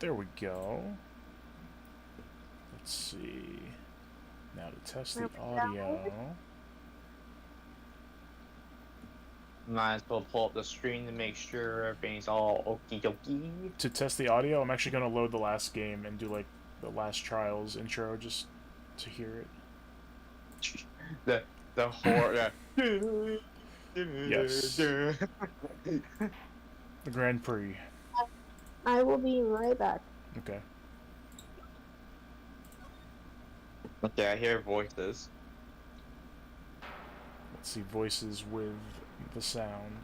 There we go. Let's see. Now to test the audio. Might as well pull up the screen to make sure everything's all okie dokie. To test the audio, I'm actually going to load the last game and do like the last trials intro just to hear it. The horror. Yes. The Grand Prix. I will be right back. Okay. Okay, I hear voices. Let's see voices with the sound.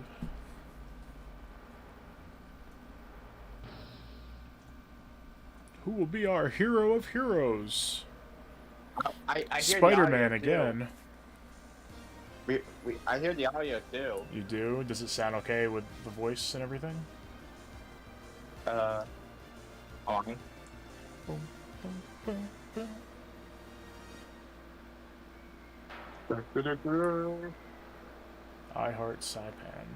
Who will be our hero of heroes? I hear Spider-Man again. I hear the audio too. You do? Does it sound okay with the voice and everything? On. Boom, boom, boom, boom. I heart Saipan.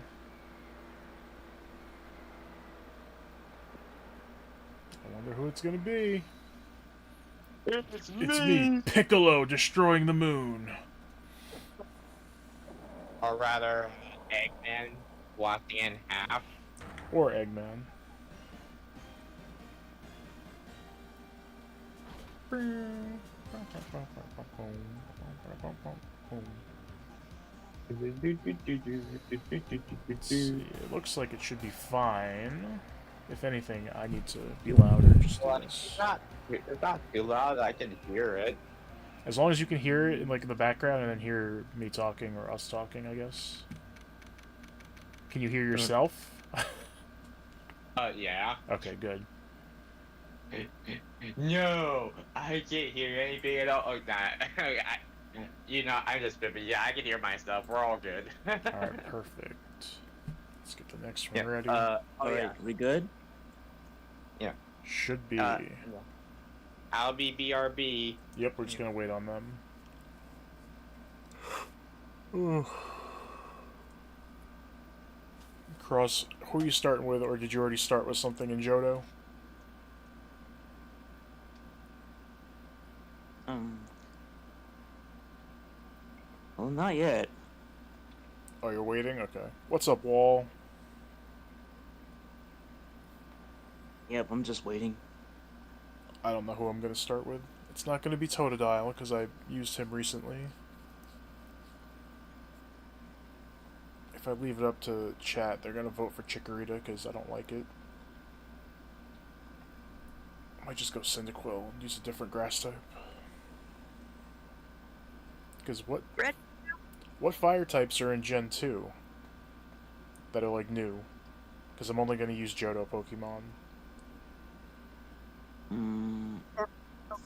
I wonder who it's gonna be. It's me, Piccolo, destroying the moon. Or rather, Eggman walking in half. Or Eggman. Let's see. It looks like it should be fine. If anything, I need to be louder. Just it's not too loud. I can hear it. As long as you can hear it in the background and then hear me talking or us talking, I guess. Can you hear yourself? Yeah. Okay, good. No, I can't hear anything at all. Oh, nah. I'm just fibbing. Yeah, I can hear myself. We're all good. Alright, perfect. Let's get the next one ready. Yeah. We good? Yeah. Should be. I'll be BRB. Yep, we're just gonna wait on them. Ooh. Cross, who are you starting with, or did you already start with something in Johto? Well, not yet. Oh, you're waiting? Okay. What's up, Wall? Yep, I'm just waiting. I don't know who I'm gonna start with. It's not gonna be Totodile, because I used him recently. If I leave it up to chat, they're gonna vote for Chikorita, because I don't like it. I might just go Cyndaquil and use a different grass type. Because what fire types are in Gen 2 that are new? Because I'm only going to use Johto Pokemon.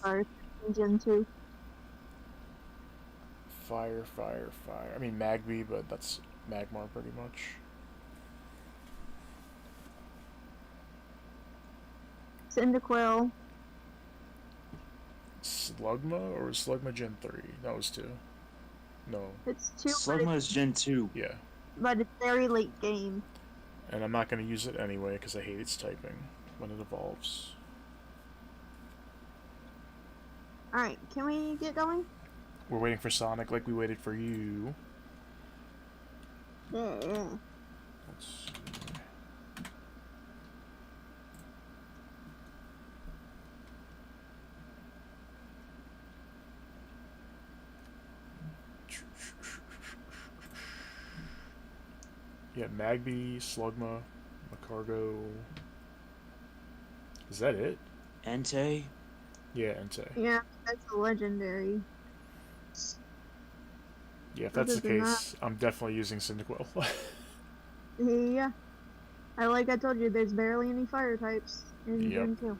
Fire in Gen 2. Fire. I mean Magby, but that's Magmar pretty much. Cyndaquil. Slugma, or was Slugma Gen 3? That was 2. No. It's 2. Slugma is Gen 2. Yeah. But it's very late game. And I'm not going to use it anyway because I hate its typing when it evolves. Alright, can we get going? We're waiting for Sonic like we waited for you. Yeah. Let's see. Yeah, Magby, Slugma, Macargo. Is that it? Entei? Yeah, Entei. Yeah, that's a legendary. Yeah, if that's the case, I'm definitely using Cyndaquil. Yeah. Like I told you, there's barely any fire types in Gen 2.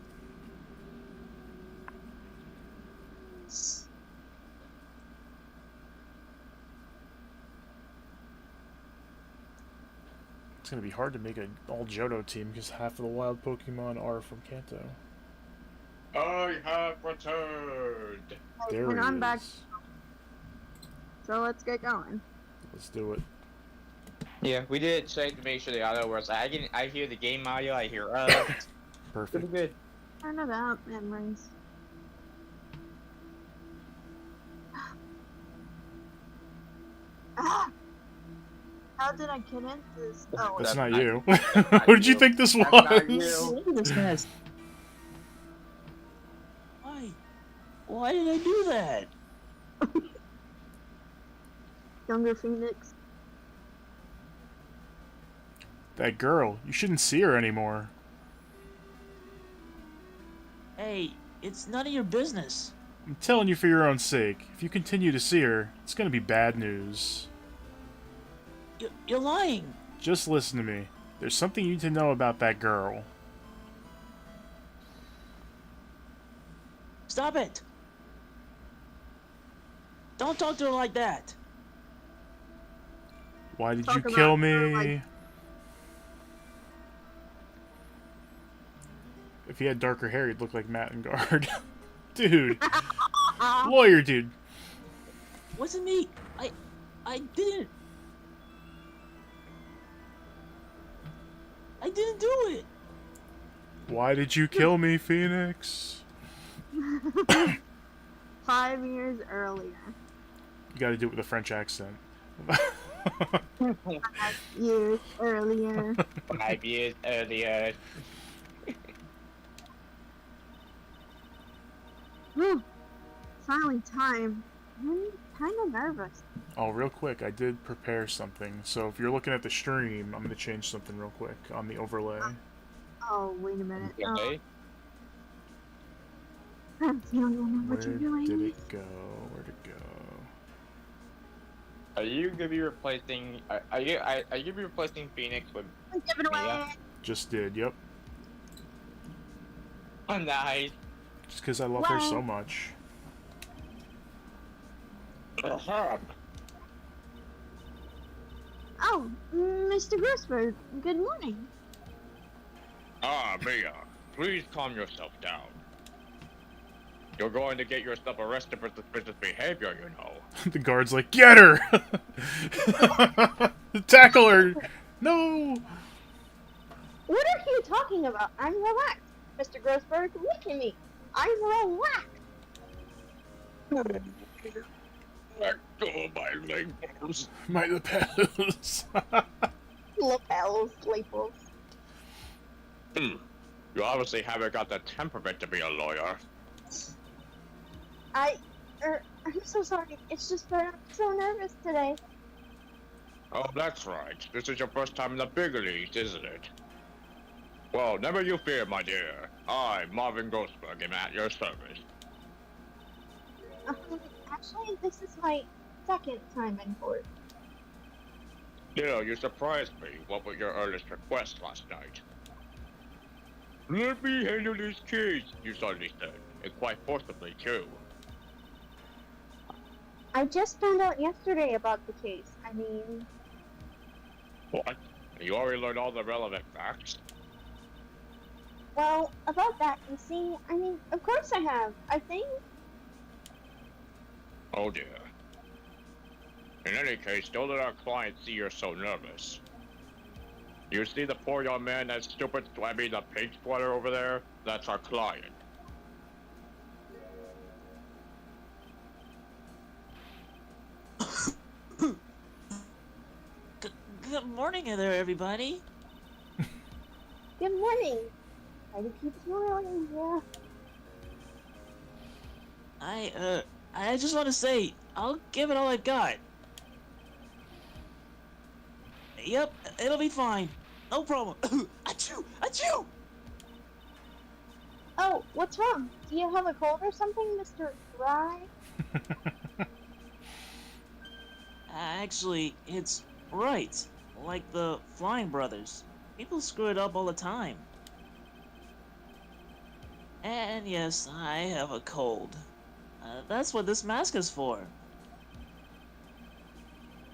It's gonna be hard to make an all Johto team because half of the wild Pokemon are from Kanto. I have returned. There he I'm is. back. So let's get going. Let's do it. Yeah, we did check to make sure the audio works. I hear the game audio. I hear Perfect. pretty good. Turnabout memories. Ah! How did I get into this? Oh, That's That's not not- you. that's not What did you you. think this That's not was? you. Look at this mess. Why? Why did I do that? younger Phoenix. That girl. You shouldn't see her anymore. Hey, it's none of your business. I'm telling you for your own sake. If you continue to see her, it's gonna be bad news. You're lying. Just listen to me. There's something you need to know about that girl. Stop it. Don't talk to her like that. Why did Talk you about kill her me? like- If he had darker hair, he'd look like Matt and Guard. Dude. Lawyer dude. Wasn't me. I didn't. I didn't do it. Why did you kill me, Phoenix? 5 years earlier. You gotta do it with a French accent. 5 years earlier. 5 years earlier. Whew. Finally time. I'm kind of nervous. Oh, real quick, I did prepare something. So if you're looking at the stream, I'm gonna change something real quick on the overlay. Oh, wait a minute. Okay. You don't know Where what you're did doing. it go? Where'd it go? Are you gonna be replacing? Are you gonna be replacing Phoenix with? Give it away. Yeah. Just did, yep. Oh, nice. Just because I love her so Wow. much. Oh, Mr. Grossberg, good morning. Ah, Mia, please calm yourself down. You're going to get yourself arrested for suspicious behavior, you know. The guard's like, get her! Tackle her! No! What are you talking about? I'm relaxed. Mr. Grossberg, look at me. I'm relaxed. Let go of my labels. My lapels. Lapels, lapels. You obviously haven't got the temperament to be a lawyer. I'm so sorry. It's just that I'm so nervous today. Oh, that's right. This is your first time in the big leagues, isn't it? Well, never you fear, my dear. I, Marvin Grossberg, am at your service. Actually, this is my second time in court. Still, you surprised me. What was your earliest request last night? Let me handle this case, you suddenly said, and quite forcibly, too. I just found out yesterday about the case. I mean, What? You already learned all the relevant facts? well, about that, you see, I mean, of course I have. I think. Oh dear. In any case, don't let our client see you're so nervous. You see the poor young man that stupid slamming the pink sweater over there? That's our client. Good morning there, everybody. Good morning. Try to keep smiling, yeah. I just want to say, I'll give it all I've got. Yep, it'll be fine. No problem. Achoo! Achoo! Oh, what's wrong? Do you have a cold or something, Mr. Rye? Actually, it's right. Like the Flying Brothers. People screw it up all the time. And yes, I have a cold. That's what this mask is for.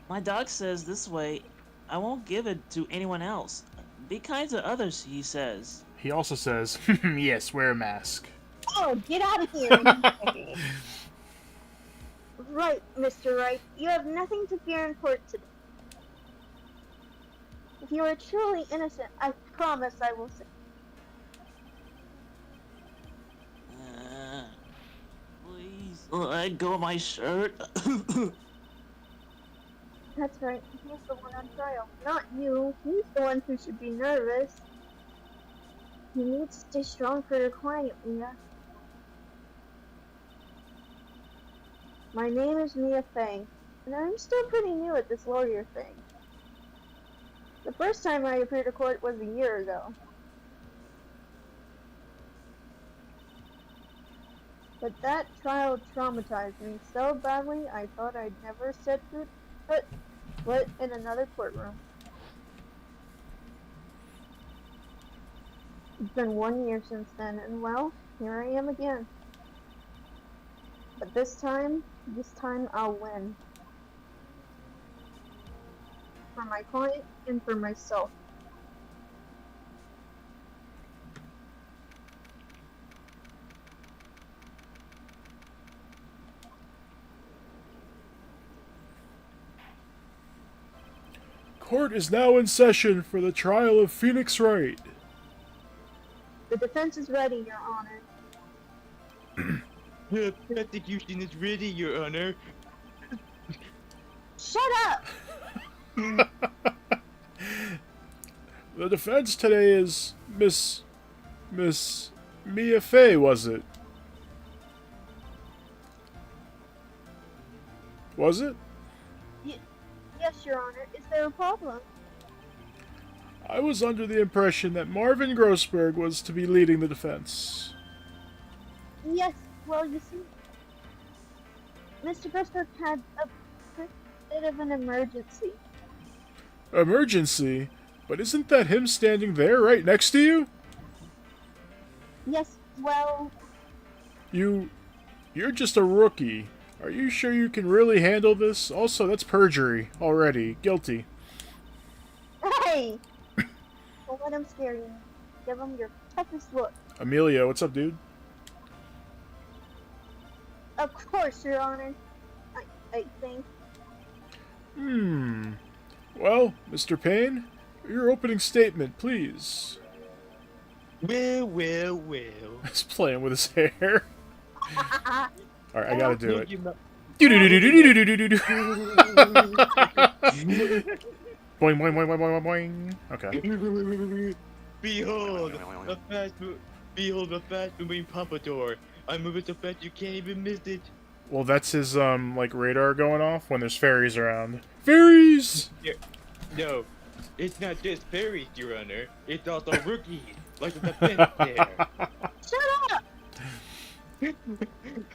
My doc says this way, I won't give it to anyone else. Be kind to others, he says. He also says, yes, wear a mask. Oh, get out of here! Right, Mr. Wright. You have nothing to fear in court today. If you are truly innocent, I promise I will say. Let go of my shirt. That's right. He's the one on trial, not you. He's the one who should be nervous. You need to stay strong for your client, Mia. My name is Mia Fang, and I'm still pretty new at this lawyer thing. The first time I appeared to court was a year ago. But that trial traumatized me so badly I thought I'd never set foot in another courtroom. It's been 1 year since then, and well, here I am again. But this time I'll win. For my client and for myself. Court is now in session for the trial of Phoenix Wright. The defense is ready, Your Honor. The prosecution is ready, Your Honor. Shut up! The defense today is Miss Mia Fey, was it? Was it? Yes, Your Honor. Is there a problem? I was under the impression that Marvin Grossberg was to be leading the defense. Yes, well, you see, Mr. Grossberg had a bit of an emergency. Emergency? But isn't that him standing there right next to you? Yes, well... You're just a rookie. Are you sure you can really handle this? Also, that's perjury already. Guilty. Hey! Don't let him scare you. Give him your toughest look. Amelia, what's up, dude? Of course, Your Honor. I think. Well, Mr. Payne, your opening statement, please. Well. He's playing with his hair. Alright, I gotta do it. Boing, boing, boing, boing, boing, boing. Okay. Behold a fast-moving pompadour. I move it so fast you can't even miss it. Well, that's his, like, radar going off when there's fairies around. Fairies! Yeah. No, it's not just fairies, Your Honor. It's also rookies, like the defense there. Shut up!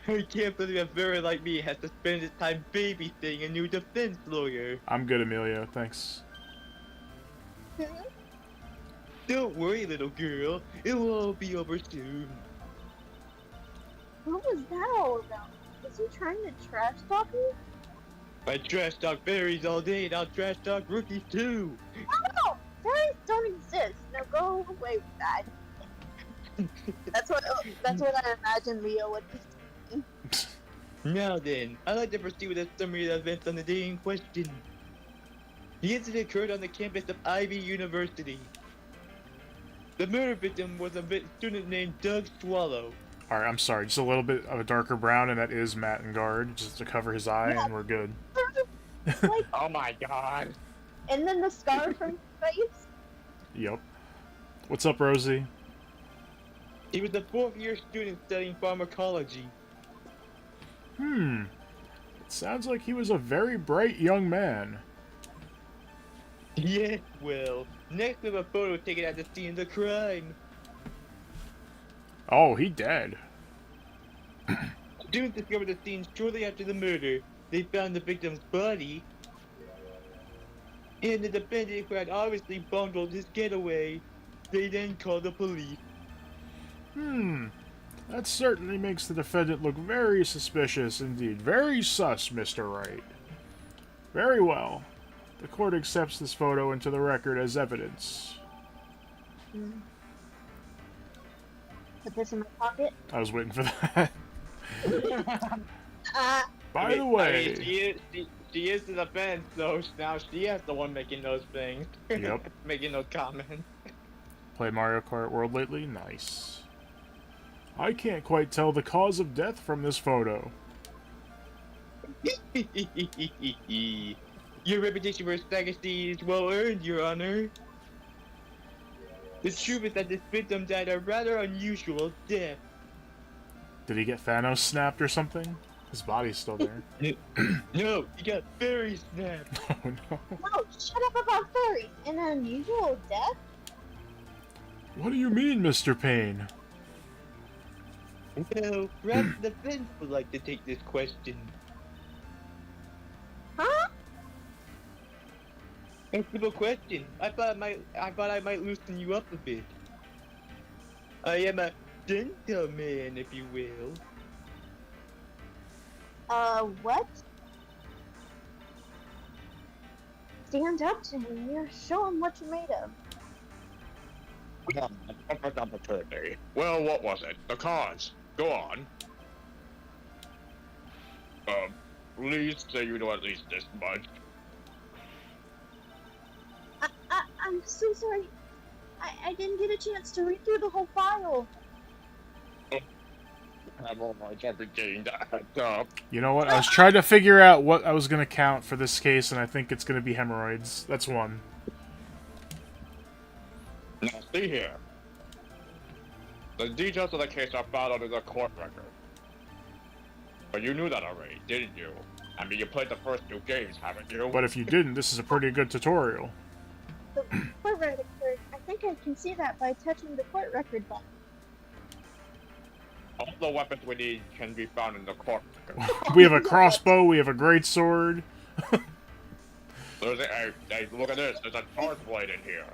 I can't believe a fairy like me has to spend his time babysitting a new defense lawyer. I'm good, Amelia. Thanks. Don't worry, little girl. It will all be over soon. What was that all about? Was he trying to trash talk me? I trash talk fairies all day, and I'll trash talk rookies too. No! Fairies don't exist. Now go away with that. That's what I imagined Leo would be saying. Now then, I'd like to proceed with a summary of the events on the day in question. The incident occurred on the campus of Ivy University. The murder victim was a student named Doug Swallow. Alright, I'm sorry. Just a little bit of a darker brown, and that is Matt and Guard, just to cover his eye, and we're good. Like, Oh my god. and then the scar from his face? Yep. What's up, Rosie? He was a fourth-year student studying pharmacology. It sounds like he was a very bright young man. Yes, well, next we have a photo taken at the scene of the crime. Oh, he dead. Students discovered the scene shortly after the murder. They found the victim's body and the defendant who had obviously bungled his getaway. They then called the police. That certainly makes the defendant look very suspicious indeed. Very sus, Mr. Wright. Very well. The court accepts this photo into the record as evidence. Put this in my pocket. I was waiting for that. By the I way... mean, she is the defense, so now she has the one making those things. Yep. Making those comments. Played Mario Kart World lately? Nice. I can't quite tell the cause of death from this photo. Your reputation for sagacity is well earned, Your Honor. The truth is that this victim died a rather unusual death. Did he get Thanos snapped or something? His body's still there. No, he got very snapped. Oh no. No, shut up about fairies. An unusual death? What do you mean, Mr. Payne? Well, perhaps the defense would like to take this question. Huh? A simple question. I thought I might loosen you up a bit. I am a gentleman, if you will. What? Stand up to him, here. Show him what you're made of. Well, what was it? The cause. Go on. Please say you know at least this much. I'm so sorry. I didn't get a chance to read through the whole file. I'm almost everything that up. You know what? I was trying to figure out what I was going to count for this case, and I think it's going to be hemorrhoids. That's one. Now, see here. The details of the case are filed under the court record. But you knew that already, didn't you? I mean, you played the first 2 games, haven't you? But if you didn't, this is a pretty good tutorial. The court record. I think I can see that by touching the court record button. All the weapons we need can be found in the court record. We have a crossbow, we have a great sword. There's hey, look at this. There's a charge blade in here.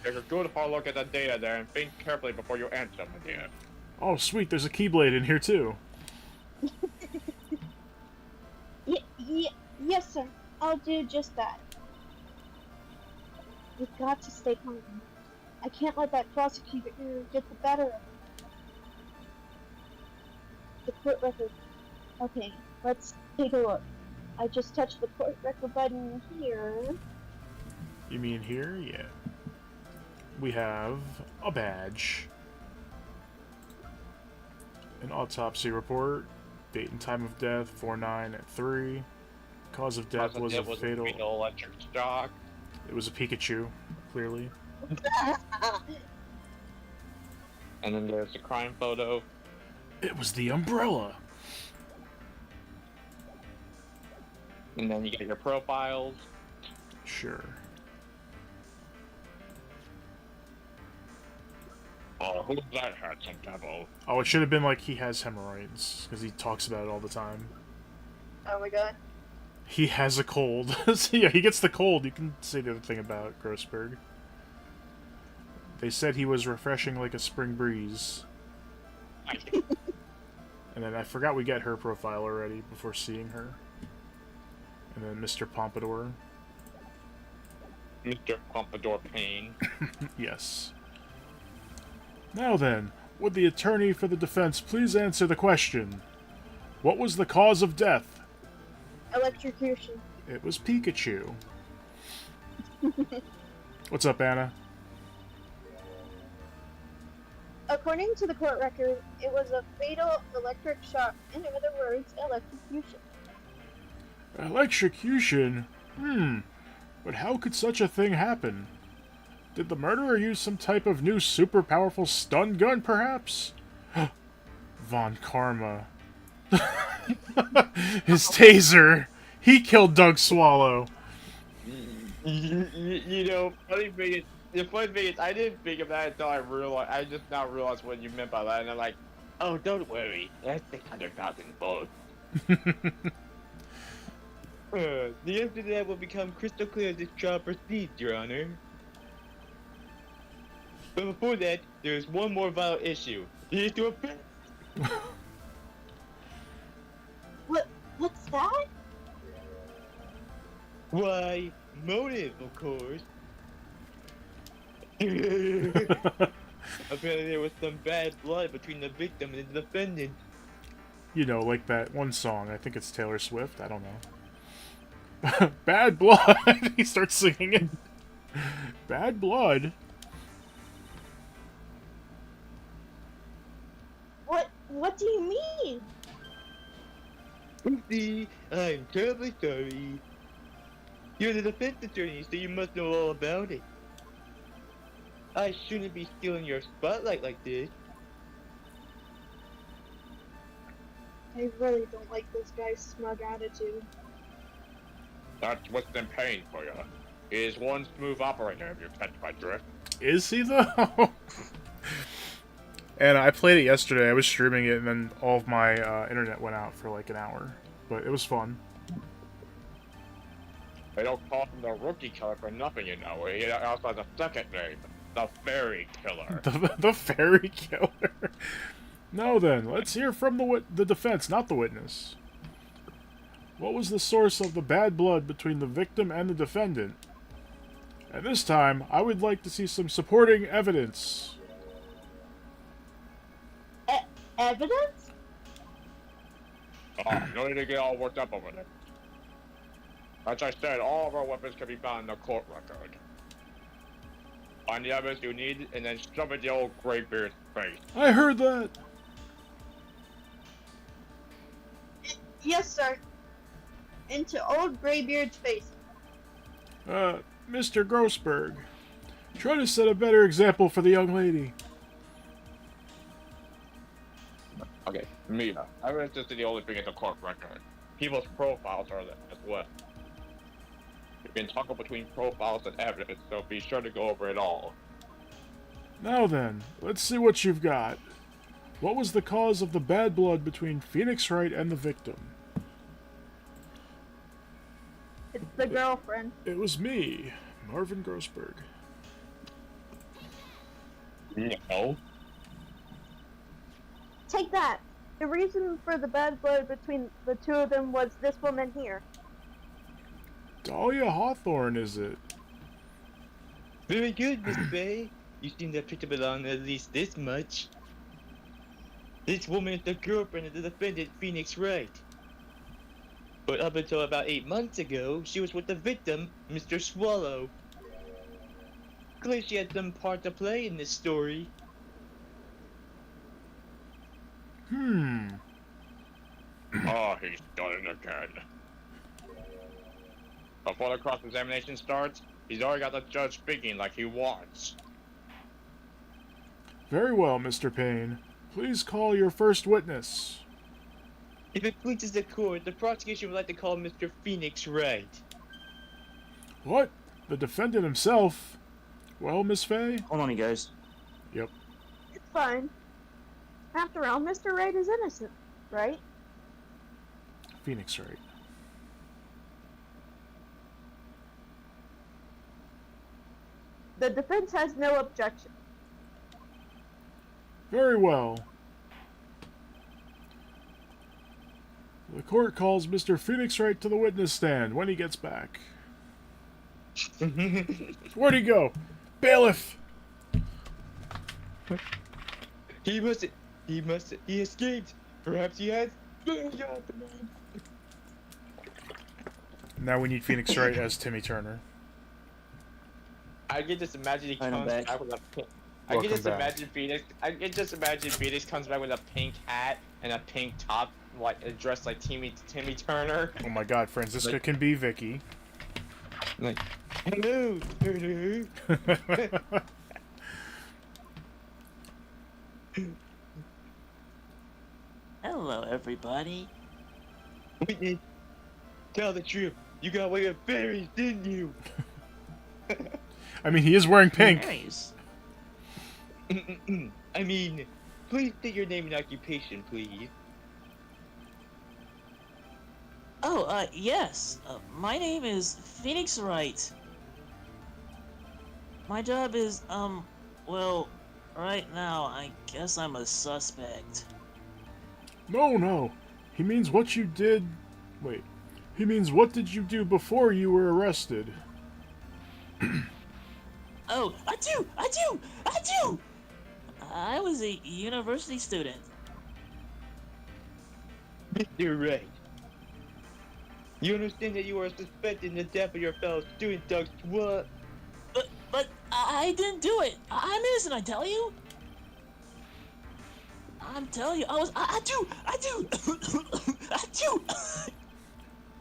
Take a good hard look at the data there and think carefully before you answer them again. Oh, sweet, there's a keyblade in here, too. Yes, sir. I'll do just that. We've got to stay calm. I can't let that prosecutor get the better of me. The court record. Okay, let's take a look. I just touched the court record button here. You mean here? Yeah. We have a badge. An autopsy report. Date and time of death, 4/9/3. Cause of death was a fatal... electric shock. It was a Pikachu, clearly. And then there's the crime photo. It was the umbrella. And then you get your profiles. Sure. Oh, who's that handsome devil? Oh, it should have been like he has hemorrhoids, because he talks about it all the time. Oh my god. He has a cold. So yeah, he gets the cold. You can say the other thing about Grossberg. They said he was refreshing like a spring breeze. And then I forgot we get her profile already before seeing her. And then Mr. Pompadour. Mr. Pompadour Payne. Yes. Now then, would the attorney for the defense please answer the question? What was the cause of death? Electrocution. It was Pikachu. What's up, Anna? According to the court record, it was a fatal electric shock. In other words, electrocution. Electrocution? But how could such a thing happen? Did the murderer use some type of new super powerful stun gun, perhaps? Von Karma. His taser! He killed Doug Swallow! You know, the funny thing is, I didn't think of that until I just now realized what you meant by that, and I'm like, oh, don't worry, that's 600,000 volts. The incident will become crystal clear as this trial proceeds, Your Honor. But before that, there is one more vital issue. The issue of pay. What's that? Why, motive, of course. Apparently there was some bad blood between the victim and the defendant. You know, like that one song. I think it's Taylor Swift. I don't know. Bad blood! He starts singing it. Bad blood? What do you mean? Oopsie, I'm terribly sorry. You're the defense attorney, so you must know all about it. I shouldn't be stealing your spotlight like this. I really don't like this guy's smug attitude. That's what's been paying for you. He is one smooth operator if you catch my drift. Is he, though? And I played it yesterday. I was streaming it, and then all of my internet went out for like an hour. But it was fun. They don't call him the rookie killer for nothing, you know. He also has a second name, the Fairy Killer. The fairy killer. Now then, let's hear from the defense, not the witness. What was the source of the bad blood between the victim and the defendant? And this time, I would like to see some supporting evidence. Evidence? Oh, you don't need to get all worked up over there. As I said, all of our weapons can be found in the court record. Find the evidence you need, and then shove it in the old Greybeard's face. I heard that. Yes, sir. Into old Greybeard's face. Mr. Grossberg, try to set a better example for the young lady. Okay, Mia. Evidence isn't the only thing in the court record. People's profiles are there as well. You can toggle between profiles and evidence, so be sure to go over it all. Now then, let's see what you've got. What was the cause of the bad blood between Phoenix Wright and the victim? It's the girlfriend. It was me, Marvin Grossberg. No. Take that. The reason for the bad blood between the two of them was this woman here. Dahlia Hawthorne, is it? Very good, Miss Bay. You seem to have picked up on at least this much. This woman is the girlfriend of the defendant, Phoenix Wright. But up until about 8 months ago, she was with the victim, Mr. Swallow. Clearly she had some part to play in this story. Oh, he's done it again. Before the cross-examination starts, he's already got the judge speaking like he wants. Very well, Mr. Payne. Please call your first witness. If it pleases the court, the prosecution would like to call Mr. Phoenix Wright. What? The defendant himself? Well, Miss Fay? Hold on, you guys. Yep. It's fine. After all, Mr. Wright is innocent, right? Phoenix Wright. The defense has no objection. Very well. The court calls Mr. Phoenix Wright to the witness stand when he gets back. Where'd he go? Bailiff! He escaped. Perhaps he has. Now we need Phoenix Wright as Timmy Turner. I can just imagine he I'm comes back. back with a pink. I Welcome can just back. imagine Phoenix. I can just imagine Phoenix comes back with a pink hat and a pink top, like dressed like Timmy Turner. Oh my god, Francisca can be Vicky. Like, hello, Turner. Hello, everybody. Witness, tell the truth. You got away with berries, didn't you? I mean, he is wearing pink. Berries. I mean, please state your name and occupation, please. Oh, yes. My name is Phoenix Wright. My job is, well, right now, I guess I'm a suspect. No. He means what you did... Wait. He means what did you do before you were arrested? Oh, I do! I was a university student. Mr. Wright, you understand that you are suspecting the death of your fellow student, Doug Swat? But I didn't do it. I'm innocent, I tell you. I'm telling you, I do! I do!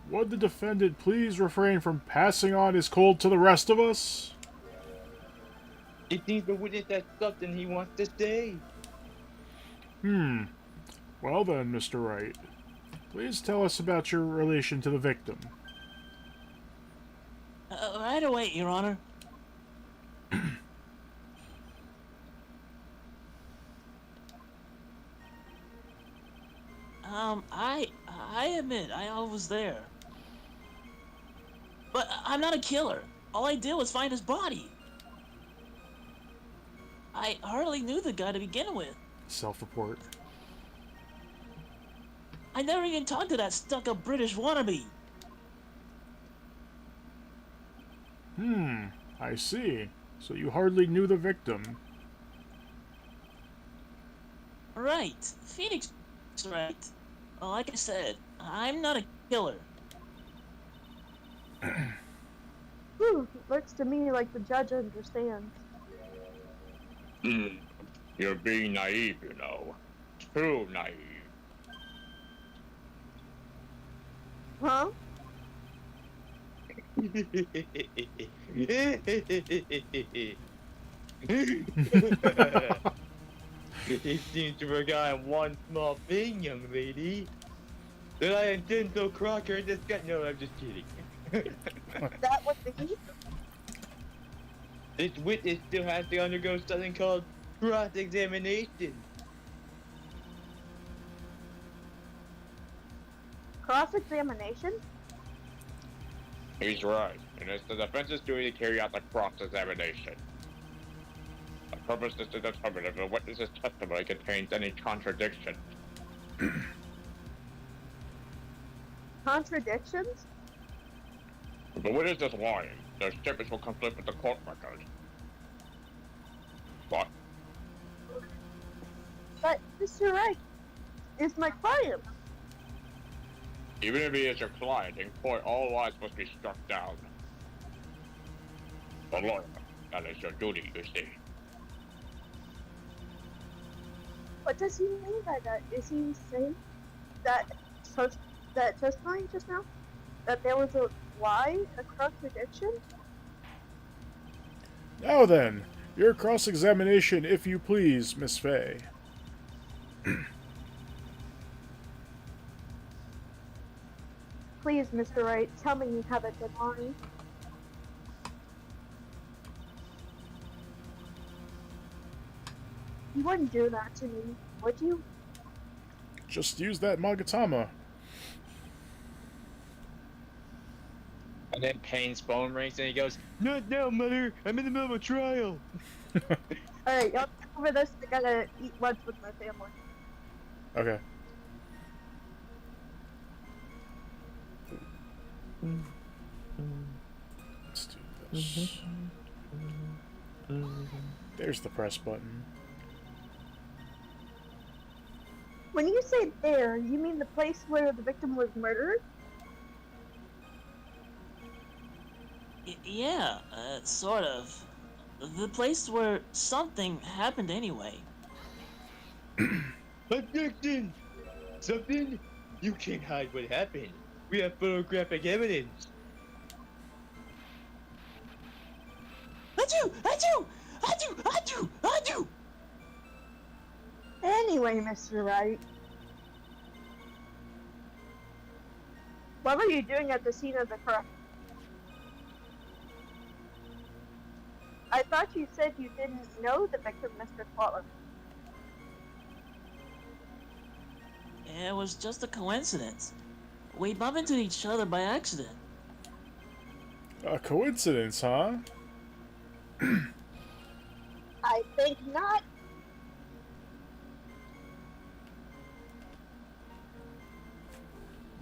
Would the defendant please refrain from passing on his cold to the rest of us? It seems the witness has something he wants to say. Well then, Mr. Wright, please tell us about your relation to the victim. Right away, Your Honor. I admit, I was there. But I'm not a killer. All I did was find his body. I hardly knew the guy to begin with. Self-report. I never even talked to that stuck-up British wannabe. I see. So you hardly knew the victim. Right. Phoenix is right. Well, like I said, I'm not a killer. Whew, looks to me like the judge understands. You're being naive, you know. Too naive. Huh? It seems to forgot one small thing, young lady. That I intend to Crocker in this guy. No, I'm just kidding. That was the heat? This witness still has to undergo something called cross-examination. Cross-examination? He's right, and it's the defense's duty to carry out the cross-examination. The purpose is to determine if the witness's testimony contains any contradiction. Contradictions? If the witness is lying, their statements will conflict with the court record. What? But, Mr. Wright, is my client. Even if he is your client, in court all lies must be struck down. The lawyer, that is your duty, you see. What does he mean by that? Is he saying that testimony just now? That there was a lie, a contradiction? Now then, your cross-examination, if you please, Miss Fay. Please, Mr. Wright, tell me you haven't been lying. You wouldn't do that to me, would you? Just use that Magatama. And then Payne's phone rings and he goes, "Not now, mother. I'm in the middle of a trial." Alright, y'all take over this. I gotta eat lunch with my family. Okay. Let's do this. There's the press button. When you say there, you mean the place where the victim was murdered? Yeah, sort of. The place where something happened anyway. Objection! Something? You can't hide what happened. We have photographic evidence. I do! Anyway, Mr. Wright. What were you doing at the scene of the crime? I thought you said you didn't know the victim, Mr. Quatler. It was just a coincidence. We bumped into each other by accident. A coincidence, huh? I think not.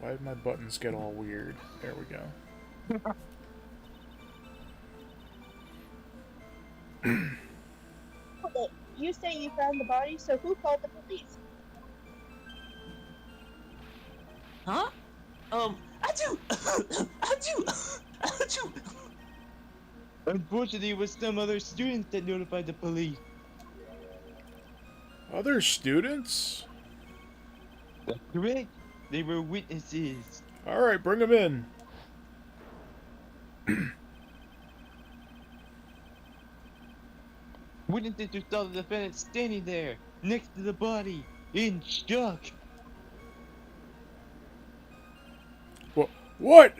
Why did my buttons get all weird? There we go. Okay, you say you found the body, so who called the police? Huh? I do! I do! Unfortunately, it was some other students that notified the police. Other students? Correct. They were witnesses. Alright, bring them in. Witnesses who saw the defendant standing there, next to the body, in shock. What?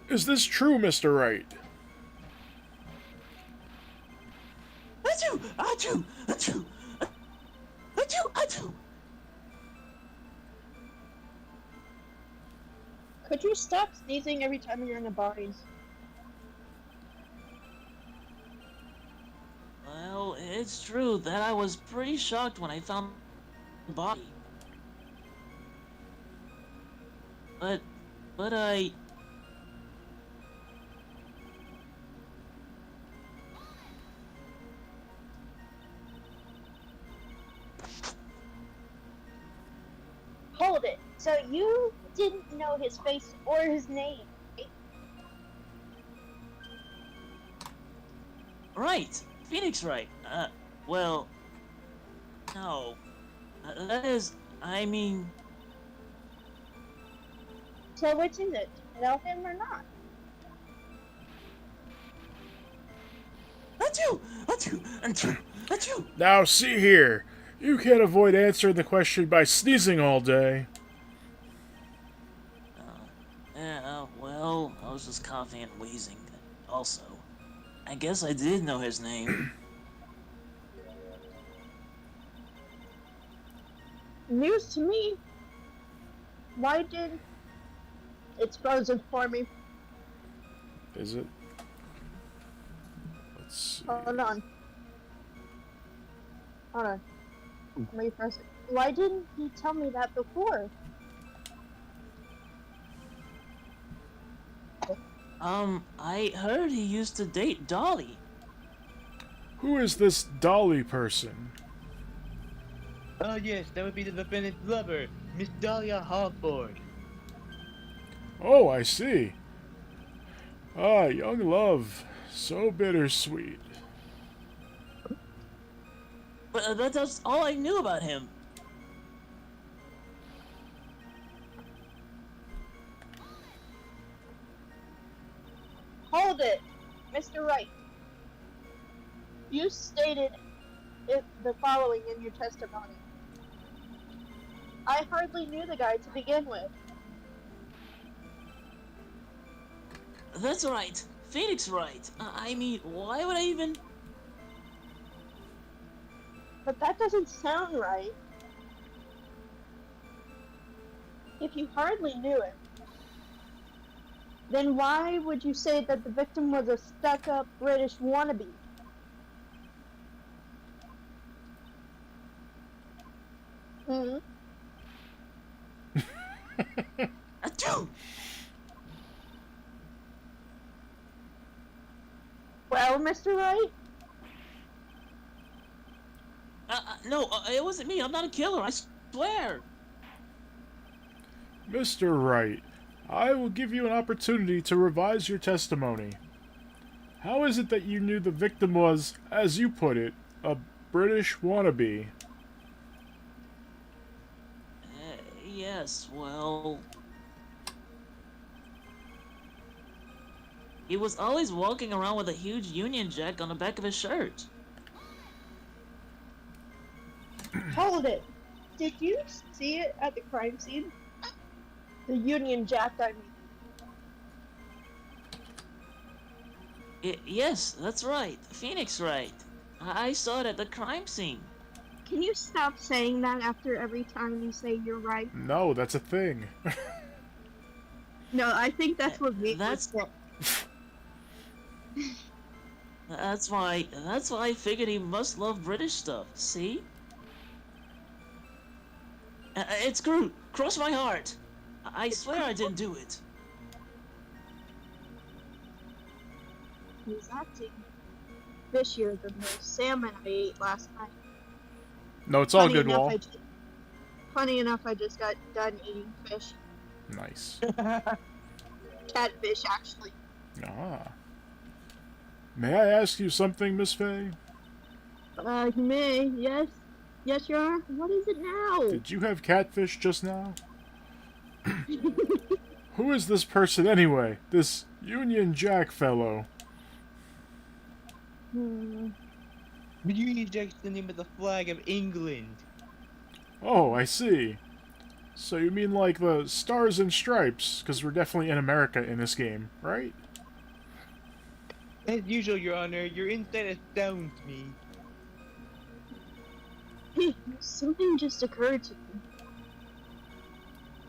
Is this true, Mr. Wright? Achoo! Achoo! Achoo! Achoo! Achoo! Could you stop sneezing every time you're in the bodies? Well, it's true that I was pretty shocked when I found the body. But I... Hold it. So you didn't know his face or his name? Right! Phoenix Wright. Well... No. That is... I mean... So which is it? Know him or not? Achoo! Achoo! Achoo! Achoo! Now, see here. You can't avoid answering the question by sneezing all day. Yeah, well, I was just coughing and wheezing. Also, I guess I did know his name. News to me. Why did... It's frozen for me. Is it? Let's see. Hold on. Hold on. Let me press it. Why didn't he tell me that before? I heard he used to date Dolly. Who is this Dolly person? Oh yes, that would be the defendant's lover, Miss Dahlia Hawthorne. Oh, I see. Ah, young love. So bittersweet. But that's all I knew about him. Hold it! Mr. Wright. You stated the following in your testimony. I hardly knew the guy to begin with. That's right. Phoenix Wright. I mean, why would I even... But that doesn't sound right. If you hardly knew him, then why would you say that the victim was a stuck-up British wannabe? Hmm? Achoo! Well, Mr. Wright? No, it wasn't me. I'm not a killer. I swear. Mr. Wright, I will give you an opportunity to revise your testimony. How is it that you knew the victim was, as you put it, a British wannabe? Yes, well... He was always walking around with a huge Union Jack on the back of his shirt. Hold it! Did you see it at the crime scene? The Union Jack, I mean. Yes, that's right. Phoenix Wright. I saw it at the crime scene. Can you stop saying that after every time you say you're right? No, that's a thing. No, I think that's what makes That's it. That's why I figured he must love British stuff. See? It's Groot. Cross my heart. I swear I didn't do it. He's acting fishier than the salmon I ate last night. No, it's all Funny good, enough, Wall. Funny enough, I just got done eating fish. Nice. Catfish, actually. Ah. May I ask you something, Miss Faye? You may, yes. Yes, Your Honor. What is it now? Did you have catfish just now? Who is this person anyway? This Union Jack fellow? Union Jack's the name of the flag of England. Oh, I see. So you mean like the Stars and Stripes? Because we're definitely in America in this game, right? As usual, Your Honor, your insight astounds me. Hey, something just occurred to me.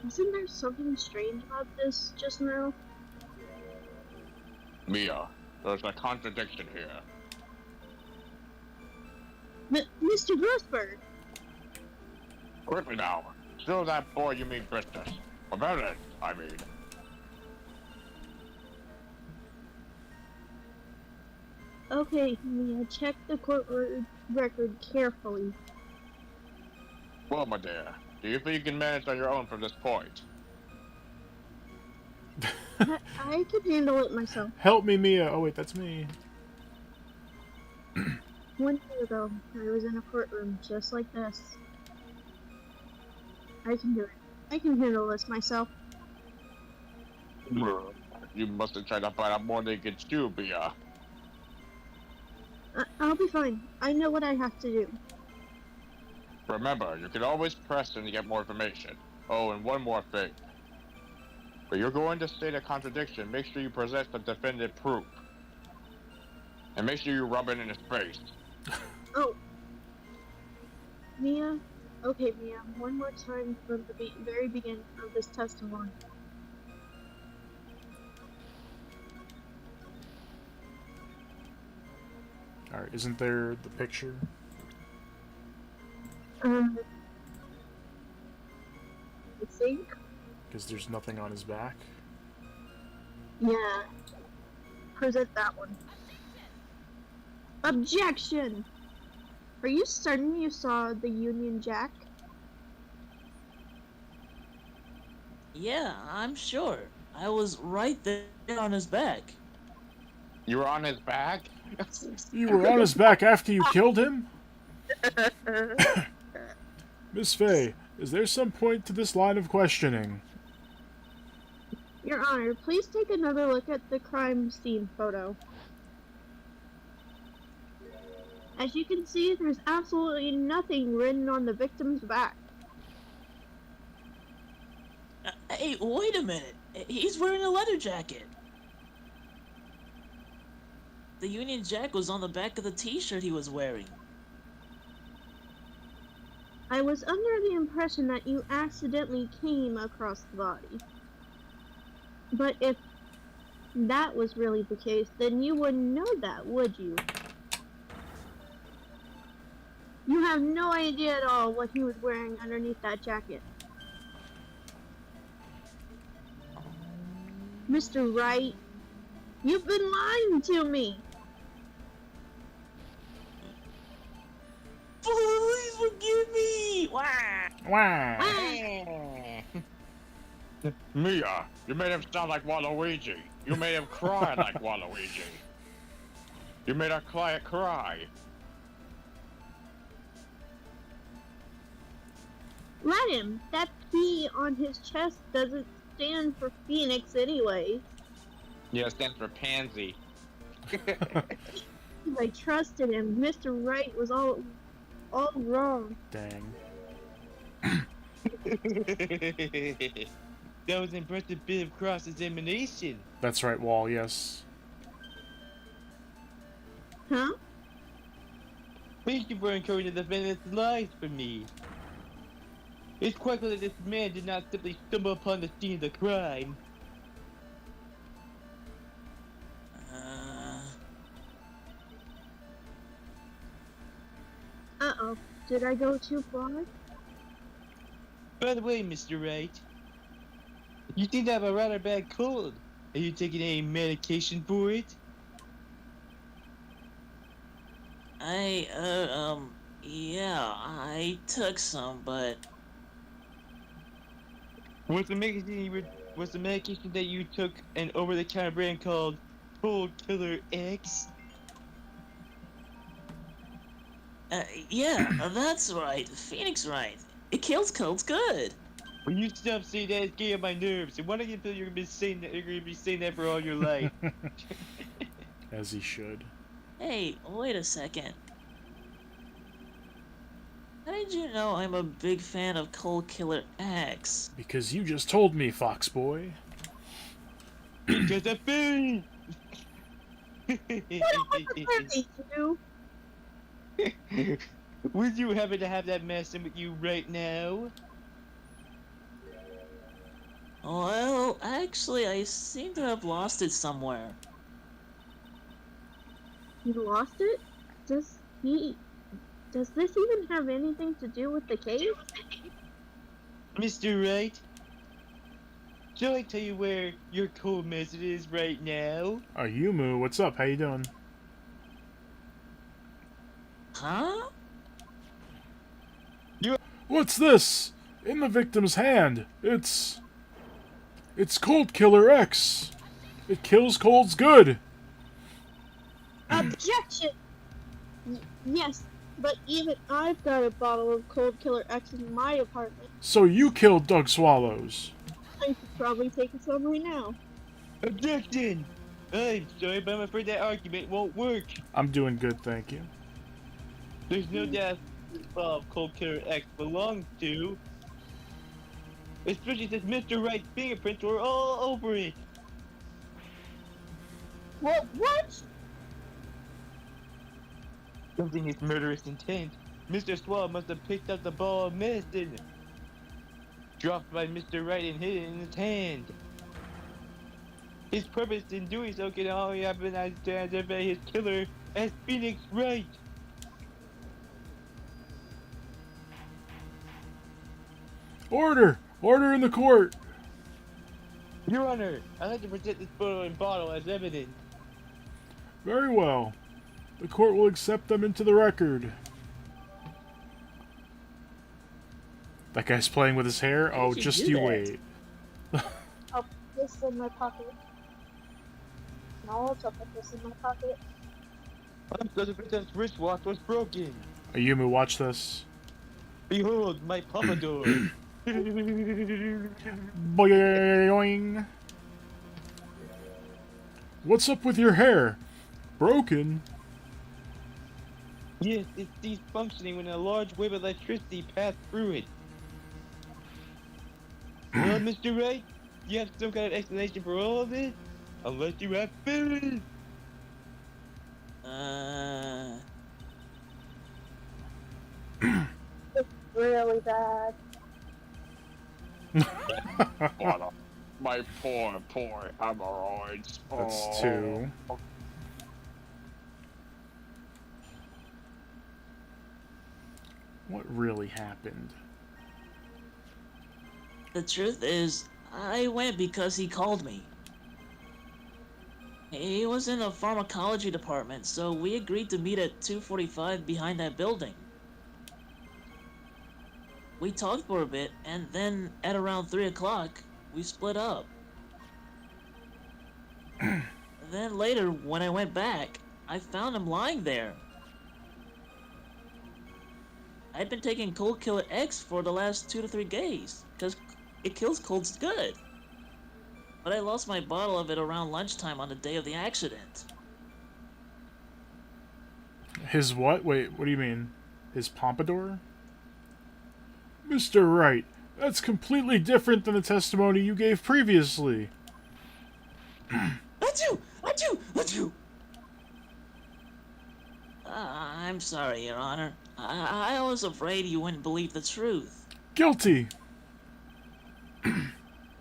Isn't there something strange about this just now? Mia, there's a contradiction here. Mr. Grossberg! Quickly now, show that boy you mean business. About it, I mean. Okay, Mia, check the court record carefully. Well, my dear, do you think you can manage on your own from this point? I can handle it myself. Help me, Mia. Oh wait, that's me. 1 year ago, I was in a courtroom just like this. I can do it. I can handle this myself. You must have tried to find out more than you can do, Mia. I'll be fine. I know what I have to do. Remember, you can always press in to get more information. Oh, and one more thing. But you're going to state a contradiction, make sure you present the definitive proof. And make sure you rub it in his face. Oh. Mia? Okay, Mia. One more time from the very beginning of this testimony. Alright, isn't there the picture? I think? Because there's nothing on his back. Yeah. Present that one. Objection! Are you certain you saw the Union Jack? Yeah, I'm sure. I was right there on his back. You were on his back? You were on his back after you killed him? Miss Faye, is there some point to this line of questioning? Your Honor, please take another look at the crime scene photo. As you can see, there's absolutely nothing written on the victim's back. Hey, wait a minute. He's wearing a leather jacket. The Union Jack was on the back of the t-shirt he was wearing. I was under the impression that you accidentally came across the body. But if that was really the case, then you wouldn't know that, would you? You have no idea at all what he was wearing underneath that jacket. Mr. Wright, you've been lying to me! Please forgive me! Wah! Wow. Mia, you made him sound like Waluigi. You made him cry like Waluigi. You made our client cry. Let him! That P on his chest doesn't stand for Phoenix anyway. Yeah, it stands for pansy. I trusted him. Mr. Wright was all wrong. Dang. That was an impressive bit of cross-examination. That's right, Wall, yes. Huh? Thank you for encouraging the defendant's lies for me. It's quite clear that this man did not simply stumble upon the scene of the crime. Uh-oh. Did I go too far? By the way, Mr. Wright, you seem to have a rather bad cold. Are you taking any medication for it? Yeah, I took some, but Was the medication that you took an over-the-counter brand called Cold Killer X? Yeah, that's right. Phoenix right. It kills colds good. When you stop saying that, it's getting on my nerves. And why do you feel you're gonna be saying that? You're gonna be saying that for all your life. As he should. Hey, wait a second. How did you know I'm a big fan of Cold Killer X? Because you just told me, Fox Boy. Because of food. Hey, you. Would you happen to have that medicine with you right now? Well, actually, I seem to have lost it somewhere. You lost it? Does this even have anything to do with the case? Mr. Wright? Shall I tell you where your cold medicine is right now? Yumu, what's up? How you doing? Huh? What's this? In the victim's hand. It's Cold Killer X. It kills colds good. Objection! Yes, but even I've got a bottle of Cold Killer X in my apartment. So you killed Doug Swallows. I could probably take some right now. Objection! I'm sorry, but I'm afraid that argument won't work. I'm doing good, thank you. There's no doubt of Cold Killer X belongs to. Especially since Mr. Wright's fingerprints were all over it. What? Something is murderous intent. Mr. Swallow must have picked up the ball of medicine. Dropped by Mr. Wright and hid it in his hand. His purpose in doing so can only happen as to identify his killer as Phoenix Wright. Order! Order in the court! Your Honor, I'd like to present this photo and bottle as evidence. Very well. The court will accept them into the record. That guy's playing with his hair? Oh, did you just do you that? wait. I'll put this in my pocket. No, I'll put this in my pocket. I'm supposed to pretend wristwatch was broken. Ayumu, watch this. Behold, my pompadour. Boing. What's up with your hair? Broken? Yes, it's defunctioning when a large wave of electricity passed through it. Well, Mr. Wright, you have some kind of explanation for all of this? Unless you have food. It's really bad. My poor hemorrhoids. That's Oh. 2. What really happened? The truth is, I went because he called me. He was in the pharmacology department, so we agreed to meet at 2:45 behind that building. We talked for a bit, and then at around 3 o'clock, we split up. Then later, when I went back, I found him lying there. I'd been taking Cold Killer X for the last 2 to 3 days, because it kills colds good. But I lost my bottle of it around lunchtime on the day of the accident. His what? Wait, what do you mean? His pompadour? Mr. Wright, that's completely different than the testimony you gave previously. Achoo! I'm sorry, Your Honor. I was afraid you wouldn't believe the truth. Guilty!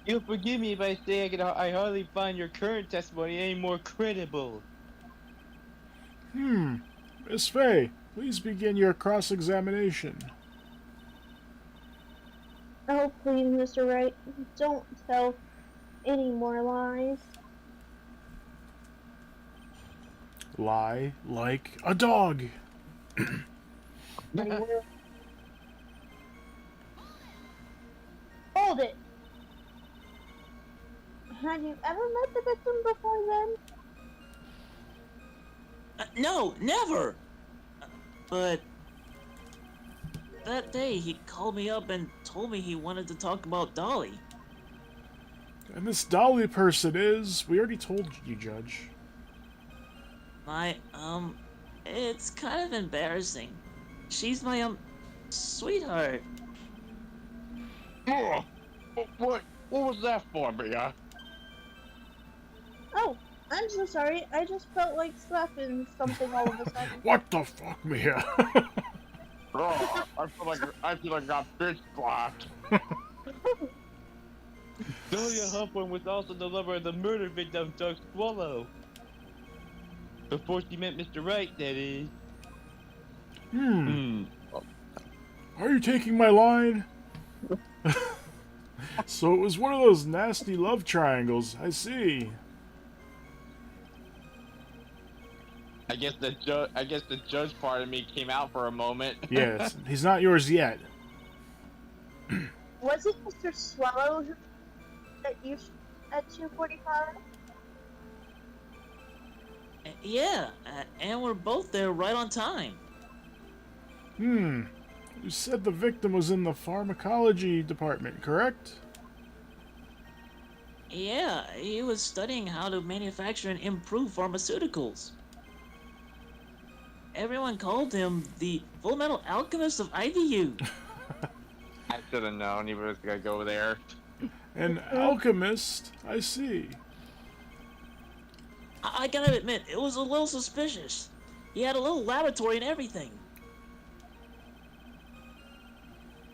You'll forgive me if I say I hardly find your current testimony any more credible. Miss Faye, please begin your cross-examination. Oh, please, Mr. Wright, don't tell any more lies. Lie like a dog. Hold it! Had you ever met the victim before then? No, never! But that day he called me up and told me he wanted to talk about Dolly. And this Dolly person is... We already told you, Judge. It's kind of embarrassing. She's my, sweetheart. Oh, what was that for, Mia? Oh, I'm so sorry. I just felt like slapping something all of a sudden. What the fuck, Mia? Oh, I feel like I got bitch slapped. Dahlia Huffman was also the lover of the murder victim, Doug Swallow. Before she met Mr. Right, that is. Are you taking my line? So it was one of those nasty love triangles. I see. I guess the judge part of me came out for a moment. Yes, he's not yours yet. Was it Mr. Swallow who that you at 2:45? Yeah, and we're both there right on time. You said the victim was in the pharmacology department, correct? Yeah, he was studying how to manufacture and improve pharmaceuticals. Everyone called him the Full Metal Alchemist of IVU. I should have known he was gonna go there. An alchemist, I see. I gotta admit, it was a little suspicious. He had a little laboratory and everything.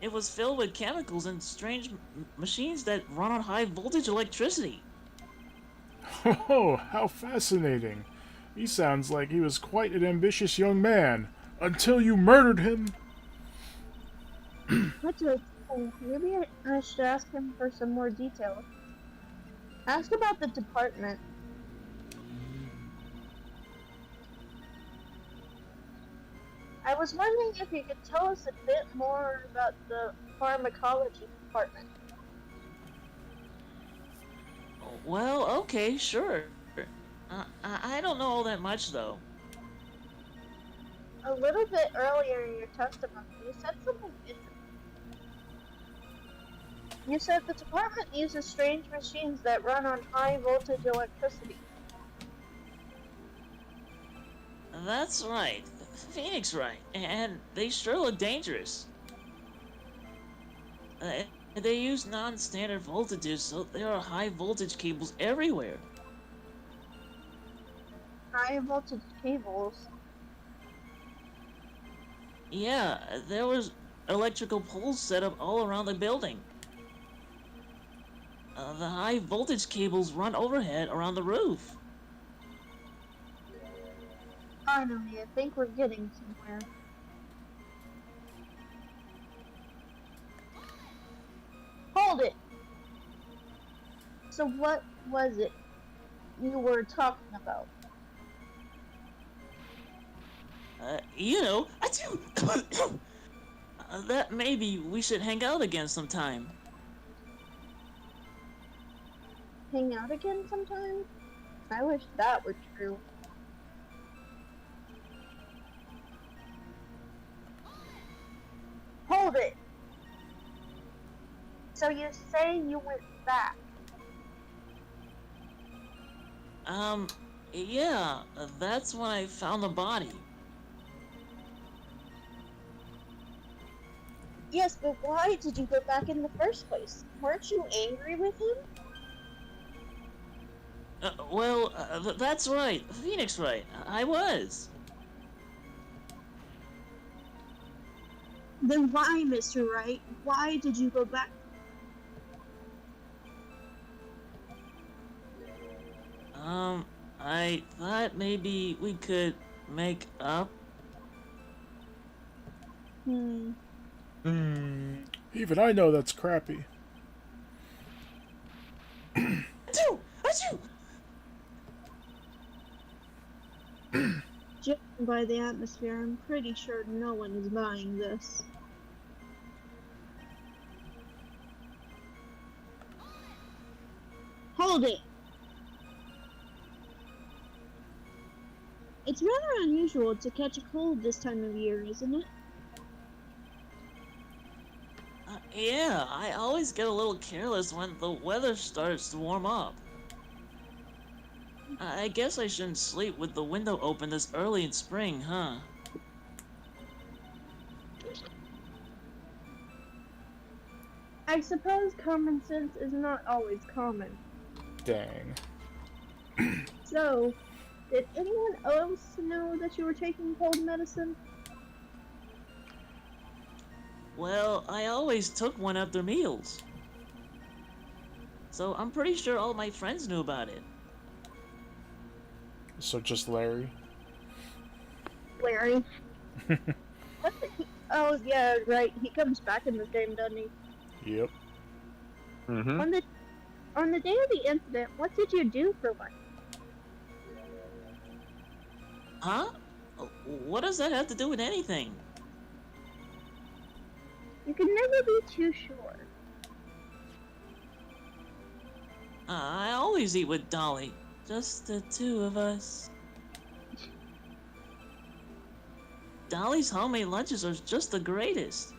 It was filled with chemicals and strange machines that run on high voltage electricity. Oh, how fascinating. He sounds like he was quite an ambitious young man. Until you murdered him. What do maybe I should ask him for some more details. Ask about the department. I was wondering if you could tell us a bit more about the pharmacology department. Well, okay, sure. I don't know all that much, though. A little bit earlier in your testimony, you said something interesting. You said the department uses strange machines that run on high voltage electricity. That's right. Phoenix right. And they sure look dangerous. They use non-standard voltages, so there are high voltage cables everywhere. High voltage cables? Yeah, there was electrical poles set up all around the building. The high voltage cables run overhead around the roof. Finally, I think we're getting somewhere. Hold it! So what was it you were talking about? You know, achoo! That maybe we should hang out again sometime. Hang out again sometime? I wish that were true. Hold it! So you say you went back? Yeah, that's when I found the body. Yes, but why did you go back in the first place? Weren't you angry with him? That's right. Phoenix right. I was. Then why, Mr. Wright? Why did you go back? I thought maybe we could make up. Even I know that's crappy. Achoo! Achoo! Judging by the atmosphere, I'm pretty sure no one is buying this. Hold it! It's rather unusual to catch a cold this time of year, isn't it? Yeah, I always get a little careless when the weather starts to warm up. I guess I shouldn't sleep with the window open this early in spring, huh? I suppose common sense is not always common. Dang. So, did anyone else know that you were taking cold medicine? Well, I always took one after meals. So I'm pretty sure all my friends knew about it. So just Larry? Larry. Oh yeah, right. He comes back in this game, doesn't he? Yep. Mm-hmm. On the day of the incident, what did you do for lunch? Huh? What does that have to do with anything? You can never be too sure. I always eat with Dolly. Just the two of us. Dolly's homemade lunches are just the greatest.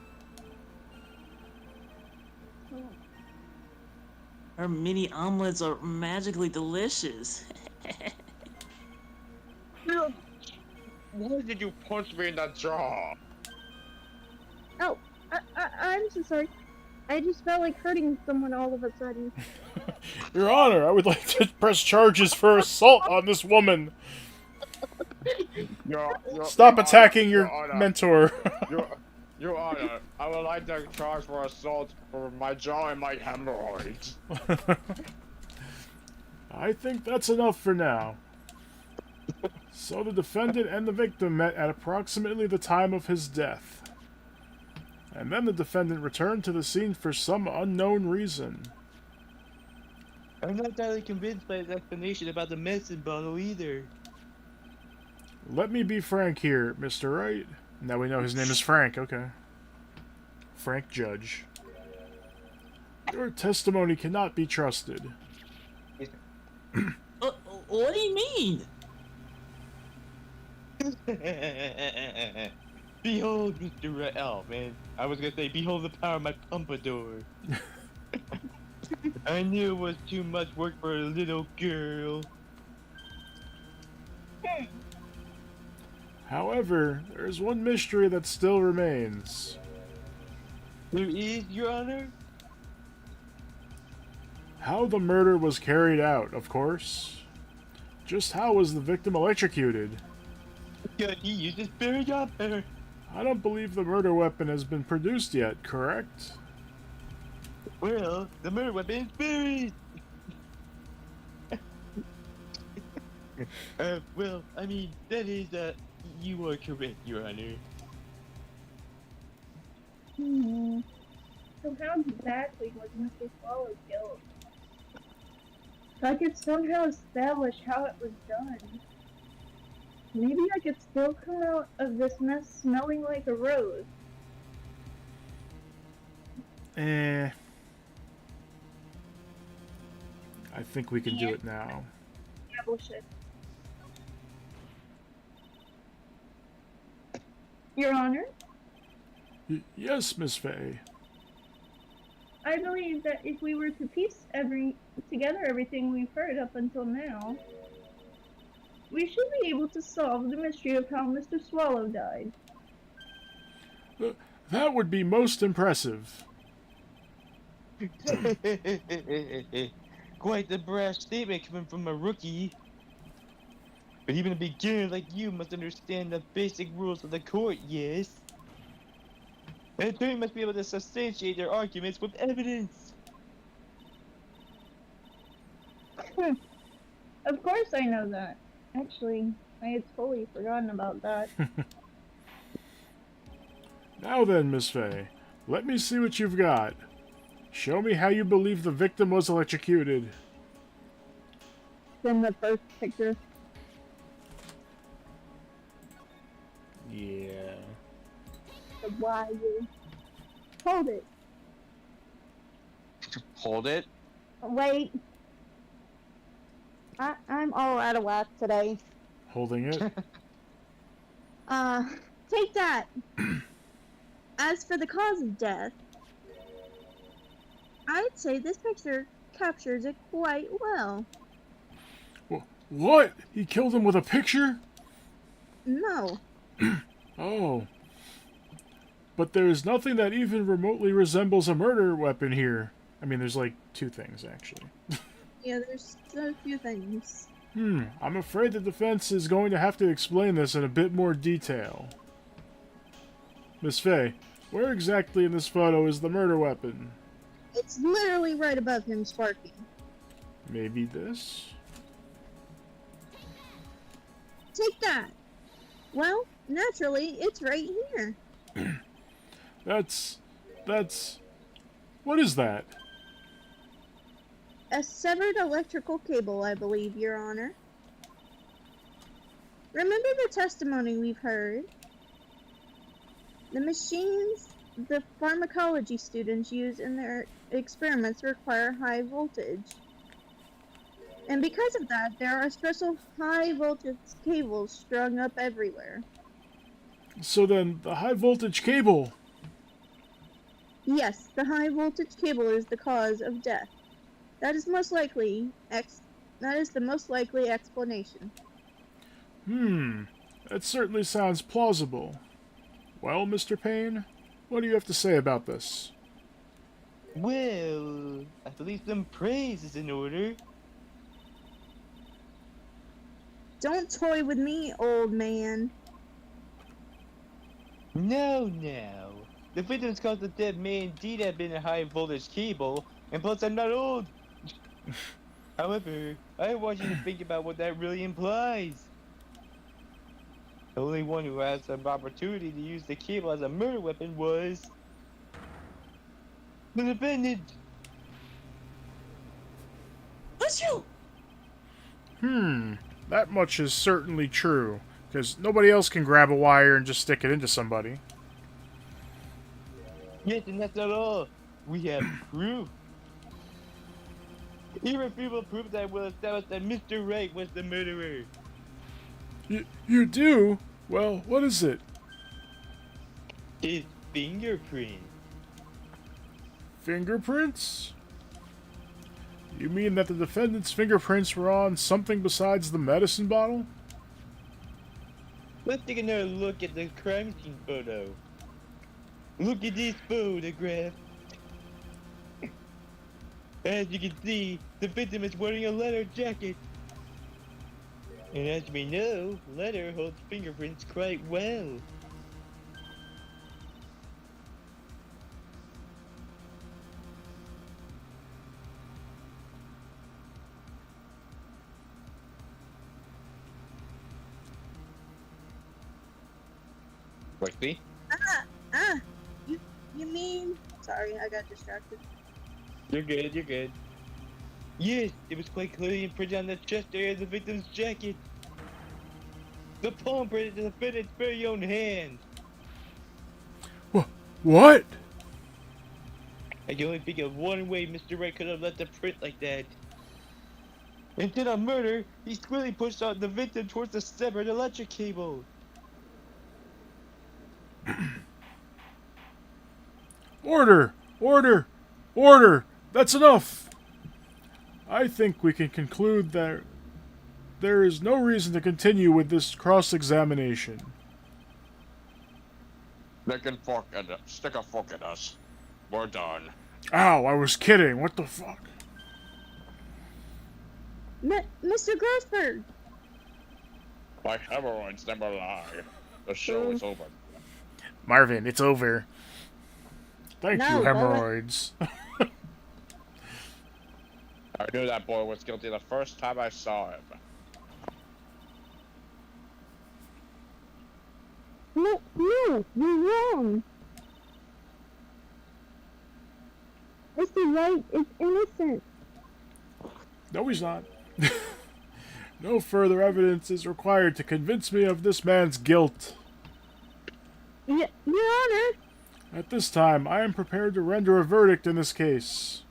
Her mini omelets are magically delicious. Why did you punch me in the jaw? Oh, I'm so sorry. I just felt like hurting someone all of a sudden. Your Honor, I would like to press charges for assault on this woman. Stop attacking your Honor, mentor. Your Honor, I would like to charge for assault for my jaw and my hemorrhoids. I think that's enough for now. So the defendant and the victim met at approximately the time of his death. And then the defendant returned to the scene for some unknown reason. I'm not entirely convinced by his explanation about the medicine bottle either. Let me be frank here, Mr. Wright. Now we know his name is Frank, okay. Frank Judge. Your testimony cannot be trusted. What do you mean? Behold, Mr. Wright. Oh, man. I was gonna say, behold the power of my pompadour. I knew it was too much work for a little girl. However, there is one mystery that still remains. There is, Your Honor? How the murder was carried out, of course. Just how was the victim electrocuted? God, he used his buried upper. I don't believe the murder weapon has been produced yet, correct? Well, the murder weapon is buried. Well, I mean, that is, you are correct, Your Honor. So how exactly was Mr. Swallow killed? If I could somehow establish how it was done, maybe I could still come out of this mess smelling like a rose. I think we can do it now. Establish it. Your Honor, Yes, Miss Fay. I believe that if we were to piece together everything we've heard up until now, we should be able to solve the mystery of how Mr. Swallow died. That would be most impressive. Quite the brash statement coming from a rookie. But even a beginner like you must understand the basic rules of the court, yes? An attorney must be able to substantiate their arguments with evidence. Of course I know that. Actually, I had totally forgotten about that. Now then, Miss Fay, let me see what you've got. Show me how you believe the victim was electrocuted. Then the first picture. Yeah. The wire. Hold it. Hold it. Wait. I'm all out of whack today. Holding it? Take that. As for the cause of death, I'd say this picture captures it quite well. What? He killed him with a picture? No. Oh. But there's nothing that even remotely resembles a murder weapon here. I mean, there's like 2 things, actually. Yeah, there's a few things. I'm afraid the defense is going to have to explain this in a bit more detail. Miss Faye, where exactly in this photo is the murder weapon? It's literally right above him sparking. Maybe this? Take that! Well, naturally, it's right here. That's... What is that? A severed electrical cable, I believe, Your Honor. Remember the testimony we've heard? The machines the pharmacology students use in their experiments require high voltage. And because of that, there are special high voltage cables strung up everywhere. So then, the high voltage cable... Yes, the high voltage cable is the cause of death. That is the most likely explanation. That certainly sounds plausible. Well, Mr. Payne, what do you have to say about this? Well, I believe some praise is in order. Don't toy with me, old man. No. The victim's caused the dead may indeed have been a high voltage cable, and plus I'm not old. However, I want you to think about what that really implies. The only one who had some opportunity to use the cable as a murder weapon was the defendant. Let's you! That much is certainly true, because nobody else can grab a wire and just stick it into somebody. Yes, and that's not all. We have proof. Irrefutable proof that will establish that Mr. Wright was the murderer. You do? Well, what is it? His fingerprint. Fingerprints? You mean that the defendant's fingerprints were on something besides the medicine bottle? Let's take another look at the crime scene photo. Look at this photograph. As you can see, the victim is wearing a leather jacket. And as we know, leather holds fingerprints quite well. Wait, me? You mean... Sorry, I got distracted. You're good. Yes, it was quite clearly imprinted on the chest area of the victim's jacket. The palm print is the defendant's very own hand. What? I can only think of one way Mr. Wright could have left a print like that. Instead of murder, he squarely pushed out the victim towards the severed electric cable. Order! Order! That's enough! I think we can conclude that there is no reason to continue with this cross-examination. Stick a fork in us. We're done. Ow, I was kidding. What the fuck? Mr. Grossberg! My hemorrhoids never lie. The show is over. Marvin, it's over. Thank No, you, Bullet. hemorrhoids. I knew that boy was guilty the first time I saw him. No, you're wrong. Mr. Wright is innocent. No, he's not. No further evidence is required to convince me of this man's guilt. Your Honor. At this time, I am prepared to render a verdict in this case.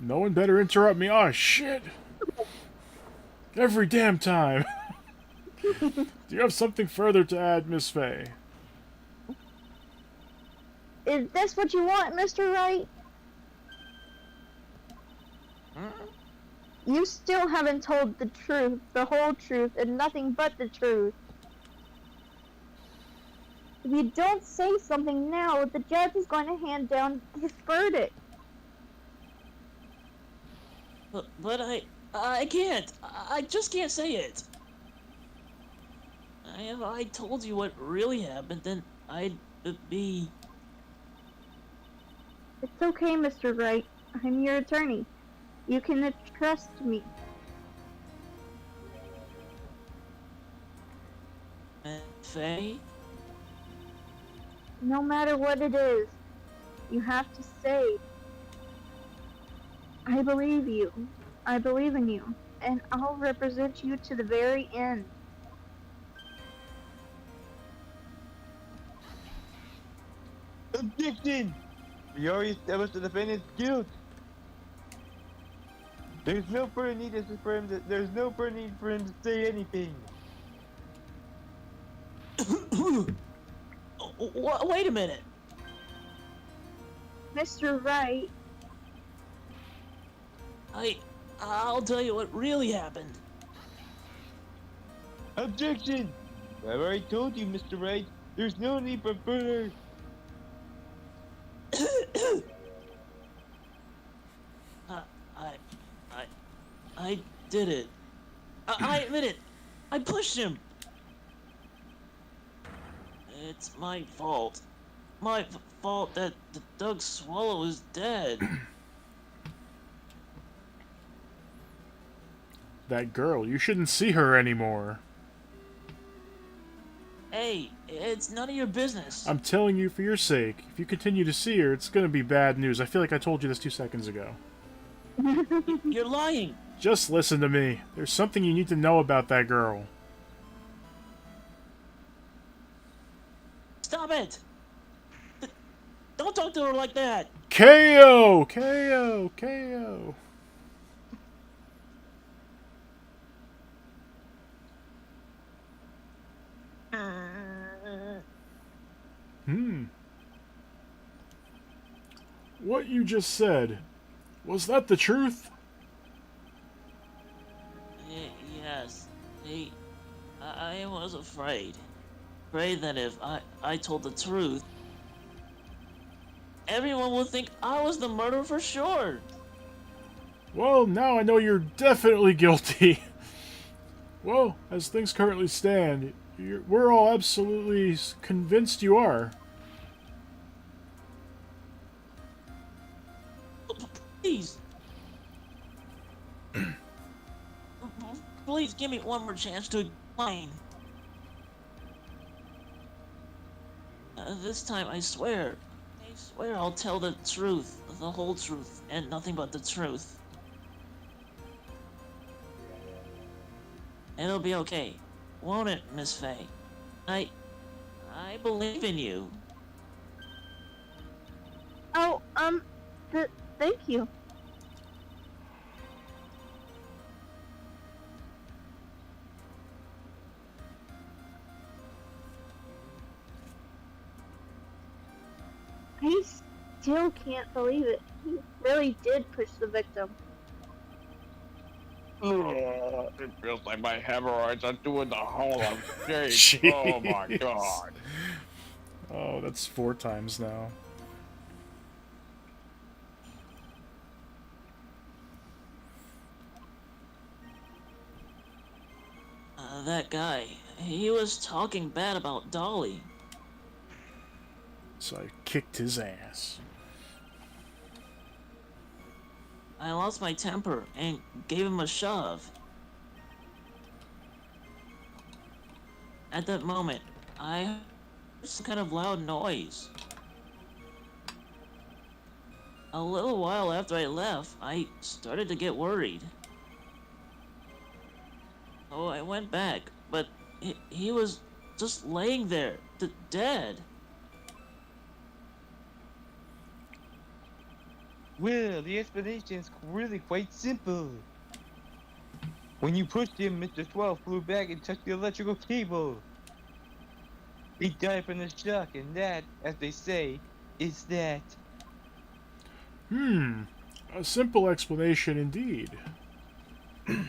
No one better interrupt me. Oh, shit. Every damn time. Do you have something further to add, Miss Faye? Is this what you want, Mr. Wright? You still haven't told the truth, the whole truth, and nothing but the truth. If you don't say something now, the judge is going to hand down his verdict. But I can't. I just can't say it. If I told you what really happened, then I'd be... It's okay, Mr. Wright. I'm your attorney. You can trust me. Faye? No matter what it is, you have to say, I believe you. I believe in you. And I'll represent you to the very end. Objection! We already established the defendant's guilt. There's no further need for him to say anything. Wait a minute. Mr. Wright, I'll tell you what really happened. Objection! I've already told you, Mr. Wright. There's no need for further. I did it. I admit it. I pushed him. It's my fault. My fault that the Doug Swallow is dead. That girl, you shouldn't see her anymore. Hey, it's none of your business. I'm telling you for your sake. If you continue to see her, it's gonna be bad news. I feel like I told you this 2 seconds ago. You're lying. Just listen to me. There's something you need to know about that girl. Stop it. Don't talk to her like that. KO! KO! KO! What you just said, was that the truth? Yes. I was afraid. Afraid that if I told the truth, everyone would think I was the murderer for sure. Well, now I know you're definitely guilty. Well, as things currently stand, we're all absolutely convinced you are. Please. Please give me one more chance to explain. This time, I swear I'll tell the truth, the whole truth, and nothing but the truth. It'll be okay, won't it, Miss Faye? I believe in you. oh, thank you. I still can't believe it. He really did push the victim. It feels like my hemorrhoids are doing the whole of shape. Oh my Jeez. god. Oh, that's 4 times now. That guy, he was talking bad about Dolly. So I kicked his ass. I lost my temper and gave him a shove. At that moment, I heard some kind of loud noise. A little while after I left, I started to get worried. So I went back, but he was just laying there, dead. Well, the explanation is really quite simple. When you pushed him, Mr. Swell flew back and touched the electrical cable. He died from the shock, and that, as they say, is that. A simple explanation indeed. At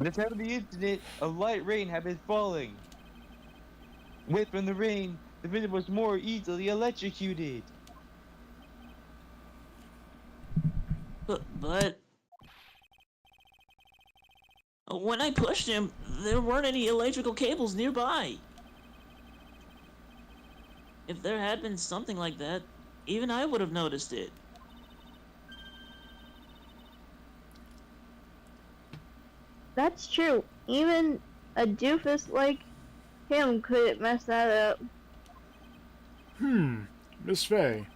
the time of the incident, a light rain had been falling. Away from the rain, the victim was more easily electrocuted. But when I pushed him, there weren't any electrical cables nearby. If there had been something like that, even I would have noticed it. That's true. Even a doofus like him couldn't mess that up. Miss Faye,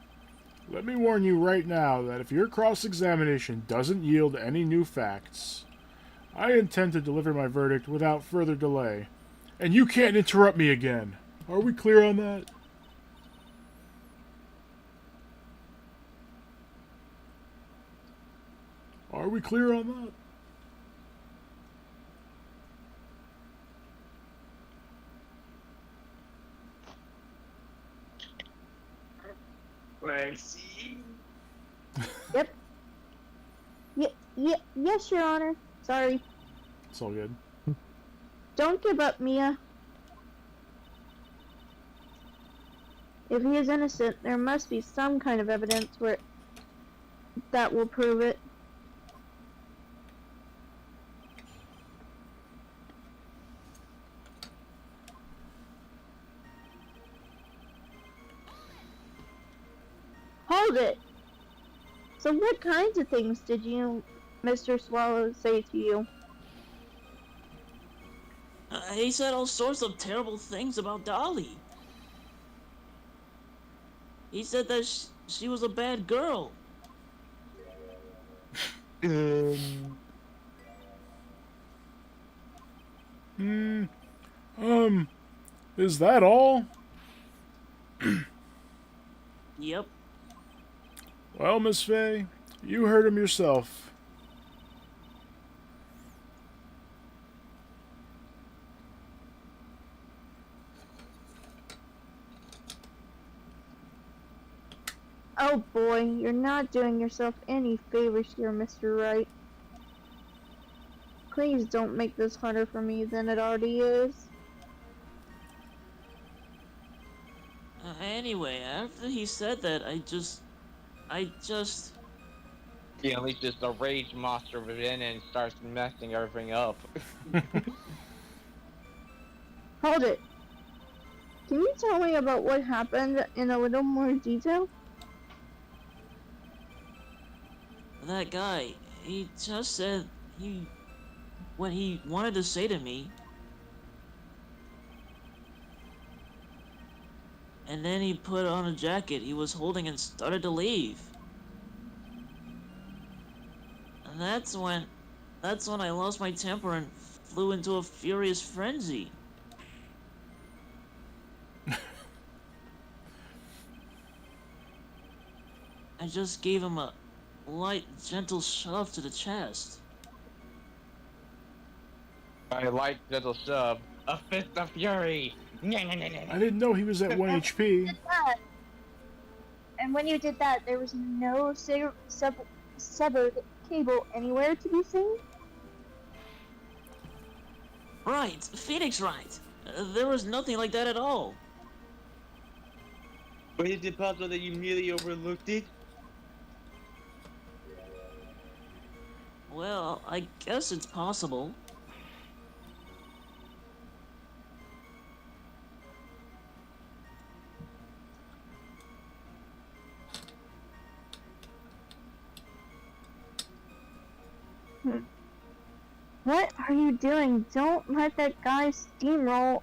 let me warn you right now that if your cross-examination doesn't yield any new facts, I intend to deliver my verdict without further delay. And you can't interrupt me again. Are we clear on that? Are we clear on that? Mercy. Yep. Yes, Your Honor. Sorry. It's all good. Don't give up, Mia. If he is innocent, there must be some kind of evidence that will prove it. Hold it! So what kinds of things did you, Mr. Swallow, say to you? He said all sorts of terrible things about Dolly. He said that she was a bad girl. Is that all? Yep. Well, Miss Faye, you heard him yourself. Oh boy, you're not doing yourself any favors here, Mr. Wright. Please don't make this harder for me than it already is. Anyway, after he said that, I just... He unleashes the rage monster within and starts messing everything up. Hold it. Can you tell me about what happened in a little more detail? That guy, he just said what he wanted to say to me. And then he put on a jacket he was holding and started to leave. And that's when I lost my temper and flew into a furious frenzy. I just gave him a light, gentle shove to the chest. I like little shove. A fist of fury. I didn't know he was at 1 HP. And when you did that, there was no severed cable anywhere to be seen? Right, Phoenix right. There was nothing like that at all. But is it possible that you merely overlooked it? Well, I guess it's possible. What are you doing? Don't let that guy steamroll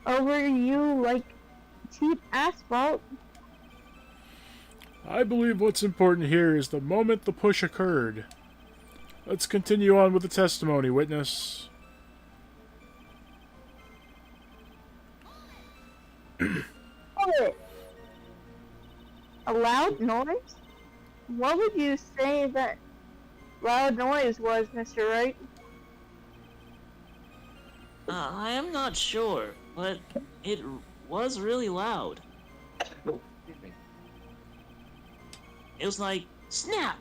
over you like cheap asphalt. I believe what's important here is the moment the push occurred. Let's continue on with the testimony, witness. Hold it. A loud noise? What would you say that loud noise was, Mr. Wright? I am not sure, but it was really loud. It was like, snap!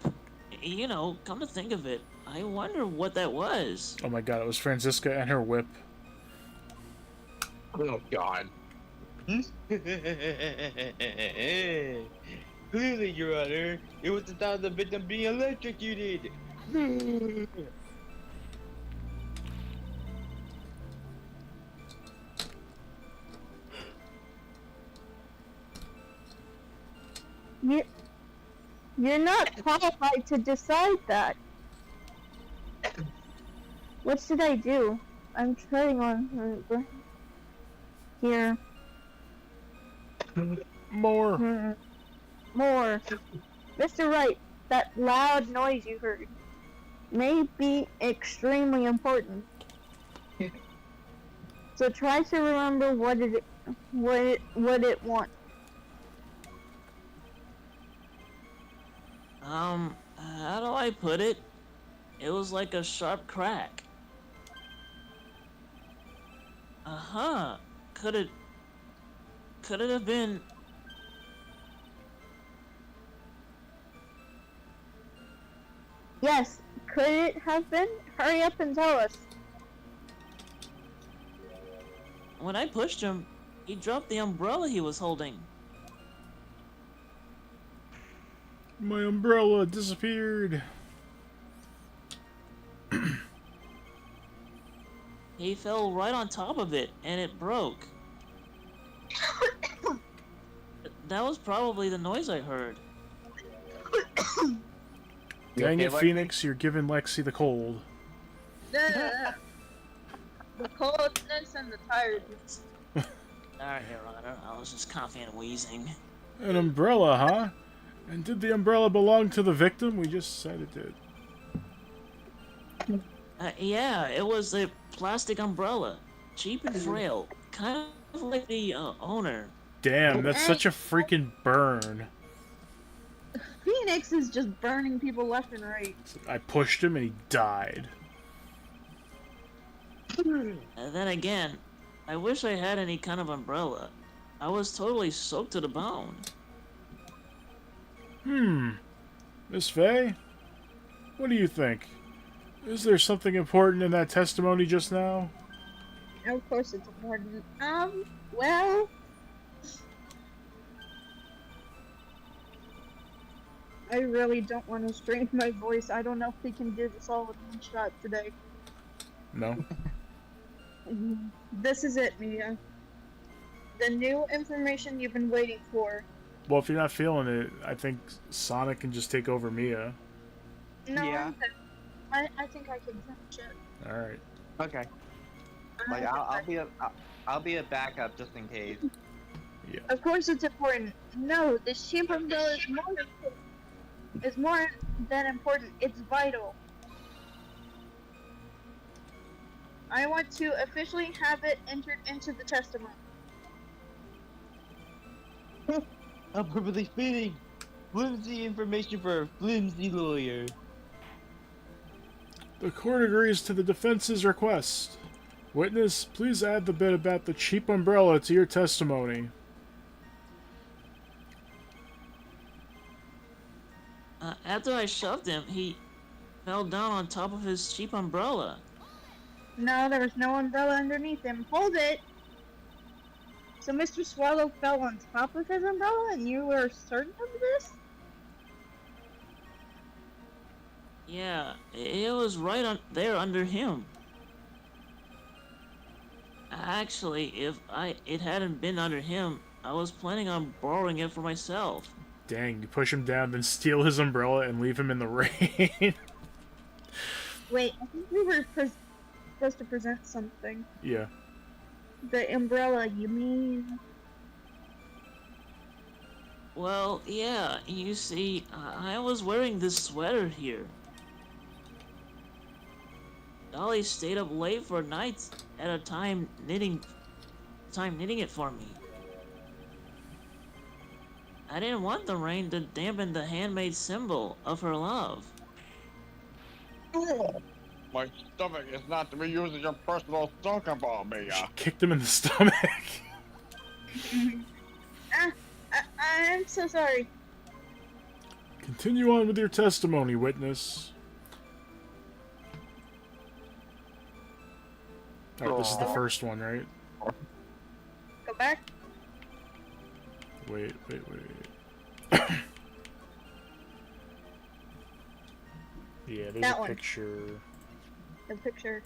You know, come to think of it, I wonder what that was. Oh my god, it was Franziska and her whip. Oh God. Clearly, Your Honor, it was the sound of the victim being electrocuted. You're not qualified to decide that. What should I do? I'm trying on here. More. More. Mr. Wright, that loud noise you heard may be extremely important. So try to remember what it wants. How do I put it? It was like a sharp crack. Uh-huh. Could it have been... Yes, could it have been? Hurry up and tell us. When I pushed him, he dropped the umbrella he was holding. My umbrella disappeared. He fell right on top of it, and it broke. That was probably the noise I heard. Dang okay, it, Lexi? Phoenix, you're giving Lexi the cold. The coldness and the tiredness. Alright, Your Honor, I was just coughing and wheezing. An umbrella, huh? And did the umbrella belong to the victim? We just said it did. Yeah, it was a plastic umbrella. Cheap and frail. Kind of like the owner. Damn, that's such a freaking burn. Phoenix is just burning people left and right. I pushed him and he died. And then again, I wish I had any kind of umbrella. I was totally soaked to the bone. Miss Faye? What do you think? Is there something important in that testimony just now? Of course it's important. Well... I really don't want to strain my voice. I don't know if we can do this all with one shot today. No? This is it, Mia. The new information you've been waiting for. Well, if you're not feeling it, I think Sonic can just take over Mia. No, Yeah. I think I can finish it. Alright. Okay. Like I'll be a backup just in case. Of course it's important. No, the sheep umbrella is more important. It's more than important. It's vital. I want to officially have it entered into the testimony. I'm perfectly spinning. Flimsy information for a flimsy lawyer. The court agrees to the defense's request. Witness, please add the bit about the cheap umbrella to your testimony. After I shoved him, he fell down on top of his cheap umbrella. No, there was no umbrella underneath him. Hold it! So Mr. Swallow fell on top of his umbrella and you were certain of this? Yeah, it was right there under him. Actually, if it hadn't been under him, I was planning on borrowing it for myself. Dang, you push him down, then steal his umbrella and leave him in the rain. Wait, I think we were supposed to present something. Yeah. The umbrella, you mean? Well, yeah, you see, I was wearing this sweater here. Dolly stayed up late for nights at a time knitting it for me. I didn't want the rain to dampen the handmade symbol of her love. My stomach is not to be used as your personal soccer ball, Mia. Kicked him in the stomach. I'm so sorry. Continue on with your testimony, witness. Alright, this is the first one, right? Go back. Wait. Yeah, there's That a one. picture. The picture.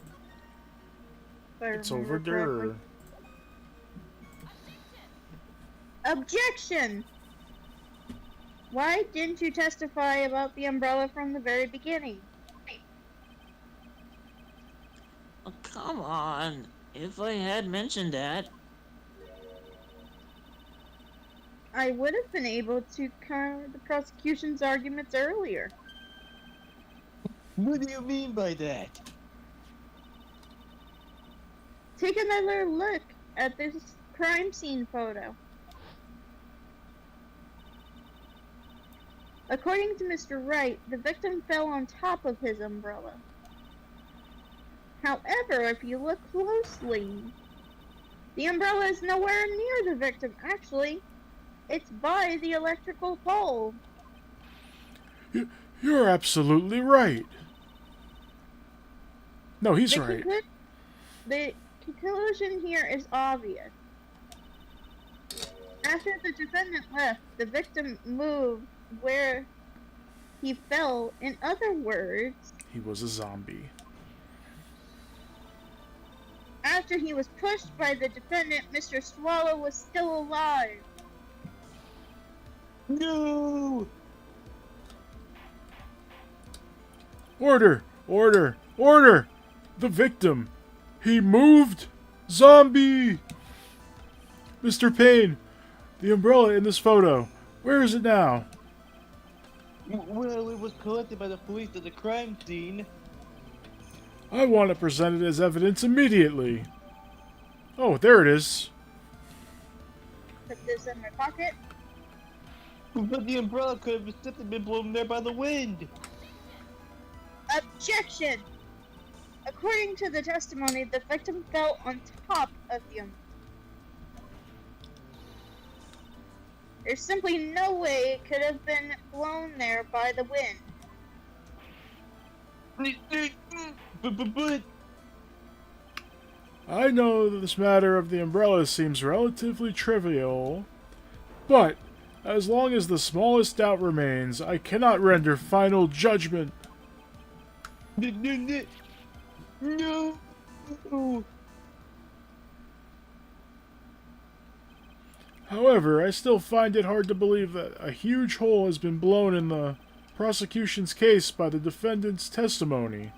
If I It's remember over there. correctly. Objection! Why didn't you testify about the umbrella from the very beginning? Oh, come on. If I had mentioned that, I would have been able to counter the prosecution's arguments earlier. What do you mean by that? Take another look at this crime scene photo. According to Mr. Wright, the victim fell on top of his umbrella. However, if you look closely, the umbrella is nowhere near the victim. Actually, it's by the electrical pole. You're absolutely right. No, he's right. The conclusion here is obvious. After the defendant left, the victim moved where he fell. In other words, He was a zombie. after he was pushed by the defendant, Mr. Swallow was still alive. No! Order! Order! Order! The victim! He moved! Zombie! Mr. Payne! The umbrella in this photo. Where is it now? Well, it was collected by the police at the crime scene. I want it presented as evidence immediately. Oh, there it is. Put this in my pocket. But the umbrella could have simply been blown there by the wind. Objection! According to the testimony, the victim fell on top of the umbrella. There's simply no way it could have been blown there by the wind. But I know that this matter of the umbrella seems relatively trivial, but as long as the smallest doubt remains, I cannot render final judgment. No. However, I still find it hard to believe that a huge hole has been blown in the prosecution's case by the defendant's testimony.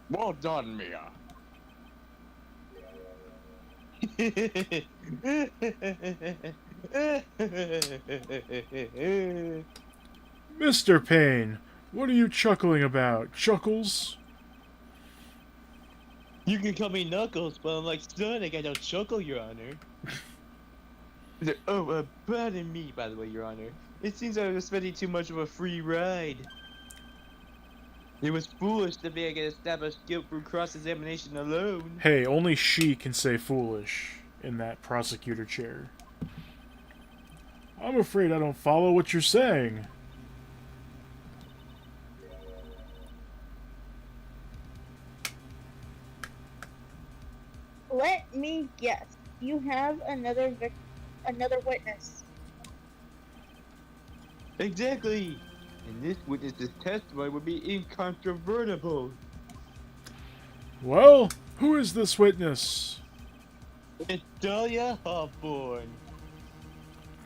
Well done, Mia. Mr. Payne, what are you chuckling about? Chuckles? You can call me Knuckles, but unlike Sonic, I don't chuckle, Your Honor. Pardon me, by the way, Your Honor. It seems I was spending too much of a free ride. It was foolish to think I could establish guilt through cross-examination alone. Hey, only she can say foolish in that prosecutor chair. I'm afraid I don't follow what you're saying. Let me guess. You have another witness. Exactly! And this witness's testimony would be incontrovertible. Well, who is this witness? It's Dahlia Hawthorne.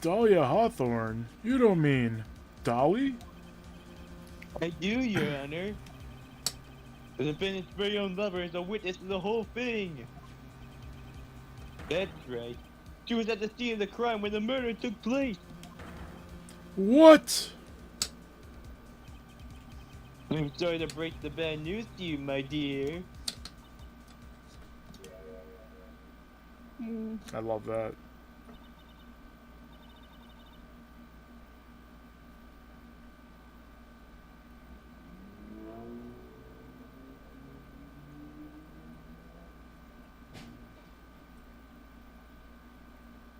Dahlia Hawthorne? You don't mean Dolly? I do, Your Honor. The defendant's very own lover is a witness to the whole thing. That's right. She was at the scene of the crime when the murder took place. What? I'm sorry to break the bad news to you, my dear. I love that.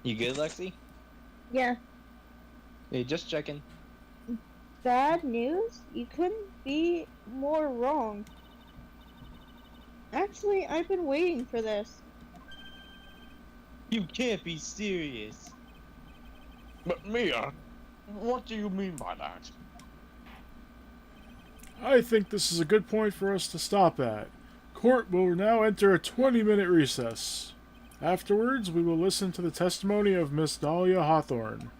You good, Lexi? Yeah. Hey, just checking. Bad news? You couldn't be more wrong. Actually, I've been waiting for this. You can't be serious. But Mia, what do you mean by that? I think this is a good point for us to stop at. Court will now enter a 20-minute recess. Afterwards, we will listen to the testimony of Miss Dahlia Hawthorne.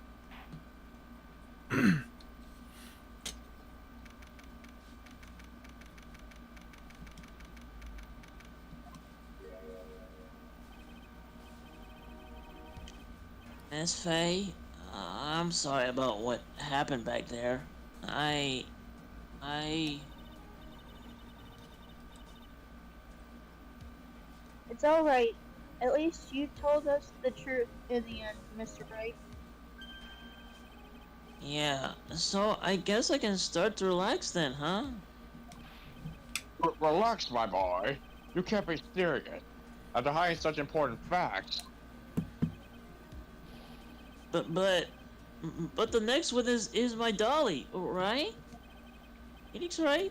Miss Faye, I'm sorry about what happened back there. I... It's alright. At least you told us the truth in the end, Mr. Bright. Yeah, so I guess I can start to relax then, huh? Relax, my boy. You can't be serious. After hiding such important facts. But the next one is my dolly, right? Phoenix, right?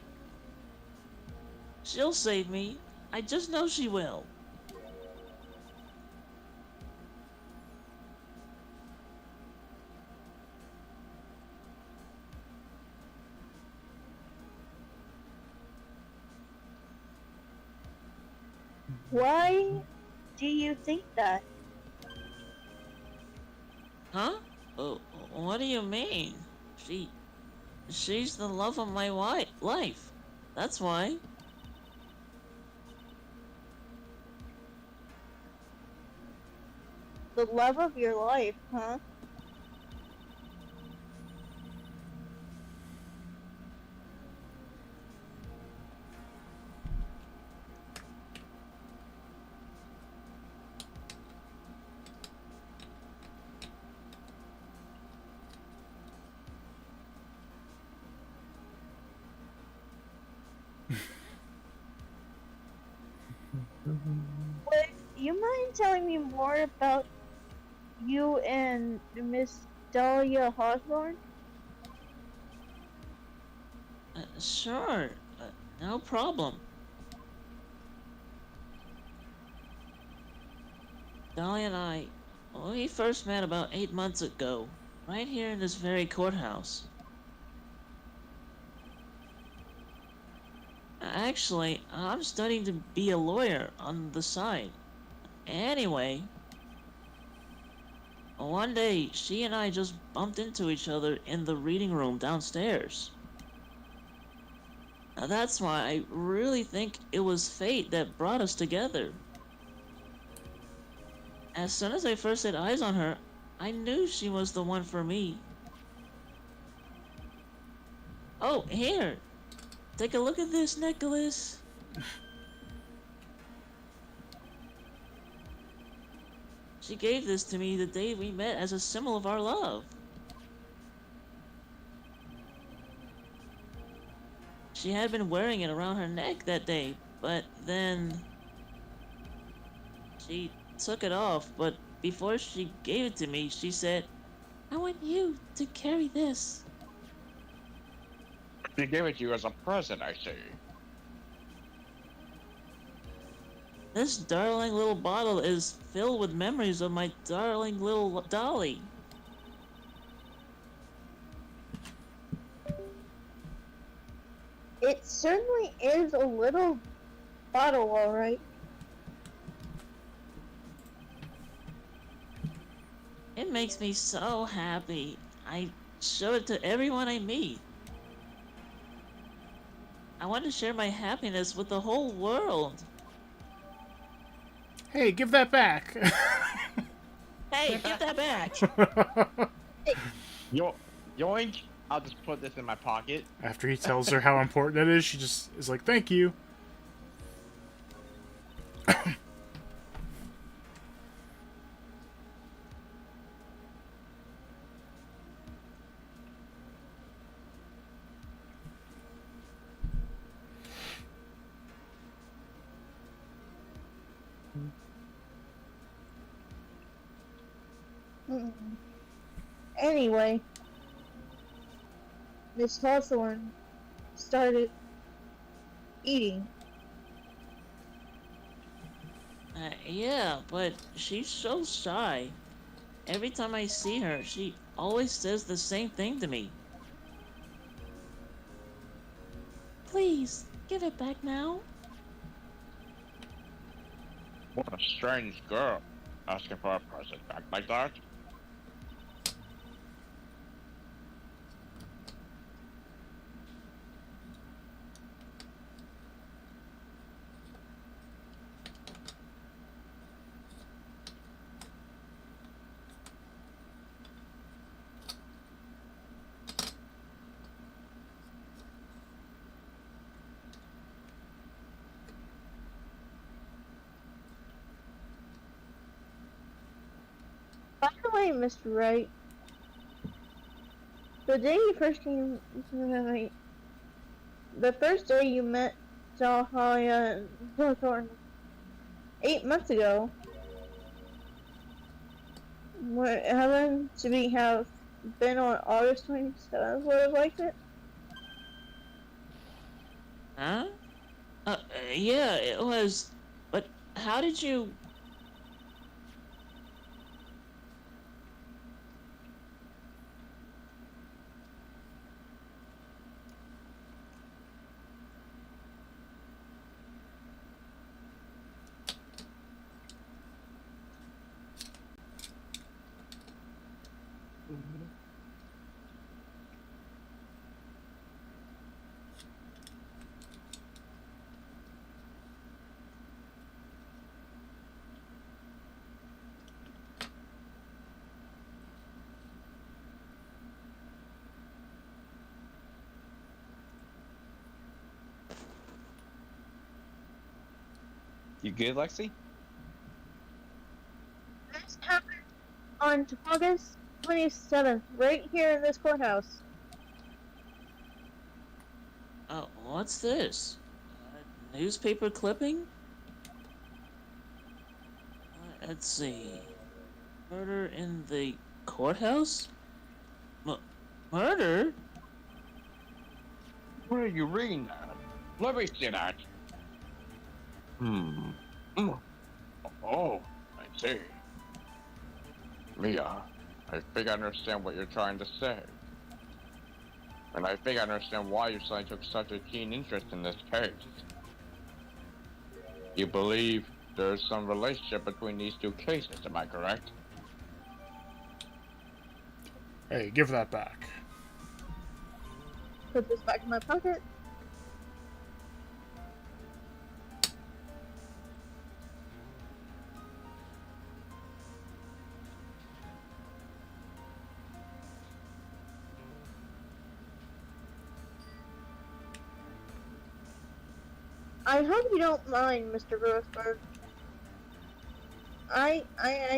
She'll save me. I just know she will. Why do you think that? Huh? What do you mean? She's the love of my life. That's why. The love of your life, huh? Would you mind telling me more about you and Miss Dahlia Hawthorne? Sure. No problem. Dolly and I, we first met about 8 months ago, right here in this very courthouse. Actually, I'm studying to be a lawyer on the side. Anyway, one day she and I just bumped into each other in the reading room downstairs. Now that's why I really think it was fate that brought us together. As soon as I first set eyes on her, I knew she was the one for me. Oh, here! Take a look at this necklace! She gave this to me the day we met as a symbol of our love. She had been wearing it around her neck that day, but then she took it off, but before she gave it to me, she said, "I want you to carry this." She gave it to you as a present, I see. This darling little bottle is filled with memories of my darling little dolly. It certainly is a little bottle, alright. It makes me so happy. I show it to everyone I meet. I want to share my happiness with the whole world. Hey, give that back! Hey, give that back! Yoink! I'll just put this in my pocket. After he tells her how important it is, she just is like, thank you. Anyway, Miss Hawthorne started eating. Yeah, but she's so shy. Every time I see her, she always says the same thing to me. Please, give it back now. What a strange girl. Asking for a present back like that? By the way, Mr. Wright, the day you first came, the first day you met Dahlia Hawthorne 8 months ago, happened to have been on August 27th, would have liked it? Huh? Yeah, it was. But how did you. You good, Lexi? This happened on August 27th, right here in this courthouse. What's this? A newspaper clipping? Let's see. Murder in the courthouse? Murder? Where are you reading that? Let me see that. Oh, I see. Mia, I think I understand what you're trying to say. And I think I understand why your son took such a keen interest in this case. You believe there's some relationship between these two cases, am I correct? Hey, give that back. Put this back in my pocket. I hope you don't mind, Mr. Roseberg. I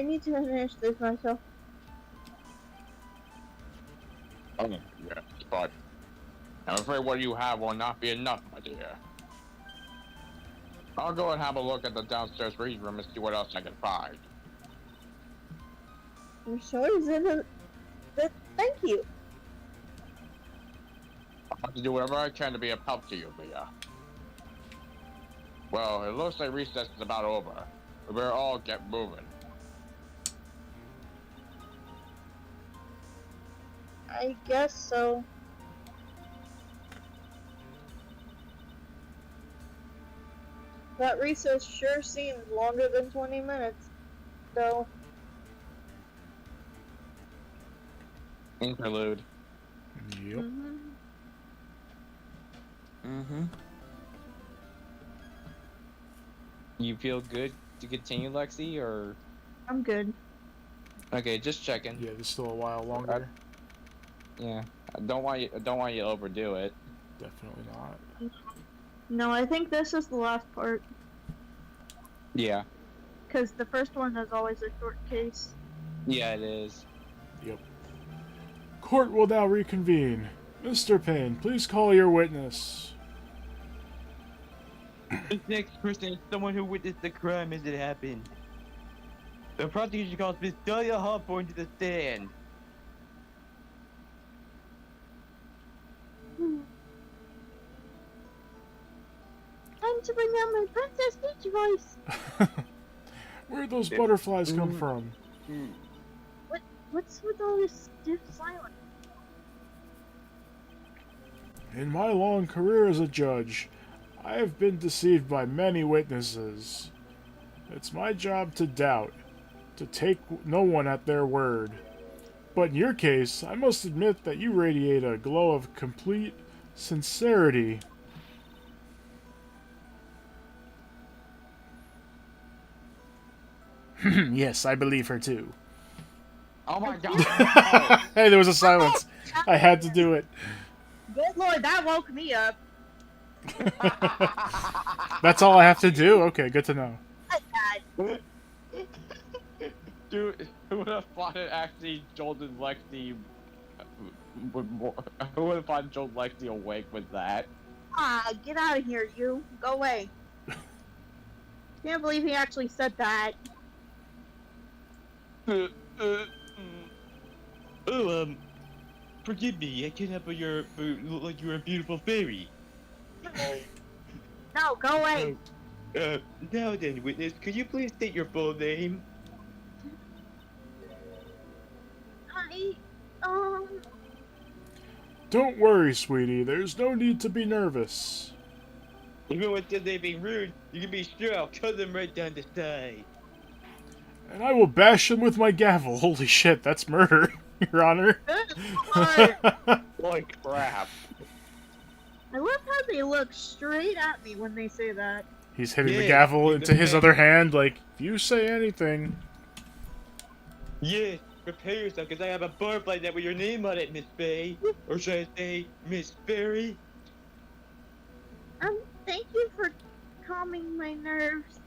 need to finish this myself. Oh, yes, but I'm afraid what you have will not be enough, my dear. I'll go and have a look at the downstairs reading room and see what else I can find. I'm sure it's in the thank you. I'll have to do whatever I can to be of help to you, Mia. Well, it looks like recess is about over. We better all get moving. I guess so. That recess sure seems longer than 20 minutes, though. Interlude. Yep. Mm-hmm. You feel good to continue, Lexi, or? I'm good. Okay, just checking. Yeah, there's still a while longer. Yeah, I don't want you to overdo it. Definitely not. No, I think this is the last part, Yeah. because the first one is always a short case. Yeah, it is. Yep. Court will now reconvene. Mr. Payne, please call your witness. This next person is someone who witnessed the crime as it happened. The prosecution calls Miss Dahlia Hawthorne to the stand. to bring out my Princess Peach voice. Where'd those butterflies come from? What's with all this stiff silence? In my long career as a judge, I have been deceived by many witnesses. It's my job to doubt, to take no one at their word. But in your case, I must admit that you radiate a glow of complete sincerity. Yes, I believe her too. Oh my god. Hey, there was a silence. I had to do it. Good lord, that woke me up. That's all I have to do? Okay, good to know. Dude, who would have thought it actually jolted Lexi would more, who would have thought jolted Lexi awake with that? Ah, get out of here, you. Go away. Can't believe he actually said that. Forgive me, I can't help but look like you're a beautiful fairy. No, go away. Now then, witness, could you please state your full name? Don't worry, sweetie. There's no need to be nervous. Even with they being rude, you can be sure I'll cut them right down the side. And I will bash him with my gavel. Holy shit, that's murder, Your Honor. Good lord. Holy crap. I love how they look straight at me when they say that. He's hitting the Yeah, gavel he's into his the- other hand, like, if you say anything. Yes, prepare yourself, because I have a barb like that with your name on it, Miss Faye. Or should I say, Miss Fairy? Thank you for calming my nerves.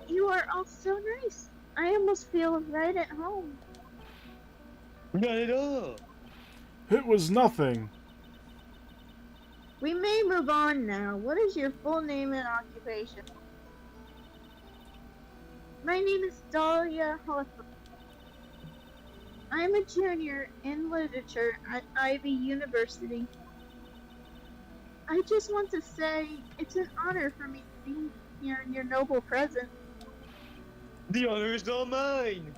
You are all so nice. I almost feel right at home. Not at all. It was nothing. We may move on now. What is your full name and occupation? My name is Dahlia Hawthorne. I'm a junior in literature at Ivy University. I just want to say it's an honor for me to be here in your noble presence. The honor is all mine.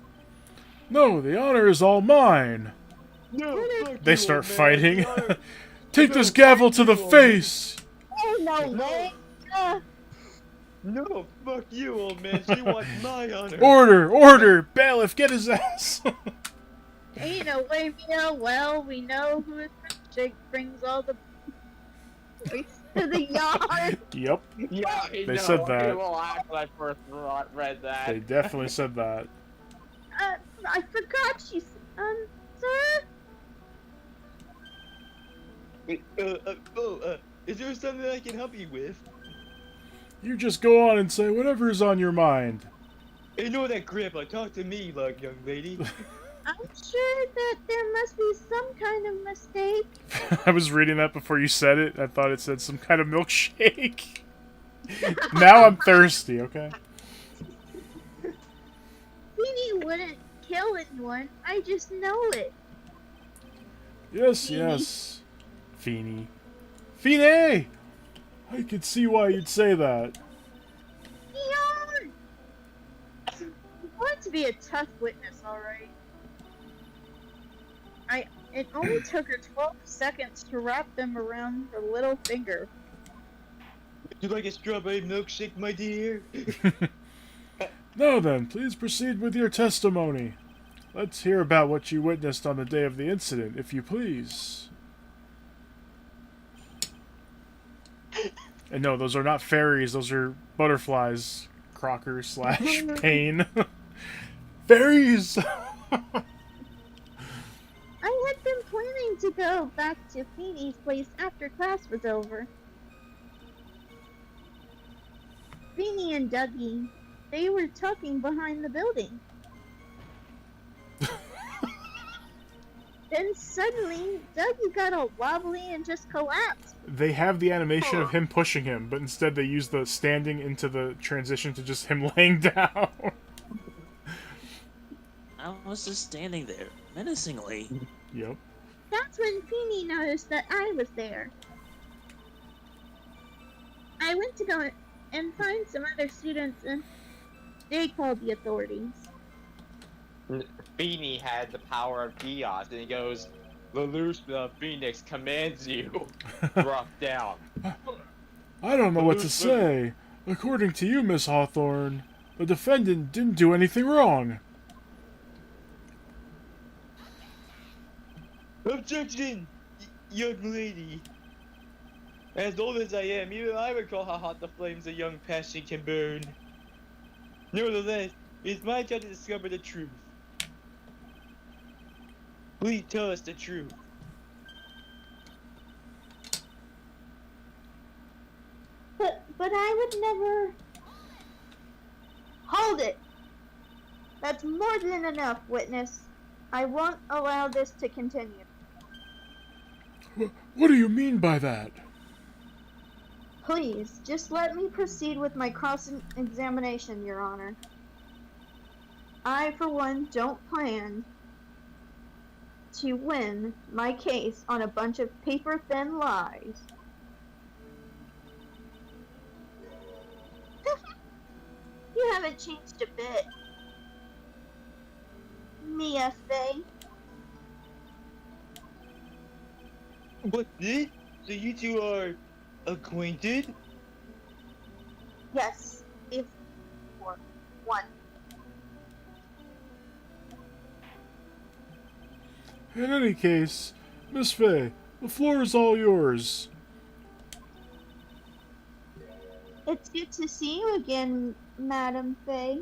No, the honor is all mine. No, fuck They you, start old man. fighting. The honor- Take No, this gavel fuck to the you, old face. Oh, no way! No, fuck you, old man. She wants my honor. Order, order. Bailiff, get his ass. Ain't no way, Mia. Well, we know who is Jake brings all the boys to the yard. Yep, Yeah, I They know. said that. People laughed when I first read that. they definitely said that. I forgot she's, sir? Is there something I can help you with? You just go on and say whatever's on your mind. Ignore that grandpa. Talk to me, like young lady. I'm sure that there must be some kind of mistake. I was reading that before you said it. I thought it said some kind of milkshake. Now I'm thirsty, okay? Feeny wouldn't kill anyone. I just know it. Yes, yes. Feeny. Feeny! I could see why you'd say that. Leon! You're going to be a tough witness, alright. It only took her 12 seconds to wrap them around her little finger. Would you like a strawberry milkshake, my dear? Now then, please proceed with your testimony. Let's hear about what you witnessed on the day of the incident, if you please. And no, those are not fairies, those are butterflies. Crocker slash Pain. Fairies! I had been planning to go back to Feeny's place after class was over. Feeny and Dougie, they were talking behind the building. Then suddenly, Dougie got all wobbly and just collapsed. They have the animation of him pushing him, but instead they use the standing into the transition to just him laying down. I was just standing there, menacingly. Yep. That's when Feeny noticed that I was there. I I went to go and find some other students, and they called the authorities. Beanie had the power of Geos, and he goes, the Phoenix commands you. Drop down. I don't know what to say. According to you, Miss Hawthorne, the defendant didn't do anything wrong. Objection, young lady. As old as I am, even I recall how hot the flames of young passion can burn. Nevertheless, it's my job to discover the truth. Please tell us the truth. But I would never... Hold it! That's more than enough, witness. I won't allow this to continue. What do you mean by that? Please, just let me proceed with my cross-examination, Your Honor. I, for one, don't plan to win my case on a bunch of paper-thin lies. You haven't changed a bit, Mia Fey. What's this? So you two are acquainted? Yes, if for one. In any case, Miss Fey, the floor is all yours. It's good to see you again, Madam Fey.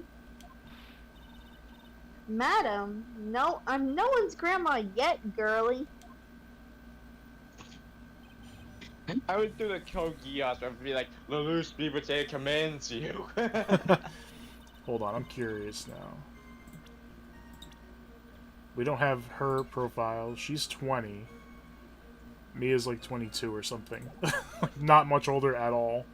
Madam? No, I'm no one's grandma yet, girly. I would do the code Geos and be like, the loose liberty commands you. Hold on, I'm curious now. We don't have her profile. She's 20. Mia's like 22 or something. Not much older at all.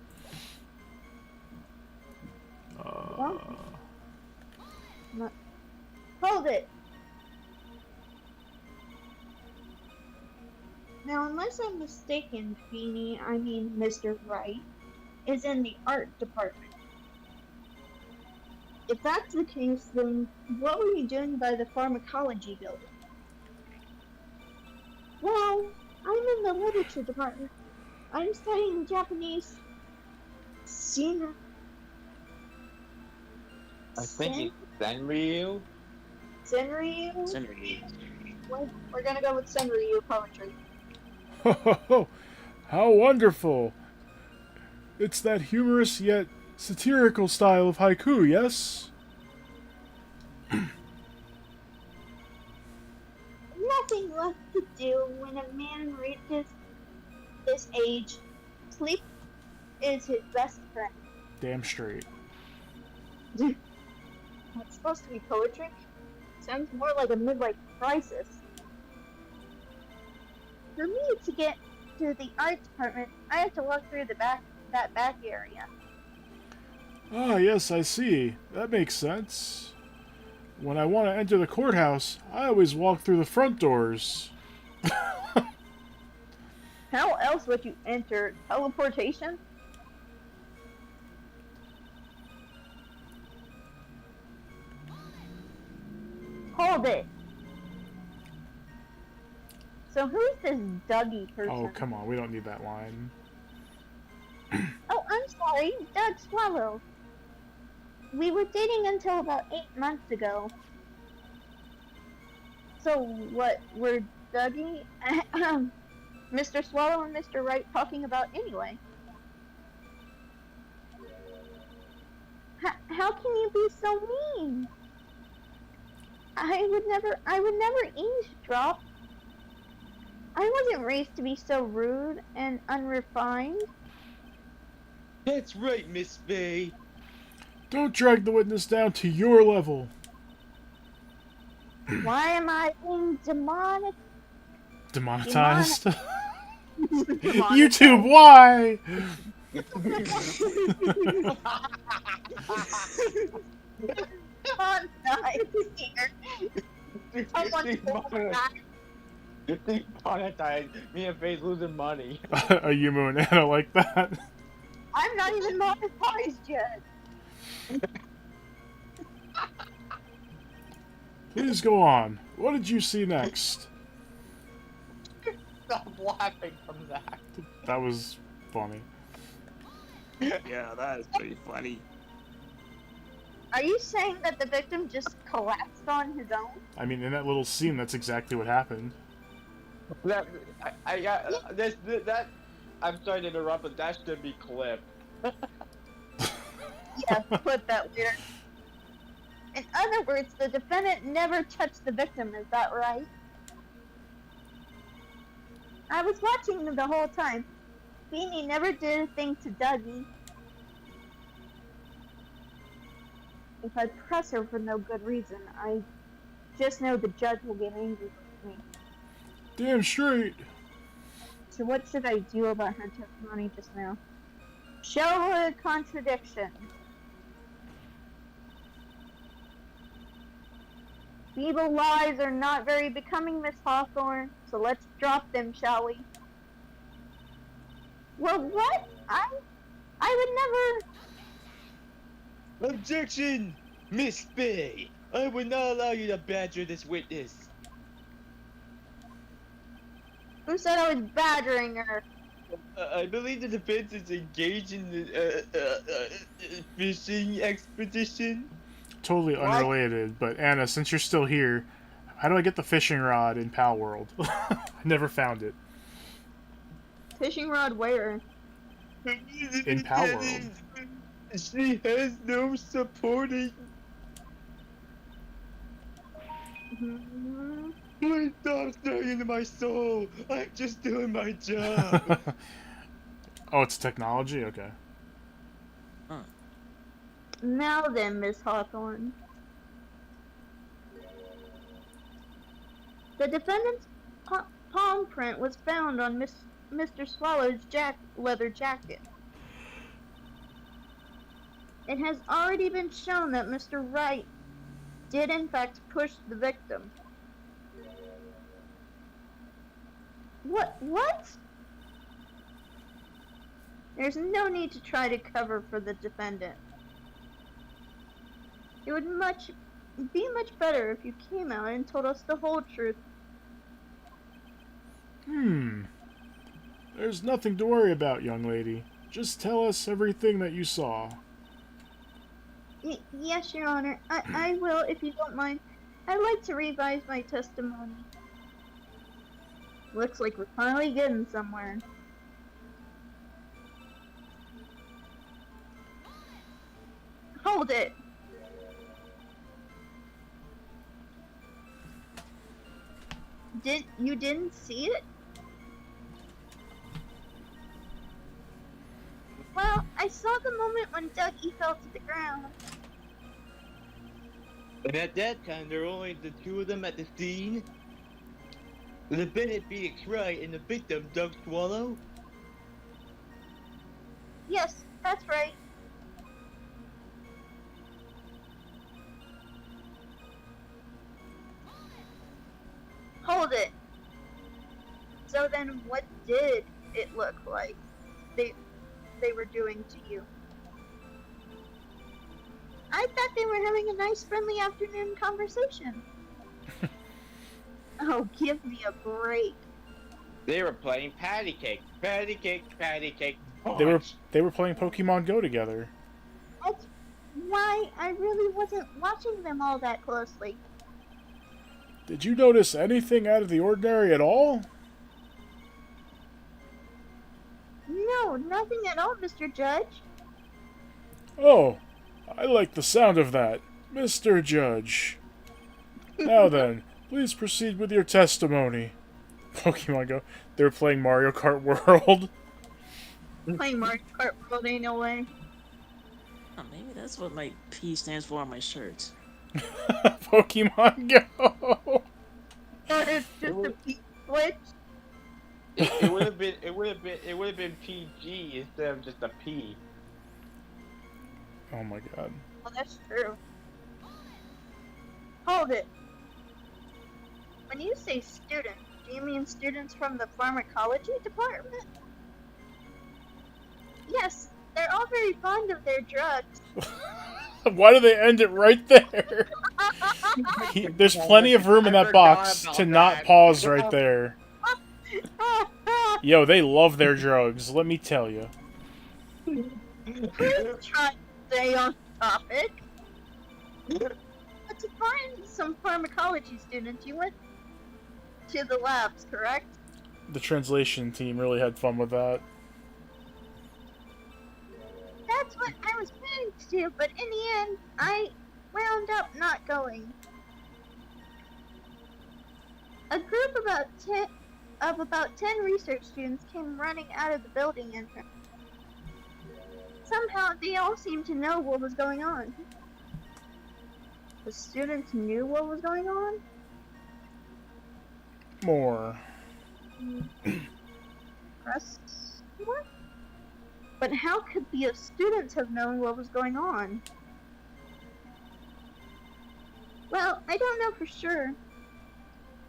Hold it! Now, unless I'm mistaken, Beanie, I mean Mr. Wright, is in the art department. If that's the case, then what were you doing by the pharmacology building? Well, I'm in the literature department. I'm studying Japanese scenery. I think it's Senryu. Senryu? Senryu. We're gonna go with Senryu poetry. How wonderful! It's that humorous yet satirical style of haiku, yes? Nothing left to do when a man reaches this age. Sleep is his best friend. Damn straight. That's supposed to be poetry? Sounds more like a midlife crisis. For me to get to the art department, I have to walk through that back area. Ah, yes, I see. That makes sense. When I want to enter the courthouse, I always walk through the front doors. How else would you enter? Teleportation? Hold it! So who's this Dougie person? Oh, come on, we don't need that line. Oh, I'm sorry, Doug Swallow. We were dating until about 8 months ago. So what were Dougie, Mr. Swallow and Mr. Wright talking about anyway? How can you be so mean? I would never eavesdrop. I wasn't raised to be so rude and unrefined. That's right, Miss Fey. Don't drag the witness down to your level. Why am I being Demonetized? demonetized? YouTube, why? Demonetized here. Someone told me that. Demonetized. Me and Faye's losing money. A Yumu and Anna like that. I'm not even monetized yet. Please go on. What did you see next? Stop laughing from that. That was funny. Yeah, that is pretty funny. Are you saying that the victim just collapsed on his own? I mean, in that little scene, that's exactly what happened. That I got that. I'm sorry to interrupt, but that should be clipped. Yeah, put that later. In other words, the defendant never touched the victim, is that right? I was watching them the whole time. Beanie never did a thing to Dougie. If I press her for no good reason, I just know the judge will get angry with me. Damn straight. So what should I do about her testimony just now? Show her a contradiction. Feeble lies are not very becoming, Miss Hawthorne, so let's drop them, shall we? Well, what? I would never... Objection, Miss Bay. I will not allow you to badger this witness. Who said I was badgering her? I believe the defense is engaged in the fishing expedition. Totally What? unrelated, but Anna, since you're still here, how do I get the fishing rod in Pal World? I never found it. Fishing rod where? In Pal World. She has no supporting. Mhm. Please stop staring into my soul. I'm just doing my job. Oh, it's technology? Okay. Now then, Miss Hawthorne. The defendant's palm print was found on Mr. Swallow's leather jacket. It has already been shown that Mr. Wright did in fact push the victim. What? There's no need to try to cover for the defendant. It would be much better if you came out and told us the whole truth. There's nothing to worry about, young lady. Just tell us everything that you saw. Yes, Your Honor. I will, if you don't mind. I'd like to revise my testimony. Looks like we're finally getting somewhere. Hold it! You didn't see it? Well, I saw the moment when Dougie fell to the ground. And at that time, there were only the two of them at the scene. The defendant being right and the victim, Doug Swallow. Yes, that's right. Hold it. So then what did it look like they were doing to you? I thought they were having a nice friendly afternoon conversation. Oh, give me a break. They were playing patty cake. Patty cake, patty cake. They were playing Pokemon Go together. That's why I really wasn't watching them all that closely. Did you notice anything out of the ordinary at all? No, nothing at all, Mr. Judge. Oh, I like the sound of that, Mr. Judge. Now then, please proceed with your testimony. Pokemon Go. They were playing Mario Kart World. Playing Mario Kart World ain't no way. Oh, maybe that's what my P stands for on my shirt. Pokemon Go. Or it's just a P switch. It would have been PG instead of just a P. Oh my god. Well, that's true. Hold it. When you say student, do you mean students from the pharmacology department? Yes, they're all very fond of their drugs. Why do they end it right there? There's plenty of room in I that forgot box about to not that. pause right there. Yo, they love their drugs, let me tell you. Please try to stay on topic. But to find some pharmacology students, you went to the labs, correct? The translation team really had fun with that. That's what I was planning to do, but in the end, I wound up not going. A group of about 10 research students came running out of the building entrance. Somehow, they all seemed to know what was going on. The students knew what was going on? More. Press what? But how could the students have known what was going on? Well, I don't know for sure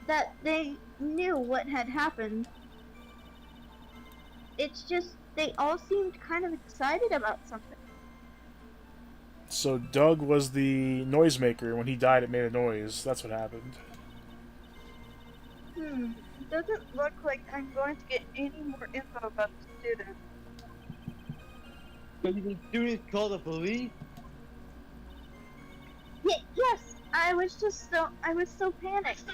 that they knew what had happened. It's just they all seemed kind of excited about something. So Doug was the noisemaker. When he died, it made a noise. That's what happened. It doesn't look like I'm going to get any more info about the student. So the students call the police? Yes, I was so panicked.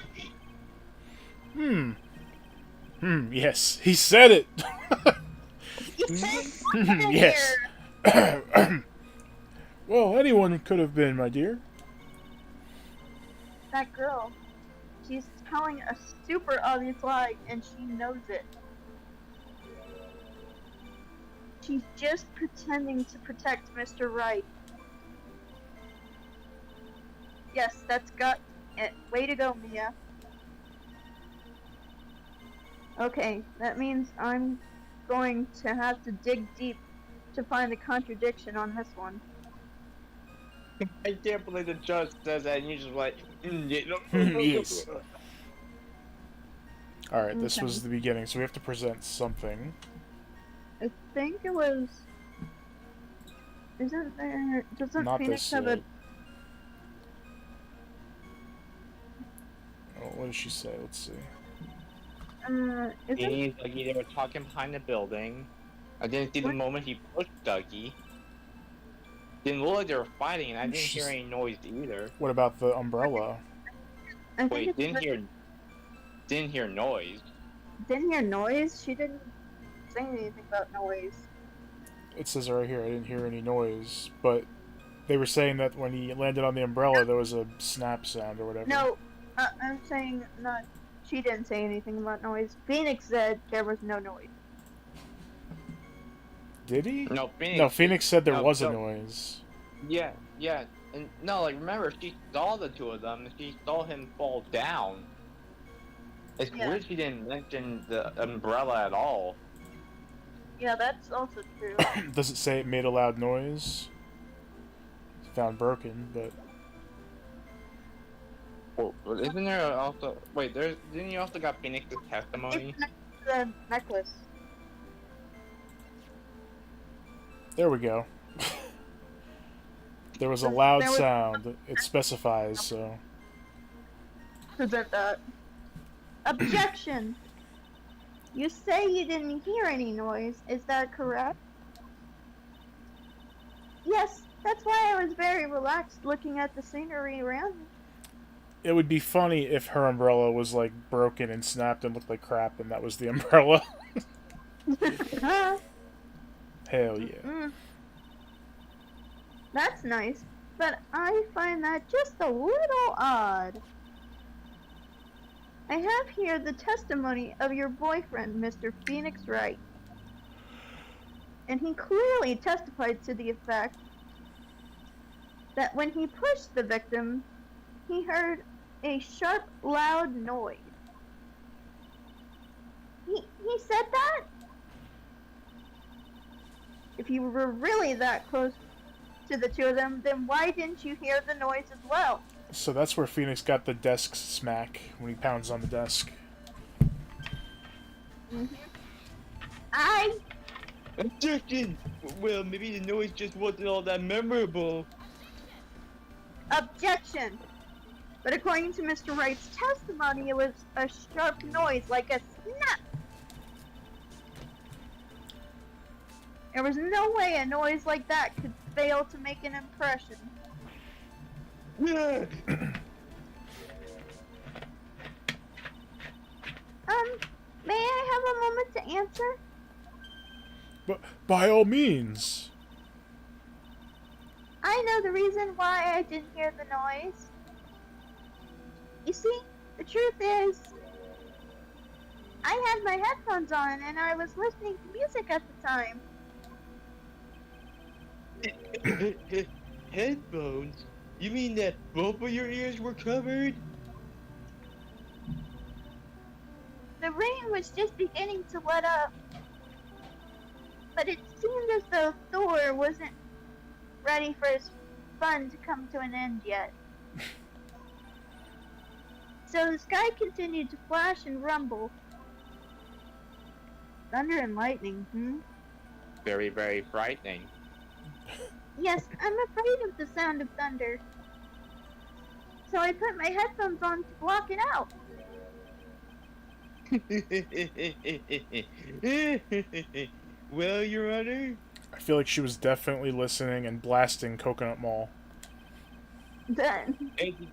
Yes, he said it. Yes. Well, anyone could have been, my dear. That girl, she's telling a super obvious lie, and she knows it. She's just pretending to protect Mr. Wright. Yes, that's got it. Way to go, Mia. Okay, that means I'm going to have to dig deep to find the contradiction on this one. I can't believe the judge says that and you're just like, Yes. Alright, this Okay. was the beginning, so we have to present something. I think it was. Isn't there? Doesn't Not Phoenix this have yet. Oh, what did she say? Let's see. a? Isn't He's like, they were talking behind the building. I didn't see the What? moment he pushed Dougie. Didn't look like they were fighting, and I didn't hear She's- any noise either. What about the umbrella? I think Wait, it's didn't hear noise. didn't hear noise. She didn't say anything about noise. It says right here, I didn't hear any noise, but they were saying that when he landed on the umbrella, there was a snap sound or whatever. No, I'm saying not. She didn't say anything about noise. Phoenix said there was no noise. Did he? No, Phoenix. No, Phoenix said there no, was a no. noise. Yeah, and no, like remember, she saw the two of them, and she saw him fall down. It's Yeah. weird she didn't mention the umbrella at all. Yeah, that's also true. Does it say it made a loud noise? Found broken, but Well, isn't there also? Wait, didn't you also got Phoenix's testimony? It's the necklace. there we go. There was a loud There was- sound. It specifies, so. Present that. Objection! You say you didn't hear any noise, is that correct? Yes, that's why I was very relaxed looking at the scenery around me. It would be funny if her umbrella was, like, broken and snapped and looked like crap, and that was the umbrella. Hell yeah. Mm. That's nice, but I find that just a little odd. I have here the testimony of your boyfriend, Mr. Phoenix Wright. And he clearly testified to the effect that when he pushed the victim, he heard a sharp, loud noise. He said that? If you were really that close to the two of them, then why didn't you hear the noise as well? So that's where Phoenix got the desk smack, when he pounds on the desk. I Objection! Well, maybe the noise just wasn't all that memorable. Objection! But according to Mr. Wright's testimony, it was a sharp noise like a snap. There was no way a noise like that could fail to make an impression. Yeah. May I have a moment to answer? But by all means. I know the reason why I didn't hear the noise. You see, the truth is, I had my headphones on and I was listening to music at the time. Headphones? You mean that both of your ears were covered? The rain was just beginning to let up. But it seemed as though Thor wasn't ready for his fun to come to an end yet. So the sky continued to flash and rumble. Thunder and lightning, Very, very frightening. Yes, I'm afraid of the sound of thunder. So I put my headphones on to block it out. Well, Your Honor, I feel like she was definitely listening and blasting Coconut Mall. Then, as you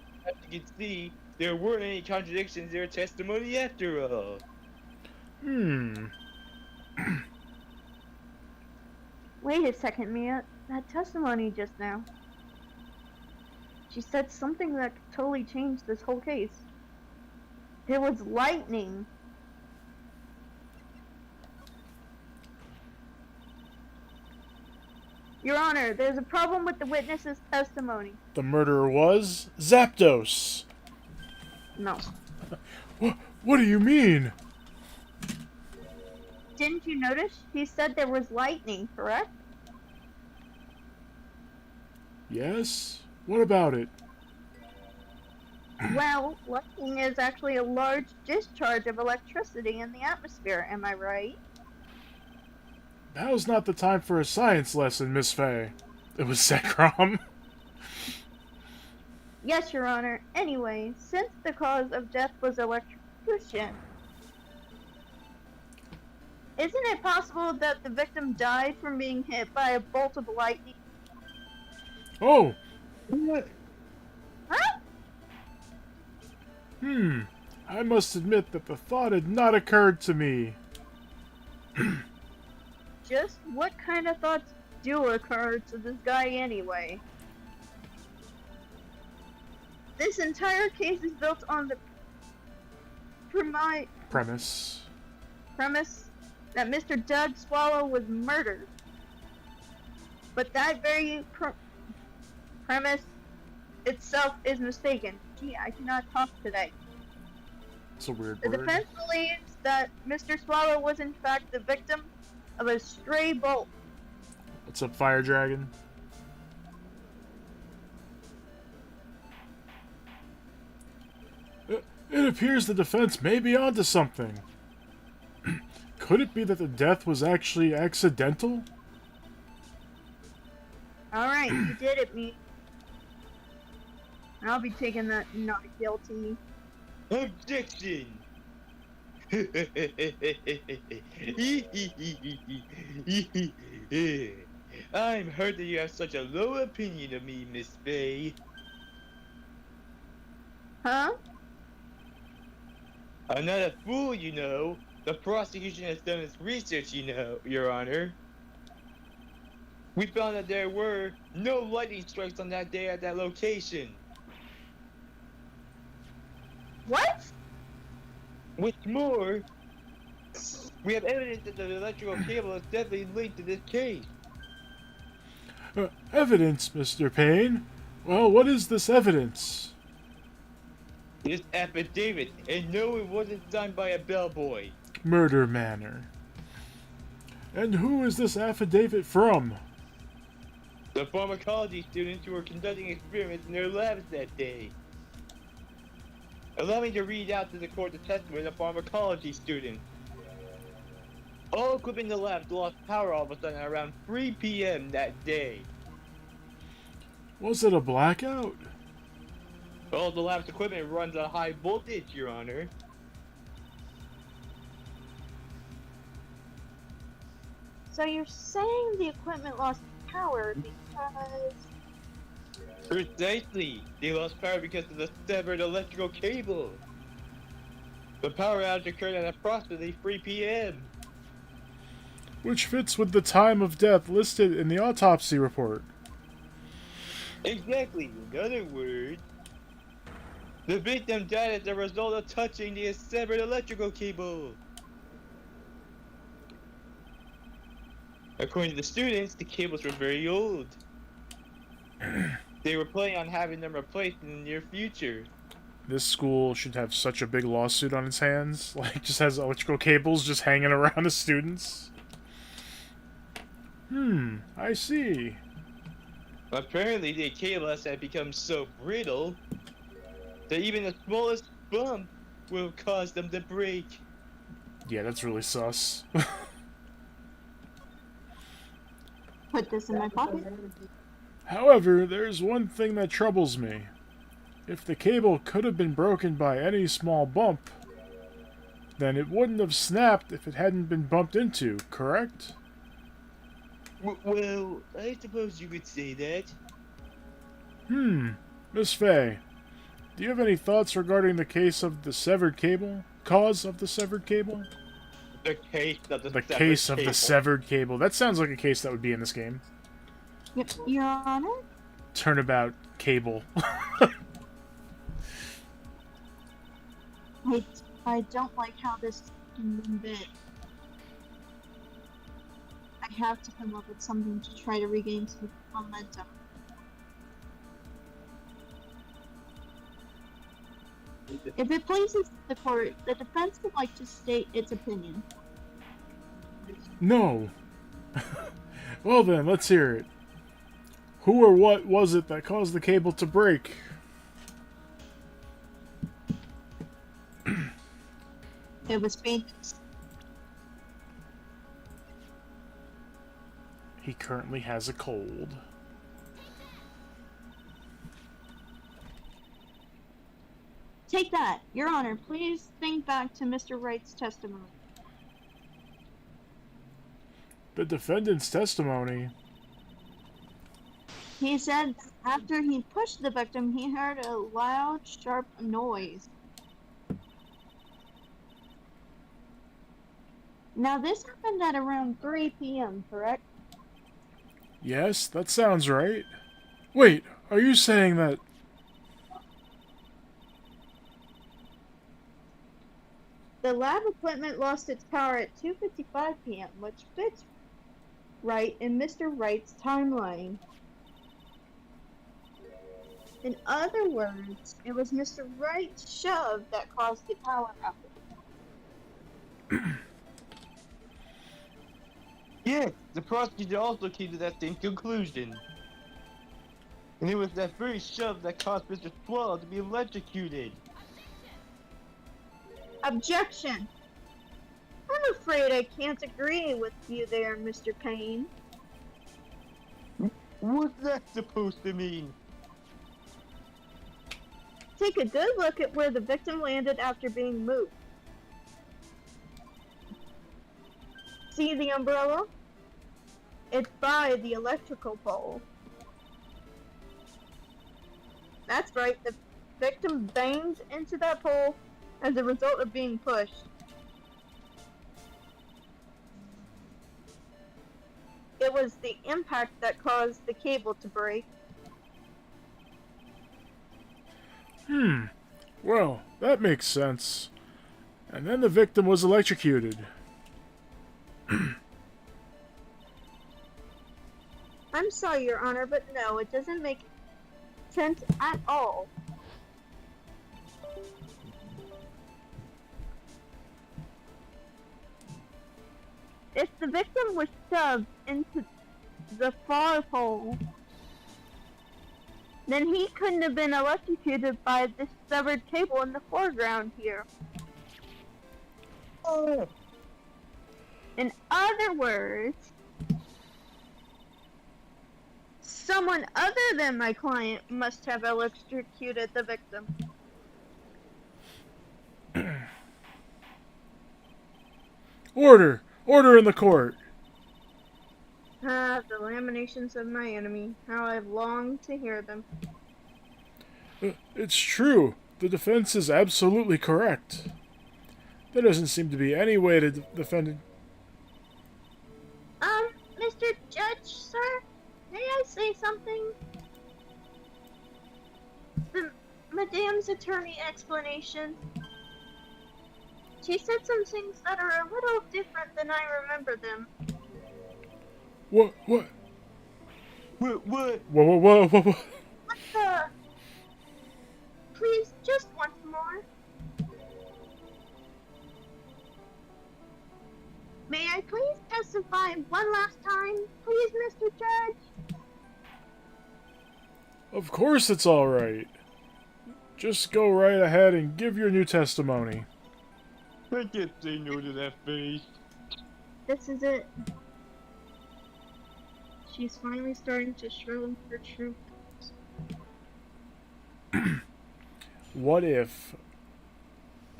can see, there weren't any contradictions in her testimony after all. wait a second, Mia. That testimony just now. She said something that could totally change this whole case. There was lightning. Your Honor, there's a problem with the witness's testimony. The murderer was Zapdos. No. What do you mean? Didn't you notice? He said there was lightning, correct? Yes? What about it? Well, lightning is actually a large discharge of electricity in the atmosphere, am I right? Now's not the time for a science lesson, Miss Fay. It was Zekrom. Yes, Your Honor. Anyway, since the cause of death was electrocution, isn't it possible that the victim died from being hit by a bolt of lightning? Oh! Huh? I must admit that the thought had not occurred to me. Just what kind of thoughts do occur to this guy anyway? This entire case is built on the Premise. premise that Mr. Doug Swallow was murdered. But that very premise itself is mistaken. Gee, I cannot talk today. It's a weird The word. defense believes that Mr. Swallow was in fact the victim of a stray bolt. What's up, Fire Dragon? It appears the defense may be onto something. Could it be that the death was actually accidental? Alright, you did it, me. I'll be taking that not guilty. Objection! I'm hurt that you have such a low opinion of me, Miss Fay. Huh? I'm not a fool, you know. The prosecution has done its research, you know, Your Honor. We found that there were no lightning strikes on that day at that location. What? What's more, we have evidence that the electrical cable is definitely linked to this case. Evidence, Mr. Payne? Well, what is this evidence? This affidavit, and no, it wasn't signed by a bellboy. Murder Manor. And who is this affidavit from? The pharmacology students who were conducting experiments in their labs that day. Allow me to read out to the court the testimony of pharmacology students. All equipment in the lab lost power all of a sudden around 3 p.m. that day. Was it a blackout? All the lab's equipment runs at high voltage, Your Honor. So you're saying the equipment lost power because... Precisely! They lost power because of the severed electrical cable. The power outage occurred at approximately 3 p.m. Which fits with the time of death listed in the autopsy report. Exactly. In other words, the victim died as a result of touching the severed electrical cable. According to the students, the cables were very old. They were planning on having them replaced in the near future. This school should have such a big lawsuit on its hands. Like, just has electrical cables just hanging around the students. I see. Apparently, the cables had become so brittle that even the smallest bump would have caused them to break. Yeah, that's really sus. Put this in my pocket. However, there's one thing that troubles me. If the cable could have been broken by any small bump, then it wouldn't have snapped if it hadn't been bumped into, correct? Well, I suppose you could say that. Miss Faye, do you have any thoughts regarding the case of the severed cable? Cause of the severed cable? The case of the The case of the severed cable. That sounds like a case that would be in this game. Your Honor? Turnabout cable. I don't like how this bit. I have to come up with something to try to regain some momentum. If it pleases the court, the defense would like to state its opinion. No. Well then, let's hear it. Who or what was it that caused the cable to break? It was Phoenix. He currently has a cold. Take that. Your Honor, please think back to Mr. Wright's testimony. The defendant's testimony. He said after he pushed the victim, he heard a loud, sharp noise. Now, this happened at around 3 p.m., correct? Yes, that sounds right. Wait, are you saying that... The lab equipment lost its power at 2:55 p.m., which fits right in Mr. Wright's timeline. In other words, it was Mr. Wright's shove that caused the power outage. Yes, the prosecutor also came to that same conclusion. And it was that very shove that caused Mr. Swallow to be electrocuted. Objection! I'm afraid I can't agree with you there, Mr. Payne. What's that supposed to mean? Take a good look at where the victim landed after being moved. See the umbrella? It's by the electrical pole. That's right, the victim banged into that pole as a result of being pushed. It was the impact that caused the cable to break. Well, that makes sense. And then the victim was electrocuted. I'm sorry, Your Honor, but no, it doesn't make sense at all. If the victim was shoved into the far pole, then he couldn't have been electrocuted by this severed cable in the foreground here. Oh. In other words, someone other than my client must have electrocuted the victim. Order! Order in the court! Ah, the lamentations of my enemy. How I've longed to hear them. It's true. The defense is absolutely correct. There doesn't seem to be any way to defend it. Mr. Judge, sir? May I say something? Madame's attorney explanation. She said some things that are a little different than I remember them. What? What? What? What the? Please, just once more. May I please testify one last time, please, Mr. Judge? Of course it's alright. Just go right ahead and give your new testimony. I can't say no to that face. This is it. She's finally starting to show her true. What if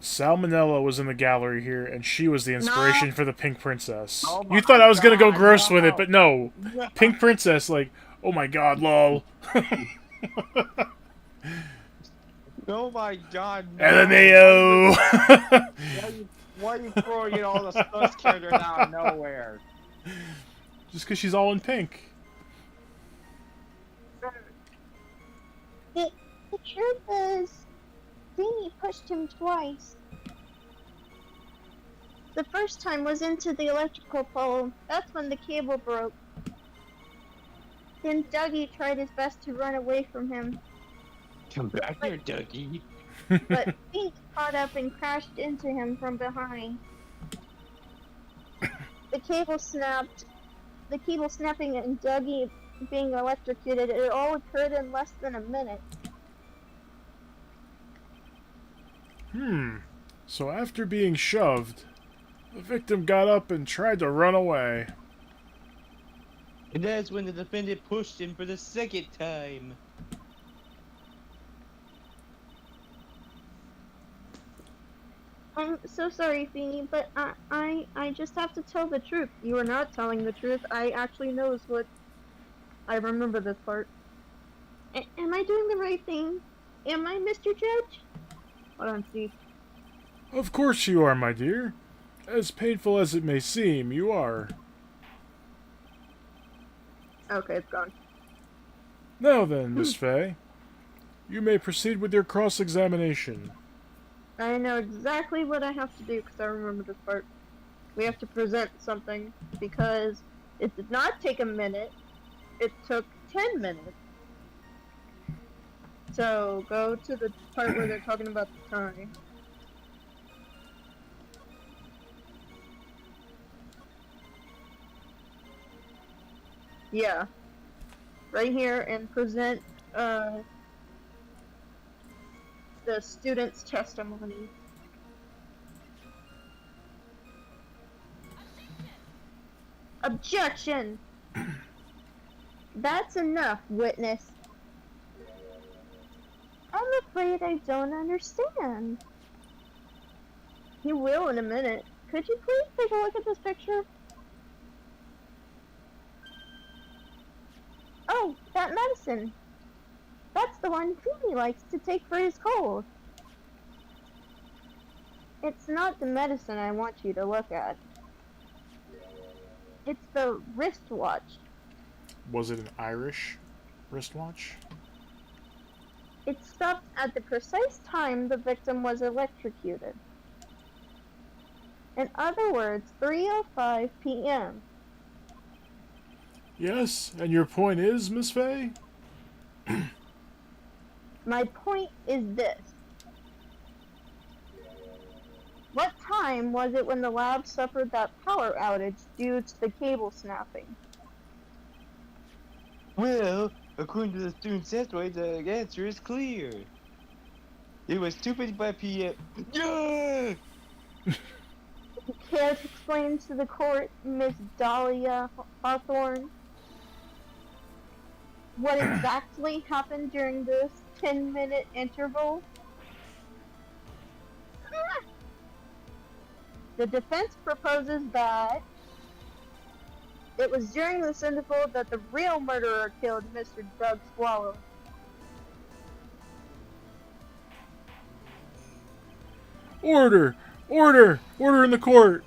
Salmonella was in the gallery here and she was the inspiration for the Pink Princess? Oh You thought I was gonna go God, gross with no. it, but no. Pink Princess, like, oh my god, lol. Oh my god, no. LMAO! Why are you throwing in all the sus characters out of nowhere? Just because she's all in pink. The truth is, Beanie pushed him twice. The first time was into the electrical pole. That's when the cable broke. Then Dougie tried his best to run away from him, Come back here, Dougie. but Pink caught up and crashed into him from behind. The cable snapped. The cable snapping and Dougie being electrocuted, it all occurred in less than a minute. So after being shoved, the victim got up and tried to run away. And that's when the defendant pushed him for the second time. I'm so sorry, Feeny, but I just have to tell the truth. You are not telling the truth. I actually knows what... I remember this part. Am I doing the right thing? Am I, Mr. Judge? Hold on, Steve. Of course you are, my dear. As painful as it may seem, you are. Okay, it's gone. Now then, Miss Fay, you may proceed with your cross-examination. I know exactly what I have to do because I remember this part. We have to present something because it did not take a minute. It took 10 minutes. So go to the part where they're talking about the time. Yeah. Right here and present the student's testimony. Objection! That's enough, witness. I'm afraid I don't understand. You will in a minute. Could you please take a look at this picture? Oh, that medicine. That's the one Phoebe likes to take for his cold. It's not the medicine I want you to look at. It's the wristwatch. Was it an Irish wristwatch? It stopped at the precise time the victim was electrocuted. In other words, 3:05 p.m. Yes, and your point is, Miss Fay? My point is this. What time was it when the lab suffered that power outage due to the cable snapping? Well, according to the student's testimony, the answer is clear. It was 2:55 p.m. Yeah! Care to explain to the court, Miss Dahlia Hawthorne, what exactly happened during this 10-minute interval? The defense proposes that it was during this interval that the real murderer killed Mr. Doug Swallow. Order! Order! Order in the court!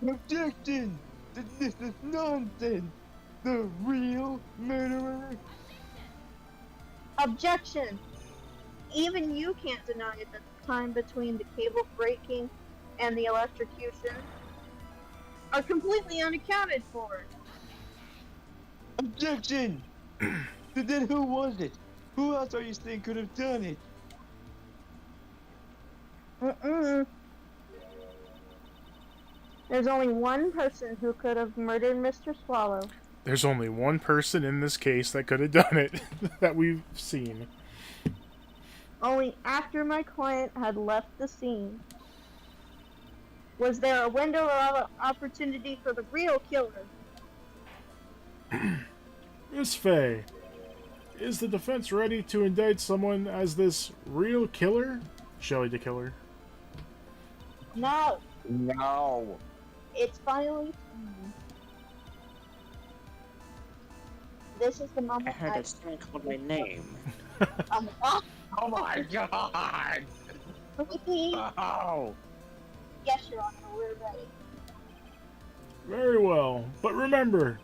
Objection! This is nonsense! The real murderer? Objection! Even you can't deny it that the time between the cable breaking and the electrocution are completely unaccounted for. Objection! Then who was it? Who else are you saying could have done it? There's only one person who could have murdered Mr. Swallow. There's only one person in this case that could have done it that we've seen. Only after my client had left the scene. Was there a window of opportunity for the real killer? Miss Faye, is the defense ready to indict someone as this real killer? Shelley the killer. No, No. it's finally time. This is the I moment heard a sound called my name. Oh my god! Oh! Yes, Your Honor, we're ready. Very well, but remember,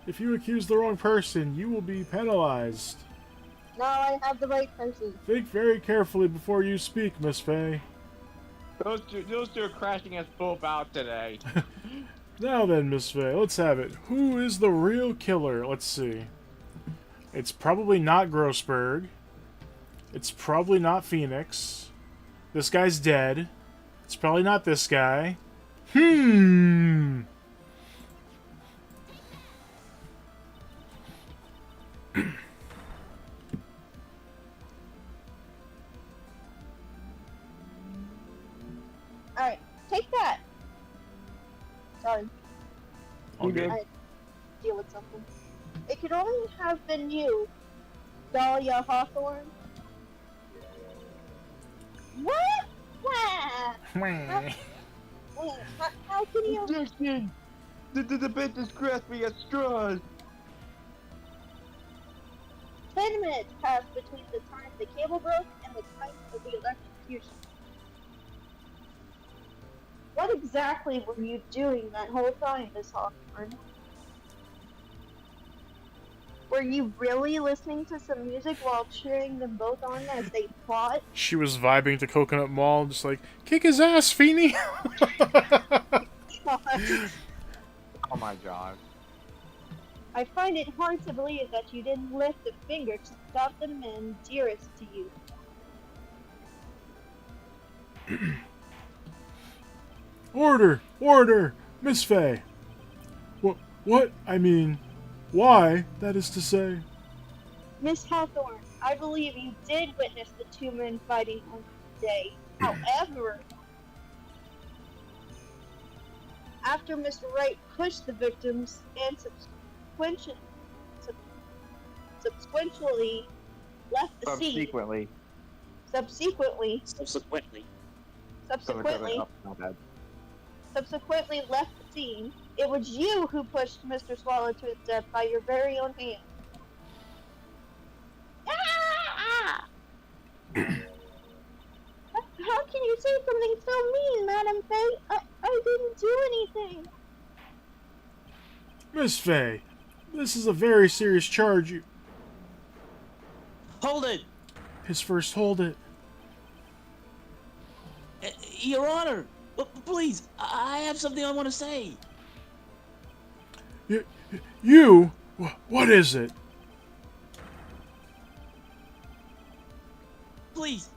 if you accuse the wrong person, you will be penalized. Now I have the right person. Think very carefully before you speak, Miss Faye. Those two are crashing us both out today. Now then, Miss Faye, let's have it. Who is the real killer? Let's see. It's probably not Grossberg. It's probably not Phoenix. This guy's dead. It's probably not this guy. Alright, take that. Sorry, Okay. I deal with something. It could only have been you, Dahlia Hawthorne. What? Wow. How can you? Objection! The bench is grasping at straws! 10 minutes passed between the time the cable broke and the time of the electrocution. What exactly were you doing that whole time, Miss Hawthorne? Were you really listening to some music while cheering them both on as they fought? She was vibing to Coconut Mall, just like, kick his ass, Feeny! Oh my god. I find it hard to believe that you didn't lift a finger to stop the men dearest to you. Order! Order! Miss Faye! What? I mean, why, that is to say. Miss Hawthorne, I believe you did witness the two men fighting on the day. However, after Mr. Wright pushed the victims and subsequently left the scene. Subsequently left the scene, it was you who pushed Mr. Swallow to his death by your very own hand. How can you say something so mean, Madam Faye? I didn't do anything. Miss Faye, this is a very serious charge. Hold it! His first, hold it. Your Honor! Please, I have something I want to say. You? What is it? Please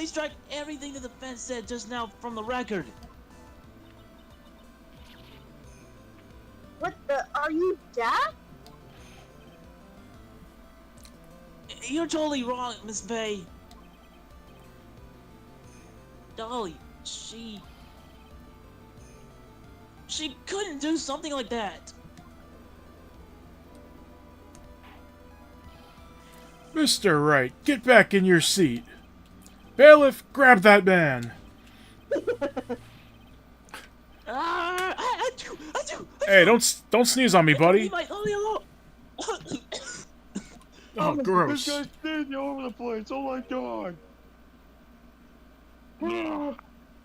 strike everything the defense said just now from the record. What the? Are you deaf? You're totally wrong, Miss Bay. Dolly, She couldn't do something like that. Mr. Wright, get back in your seat. Bailiff, grab that man. I do. Hey, don't sneeze on me, buddy. Oh, Oh, gross. This guy's standing all over the place. Oh my god. Ugh,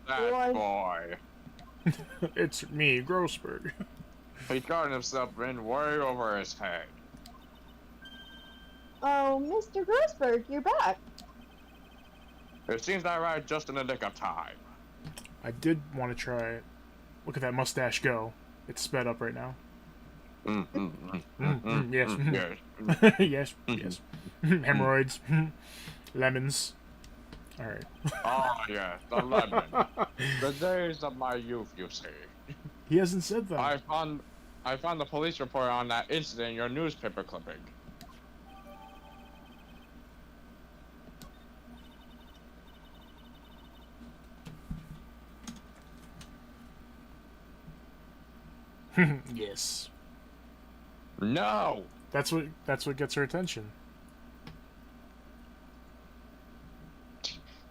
that boy. It's me, Grossberg. He got himself in way over his head. Oh, Mr. Grossberg, you're back. It seems that right just in the nick of time. I did want to try it. Look at that mustache go. It's sped up right now. Yes. Yes. Yes, yes. Hemorrhoids. Lemons. Alright. Oh, yes, the lemon. The days of my youth, you see. He hasn't said that. I found the police report on that incident in your newspaper clipping. Yes. No! That's what gets her attention.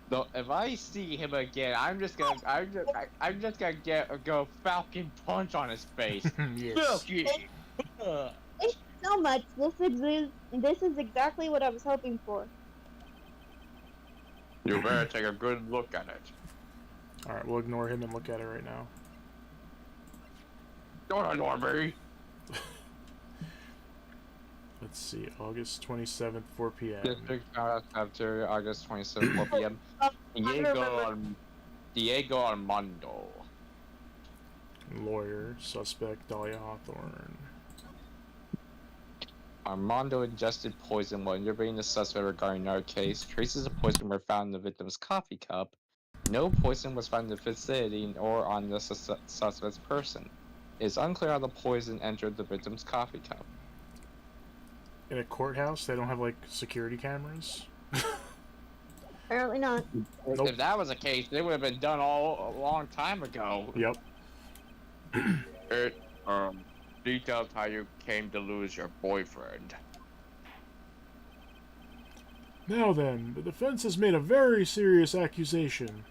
Though, if I see him again, I'm just gonna go Falcon Punch on his face. Yes. Falcon! Thank you so much. This is exactly what I was hoping for. You better take a good look at it. Alright, we'll ignore him and look at it right now. Don't ignore me! Let's see, August 27th, 4 p.m. District Cafeteria, August 27th, 4 p.m. I remember. Diego Armando. Lawyer, suspect, Dahlia Hawthorne. Armando ingested poison while interviewing the suspect regarding our case. Traces of poison were found in the victim's coffee cup. No poison was found in the vicinity or on the suspect's person. It is unclear how the poison entered the victim's coffee cup. In a courthouse, they don't have, like, security cameras? Apparently not. Nope. If that was the case, it would have been done a long time ago. Yep. It details how you came to lose your boyfriend. Now then, the defense has made a very serious accusation.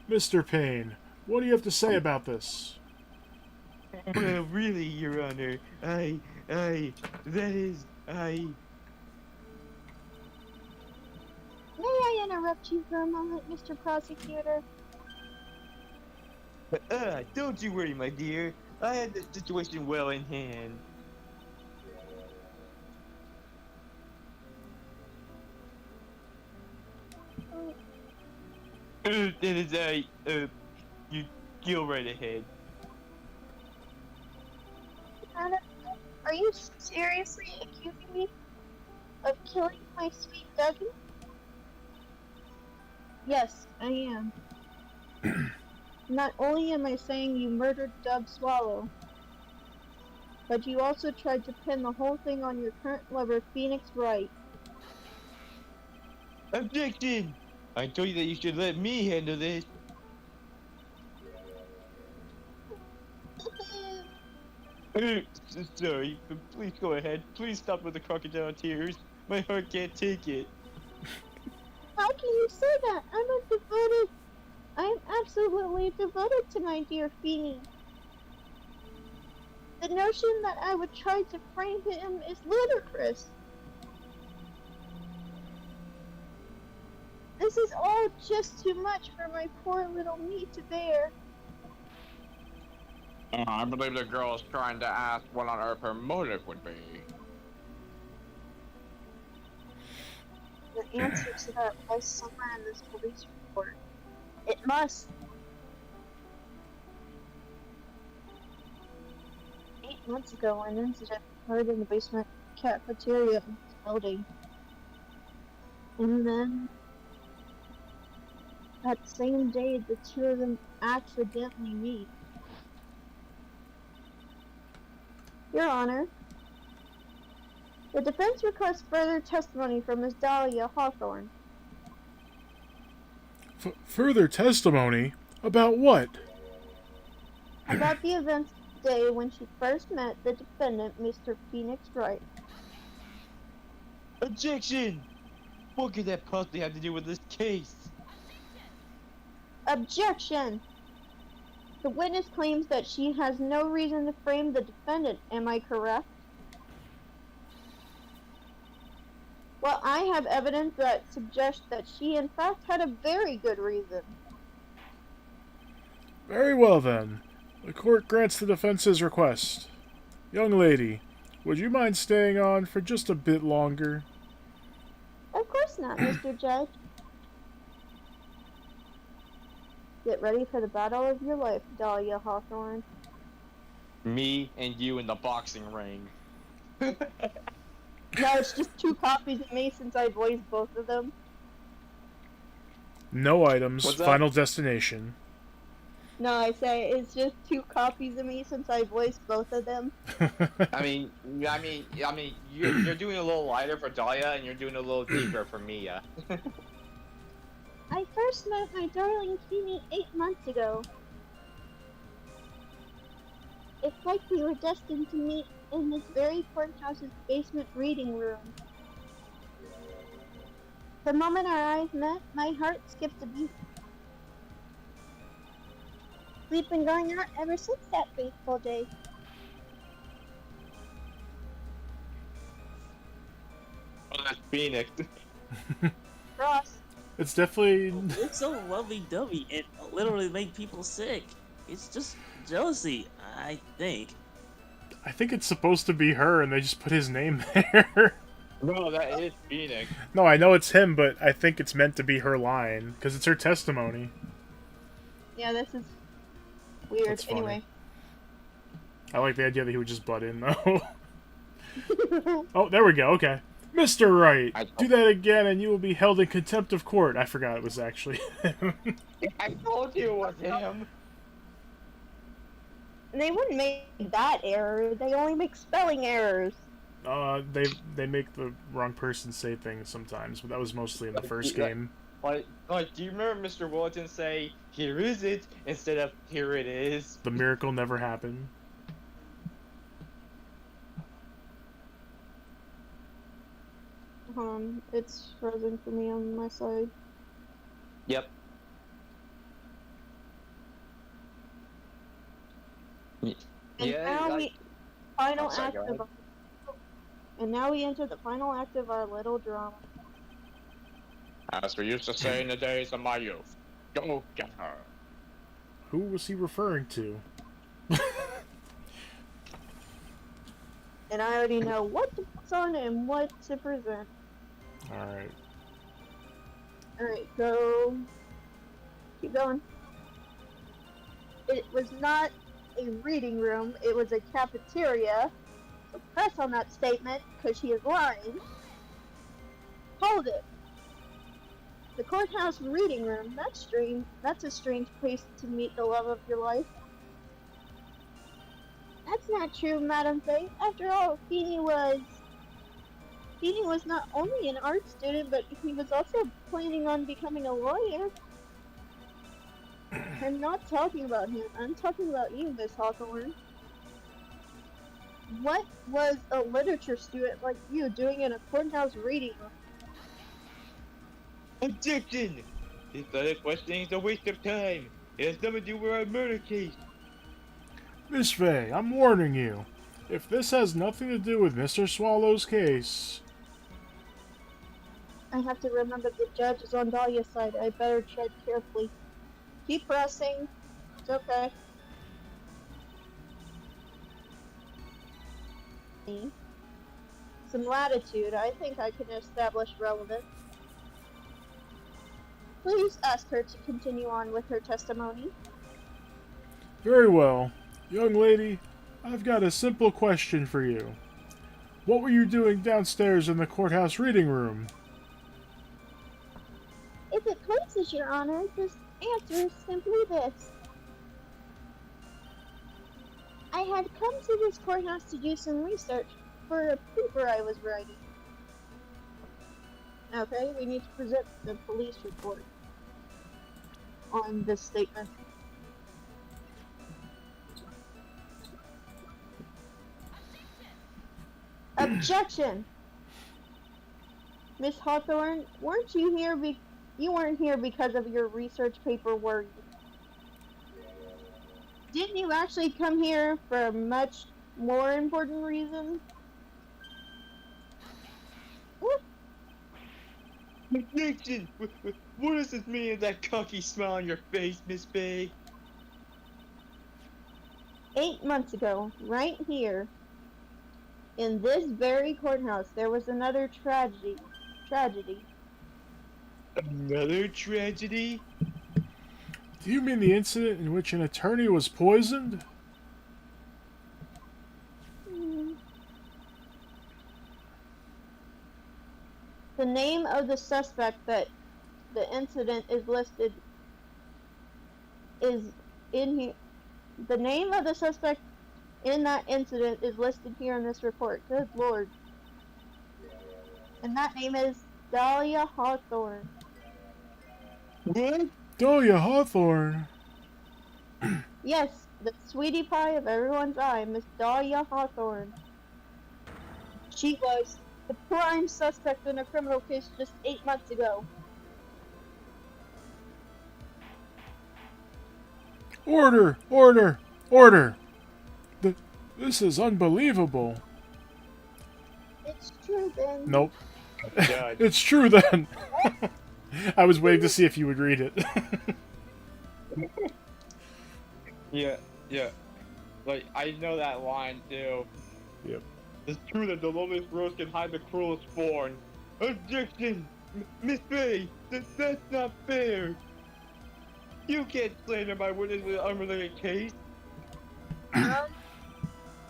Mr. Payne, what do you have to say about this? Well, really, Your Honor, that is, May I interrupt you for a moment, Mr. Prosecutor? Don't you worry, my dear. I had the situation well in hand. That is, you go right ahead. Anna, are you seriously accusing me of killing my sweet Dougie? Yes, I am. Not only am I saying you murdered Dub Swallow, but you also tried to pin the whole thing on your current lover, Phoenix Wright. Objection! I told you that you should let me handle this. Sorry, but please go ahead. Please stop with the crocodile tears. My heart can't take it. How can you say that? I'm absolutely devoted to my dear Feeny. The notion that I would try to frame him is ludicrous. This is all just too much for my poor little me to bear. I believe the girl is trying to ask what on earth her motive would be. The answer to that lies somewhere in this police report. It must. 8 months ago, an incident occurred in the basement cafeteria of this building. And then, that same day, the two of them accidentally meet. Your Honor, the defense requests further testimony from Ms. Dahlia Hawthorne. Further testimony? About what? About the events day when she first met the defendant, Mr. Phoenix Wright. Objection! What could that possibly have to do with this case? Objection! The witness claims that she has no reason to frame the defendant. Am I correct? Well, I have evidence that suggests that she in fact had a very good reason. Very well then. The court grants the defense's request. Young lady, would you mind staying on for just a bit longer? Of course not, Mr. Judge. Get ready for the battle of your life, Dahlia Hawthorne. Me and you in the boxing ring. No, it's just 2 copies of me since I voiced both of them. No items. What's that? Final destination. No, I say it's just 2 copies of me since I voiced both of them. I mean, you're doing a little lighter for Dahlia, and you're doing a little deeper for Mia. I first met my darling Kimi 8 months ago. It's like we were destined to meet in this very courthouse's basement reading room. The moment our eyes met, my heart skipped a beat. We've been going out ever since that fateful day. Oh, that's Phoenix. Ross, It's definitely... It's so lovey-dovey. It literally made people sick. It's just jealousy, I think. I think it's supposed to be her, and they just put his name there. No, that is Phoenix. No, I know it's him, but I think it's meant to be her line, because it's her testimony. yeah, this is weird. That's funny. Anyway. I like the idea that he would just butt in, though. Oh, there we go, okay. Mr. Wright, do that again and you will be held in contempt of court. I forgot it was actually him. I told you it was him. They wouldn't make that error. They only make spelling errors. They make the wrong person say things sometimes, but that was mostly in the first game. Like, do you remember Mr. Wilton say, "Here is it," instead of "Here it is"? The miracle never happened. It's frozen for me on my side. Yep. And Yeah, now we final I'm sorry, act go of and now we enter the final act of our little drama. As we used to say in the days of my youth, go get her. Who was he referring to? And I already know what to put on and what to present. Alright. Alright, so keep going. It was not a reading room, it was a cafeteria. So press on that statement, because she is lying. Hold it. The courthouse reading room, that's strange. That's a strange place to meet the love of your life. That's not true, Madam Faye. After all, Feeny was not only an art student, but he was also planning on becoming a lawyer. I'm not talking about him. I'm talking about you, Miss Hawthorne. What was a literature student like you doing in a courthouse reading room? Objection! This other questioning is a waste of time. It has nothing to do with our murder case. Miss Faye, I'm warning you. If this has nothing to do with Mr. Swallow's case... I have to remember the judge is on Dahlia's side. I better tread carefully. Keep pressing. It's okay. Some latitude. I think I can establish relevance. Please ask her to continue on with her testimony. Very well. Young lady, I've got a simple question for you. What were you doing downstairs in the courthouse reading room? If it pleases your honor, this answer is simply this. I had come to this courthouse to do some research for a paper I was writing. Okay, we need to present the police report on this statement. Objection! Miss Hawthorne, weren't you here you weren't here because of your research paper, were you? Didn't you actually come here for a much more important reason? What? Objection! What does this mean in that cocky smile on your face, Miss Bay? 8 months ago, right here, in this very courthouse, there was another tragedy. Another tragedy? Do you mean the incident in which an attorney was poisoned? Hmm. The name of the suspect that the incident is listed is in here. The name of the suspect in that incident is listed here in this report. Good lord. And that name is Dahlia Hawthorne. What? Dahlia Hawthorne. Yes, the sweetie pie of everyone's eye, Miss Dahlia Hawthorne. She was the prime suspect in a criminal case just 8 months ago. Order! Order! Order! This is unbelievable. It's true, Ben. Nope. Judge. It's true then. I was waiting to see if you would read it. Yeah. Like, I know that line too. Yep. It's true that the lowest rose can hide the cruelest thorn. Objection! Miss Bay, that's not fair! You can't slander my witness with an unrelated case.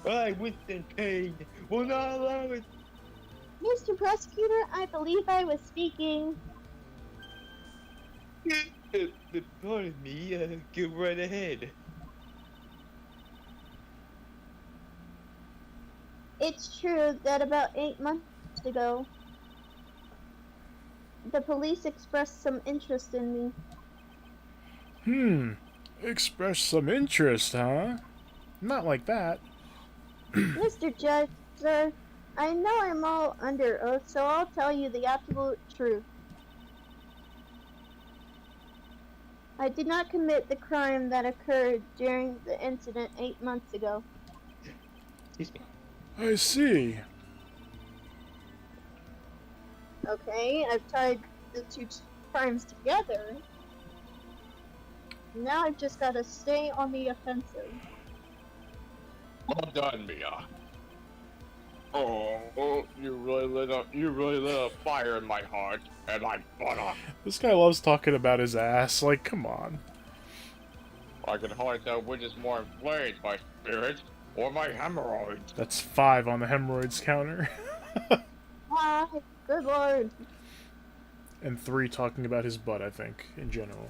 I, Winston Payne, will not allow it. Mr. Prosecutor, I believe I was speaking. Pardon me, go right ahead. It's true that about 8 months ago, the police expressed some interest in me. Express some interest, huh? Not like that. Mr. Judge, sir, I know I'm all under oath, so I'll tell you the absolute truth. I did not commit the crime that occurred during the incident 8 months ago. Excuse me. I see. Okay, I've tied the two crimes together. Now I've just got to stay on the offensive. Well done, Mia. Oh, you really lit a fire in my heart and my butter. This guy loves talking about his ass. Like, come on. I can hardly tell which is more inflamed, my spirit or my hemorrhoids. That's 5 on the hemorrhoids counter. Ah, good lord. And 3 talking about his butt, I think, in general.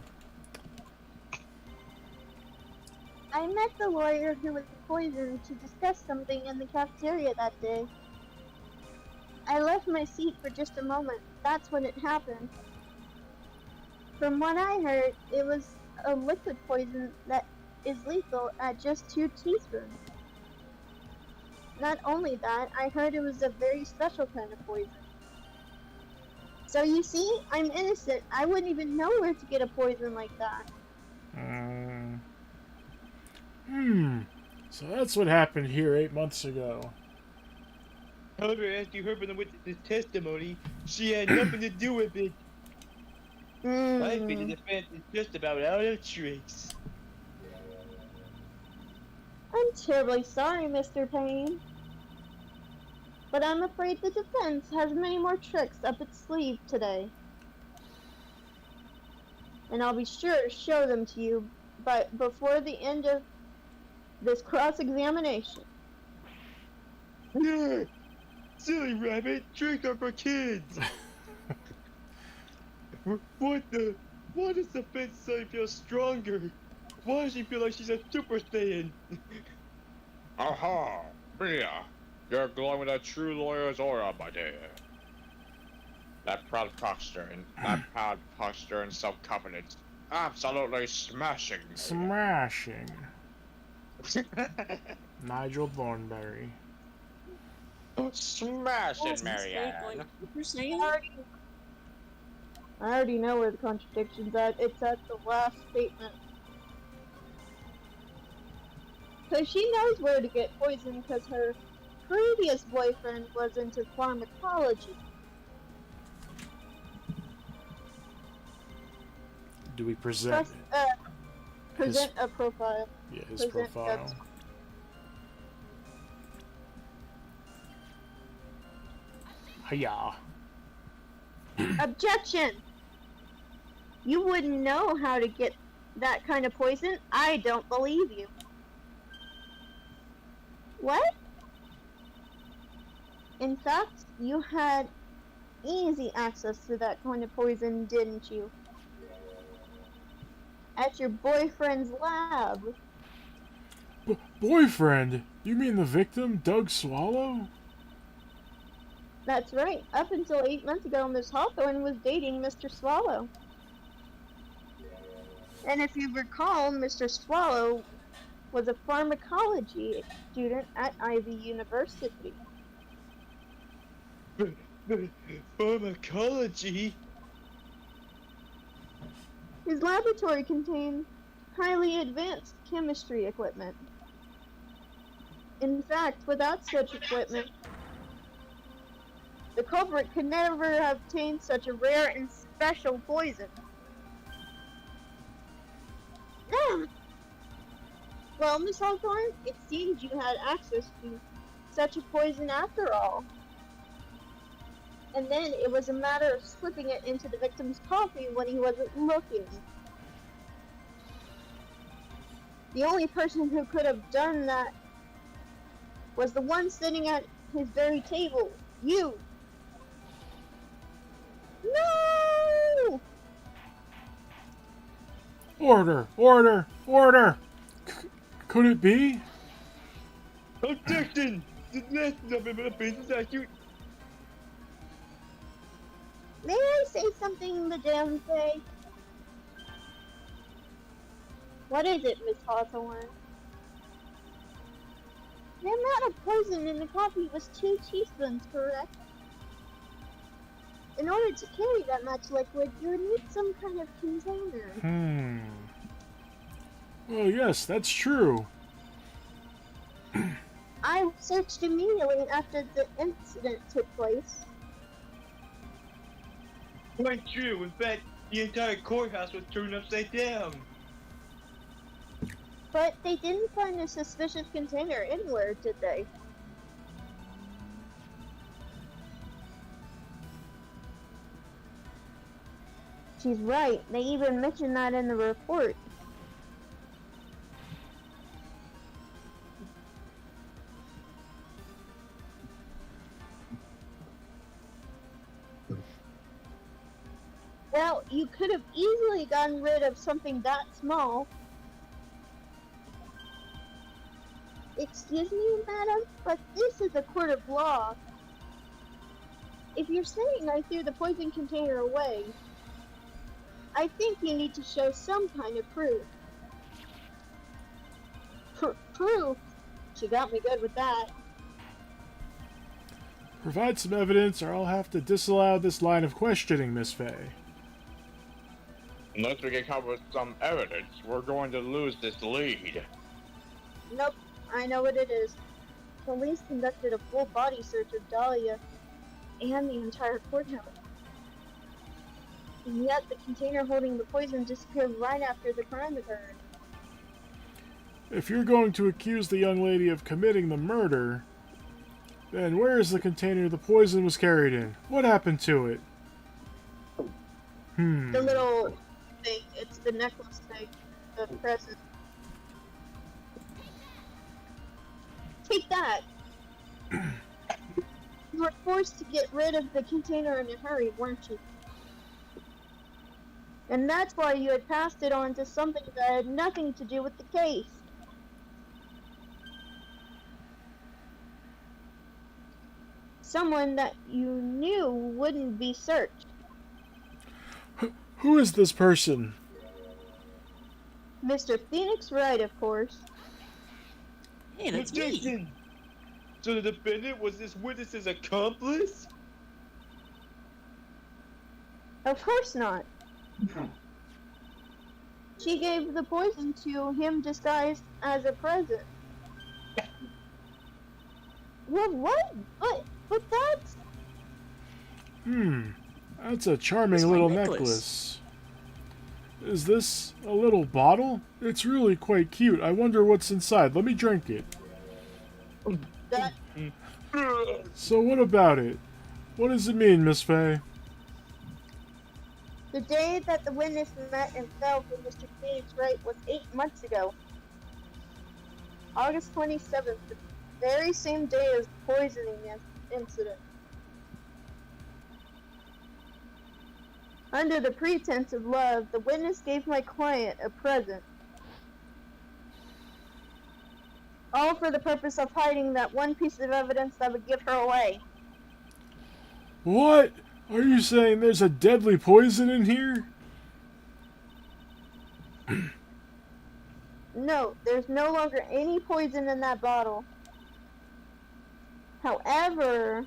I met the lawyer who was poisoned to discuss something in the cafeteria that day. I left my seat for just a moment. That's when it happened. From what I heard, it was a liquid poison that is lethal at just 2 teaspoons. Not only that, I heard it was a very special kind of poison. So you see, I'm innocent. I wouldn't even know where to get a poison like that. So that's what happened here 8 months ago. However, as you heard from the witness's testimony, she had nothing to do with it. I think the defense is just about out of tricks. I'm terribly sorry, Mr. Payne. But I'm afraid the defense has many more tricks up its sleeve today. And I'll be sure to show them to you, but before the end of this cross-examination. Yeah. Silly rabbit, tricks are for kids. What the? Why does the defense suddenly feel stronger? Why does she feel like she's a Super Saiyan? Aha! Mia, you're glowing with a true lawyer's aura, my dear. That proud posture and self-confidence. Absolutely smashing. Smashing. Nigel Thornberry. Smash Oh, it, is this Marianne. like Super Saiyan? I already know where the contradiction's at. It's at the last statement. Because she knows where to get poison because her previous boyfriend was into pharmacology. Do we present Present a profile. his present profile? Doug's- Hiya. Objection! You wouldn't know how to get that kind of poison? I don't believe you. What? In fact, you had easy access to that kind of poison, didn't you? At your boyfriend's lab. Boyfriend? You mean the victim, Doug Swallow? That's right. Up until 8 months ago, Miss Hawthorne was dating Mr. Swallow. And if you recall, Mr. Swallow was a pharmacology student at Ivy University. Pharmacology? His laboratory contained highly advanced chemistry equipment. In fact, without such equipment, the culprit could never have obtained such a rare and special poison. Well, Miss Hawthorne, it seems you had access to such a poison after all. And then it was a matter of slipping it into the victim's coffee when he wasn't looking. The only person who could have done that was the one sitting at his very table. You! No! Order! Order! Order! Could it be? Objection! That's nothing but a business accurate. May I say something, Madame Faye? What is it, Miss Hawthorne? The amount of poison in the coffee was 2 teaspoons, correct? In order to carry that much liquid, you would need some kind of container. Well, yes, that's true. I searched immediately after the incident took place. Quite true. In fact, the entire courthouse was turned upside down. But they didn't find a suspicious container anywhere, did they? She's right. They even mentioned that in the report. Well, you could have easily gotten rid of something that small. Excuse me, madam, but this is a court of law. If you're saying I threw the poison container away, I think you need to show some kind of proof. Proof? She got me good with that. Provide some evidence or I'll have to disallow this line of questioning, Miss Faye. Unless we can come up with some evidence, we're going to lose this lead. Nope, I know what it is. Police conducted a full body search of Dahlia and the entire courthouse. And yet the container holding the poison disappeared right after the crime occurred. If you're going to accuse the young lady of committing the murder, then where is the container the poison was carried in? What happened to it? The little thing, it's the necklace thing, the present. Take that! You were forced to get rid of the container in a hurry, weren't you? And that's why you had passed it on to something that had nothing to do with the case. Someone that you knew wouldn't be searched. Who is this person? Mr. Phoenix Wright, of course. Hey, that's me. Objection! So the defendant was this witness's accomplice? Of course not. She gave the poison to him disguised as a present. Well, what? But that's... That's a charming It's my little necklace. necklace. Is this a little bottle? It's really quite cute. I wonder what's inside. Let me drink it. That... So what about it? What does it mean, Miss Faye? The day that the witness met and fell for Mr. James Wright was 8 months ago. August 27th, the very same day as the poisoning incident. Under the pretense of love, the witness gave my client a present. All for the purpose of hiding that one piece of evidence that would give her away. What? Are you saying there's a deadly poison in here? No, there's no longer any poison in that bottle. However,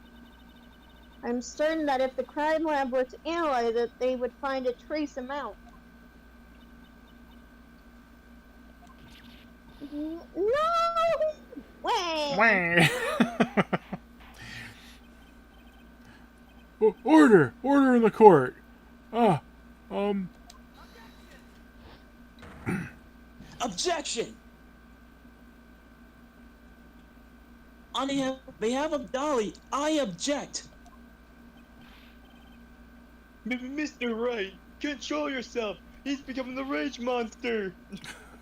I'm certain that if the crime lab were to analyze it, they would find a trace amount. No! Way! Order! Order in the court! Objection! On behalf of Dolly, I object. Mr. Wright, control yourself. He's becoming the rage monster.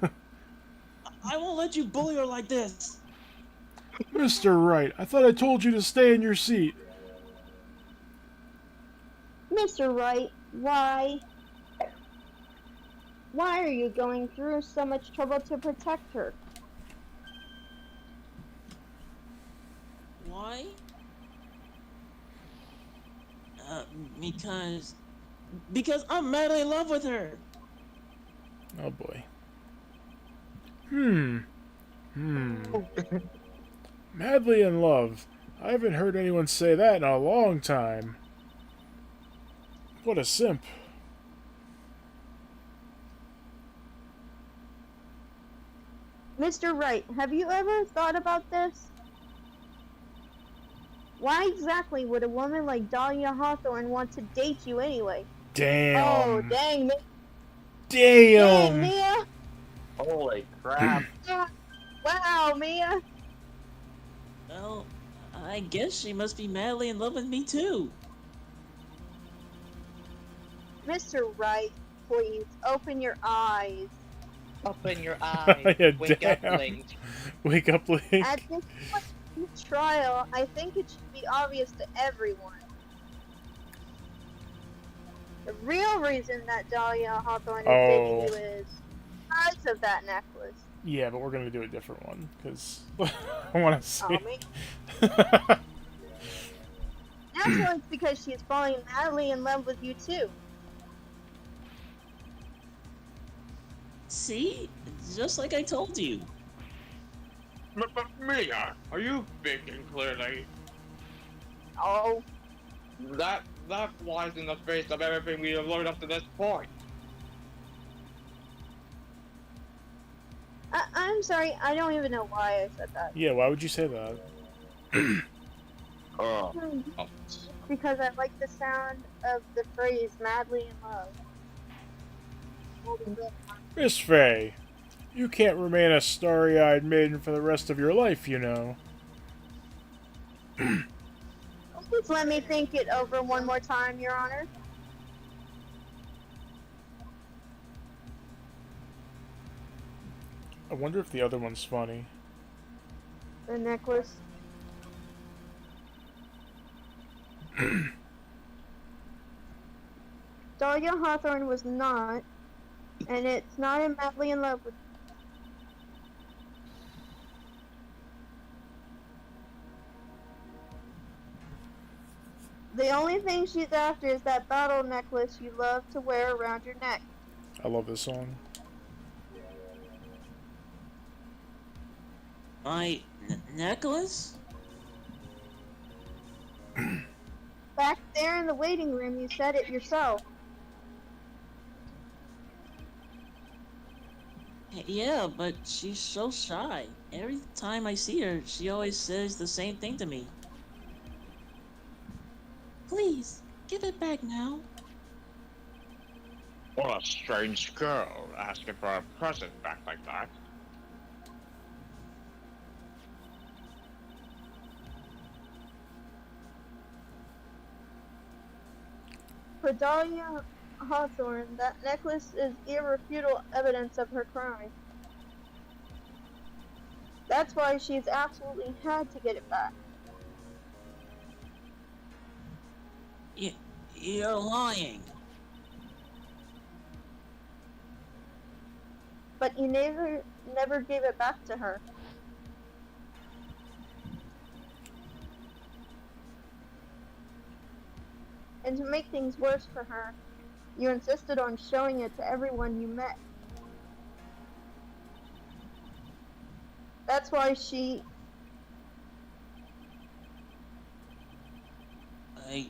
I won't let you bully her like this. Mr. Wright, I thought I told you to stay in your seat. Mr. Wright, why? Why are you going through so much trouble to protect her? Why? Because I'm madly in love with her. Oh boy. Madly in love. I haven't heard anyone say that in a long time. What a simp. Mr. Wright, have you ever thought about this? Why exactly would a woman like Dahlia Hawthorne want to date you anyway? Damn. Oh, dang, Damn. Dang, Mia! Holy crap. Wow, Mia! Well, I guess she must be madly in love with me too. Mr. Wright, please, open your eyes. Open your eyes. Yeah, Wake up, damn. Link. Wake up, Link. At this point in the trial, I think it should be obvious to everyone. The real reason that Dahlia Hawthorne is dating you is because of that necklace. Yeah, but we're gonna do a different one, because I want to see. Oh, me? Naturally, it's because she is falling madly in love with you too. See? Just like I told you. Mia, are you thinking clearly? Oh, That flies in the face of everything we have learned up to this point. I'm sorry, I don't even know why I said that. Yeah, why would you say that? Oh. Because I like the sound of the phrase madly in love. Miss Faye, you can't remain a starry-eyed maiden for the rest of your life, you know. Please let me think it over one more time, Your Honor. I wonder if the other one's funny. The necklace. Dahlia Hawthorne was not, and it's not in madly in love with. The only thing she's after is that battle necklace you love to wear around your neck. I love this song. My necklace? Back there in the waiting room, you said it yourself. Yeah, but she's so shy. Every time I see her, she always says the same thing to me. Please, give it back now. What a strange girl, asking for a present back like that. Cordelia Hawthorne, that necklace is irrefutable evidence of her crime. That's why she's absolutely had to get it back. You're lying. But you never gave it back to her. And to make things worse for her, you insisted on showing it to everyone you met. That's why she... I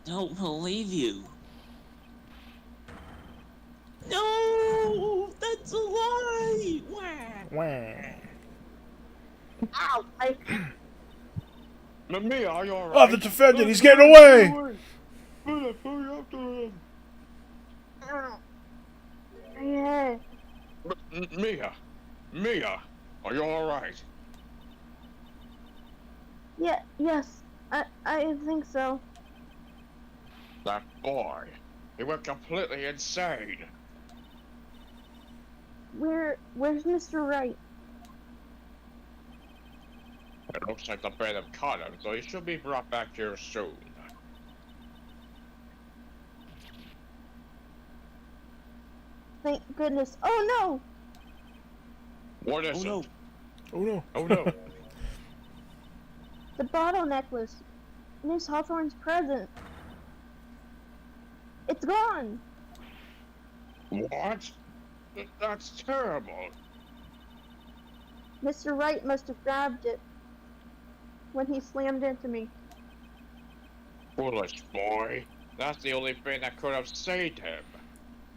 don't believe you. No! That's a lie! Wah. Wah. Ow! Mia, are you Oh, alright? the defendant, he's getting away! Hurry after him. Ow. Yeah. Mia, are you alright? Yes. I think so. That boy, he went completely insane. Where's Mr. Wright? It looks like the bandit caught him, so he should be brought back here soon. Thank goodness. Oh What is Oh it? Oh no. Oh no. no! The bottle necklace. Miss Hawthorne's present. It's gone! What? That's terrible. Mr. Wright must have grabbed it when he slammed into me. Foolish boy. That's the only thing that could have saved him.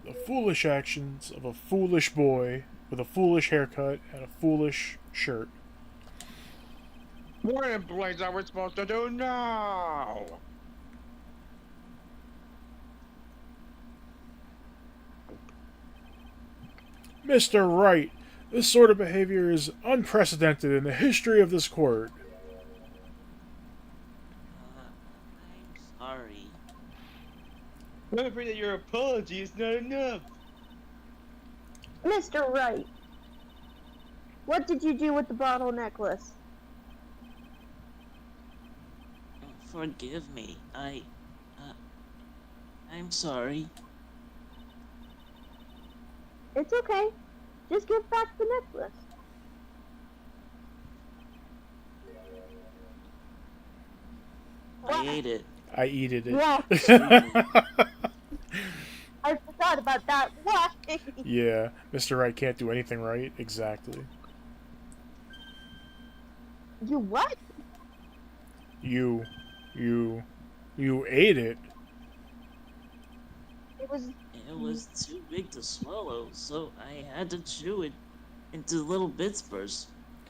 The foolish actions of a foolish boy with a foolish haircut and a foolish shirt. What in blades are we supposed to do now? Mr. Wright, this sort of behavior is unprecedented in the history of this court. I'm sorry. I'm afraid that your apology is not enough. Mr. Wright! What did you do with the bottle necklace? Forgive me. I'm sorry. It's okay. Just give back the necklace. I ate it. I eated it. Why? I forgot about that. Why? Yeah, Mr. Wright can't do anything right. Exactly. You what? You ate it. It was It was too big to swallow, so I had to chew it into little bits first.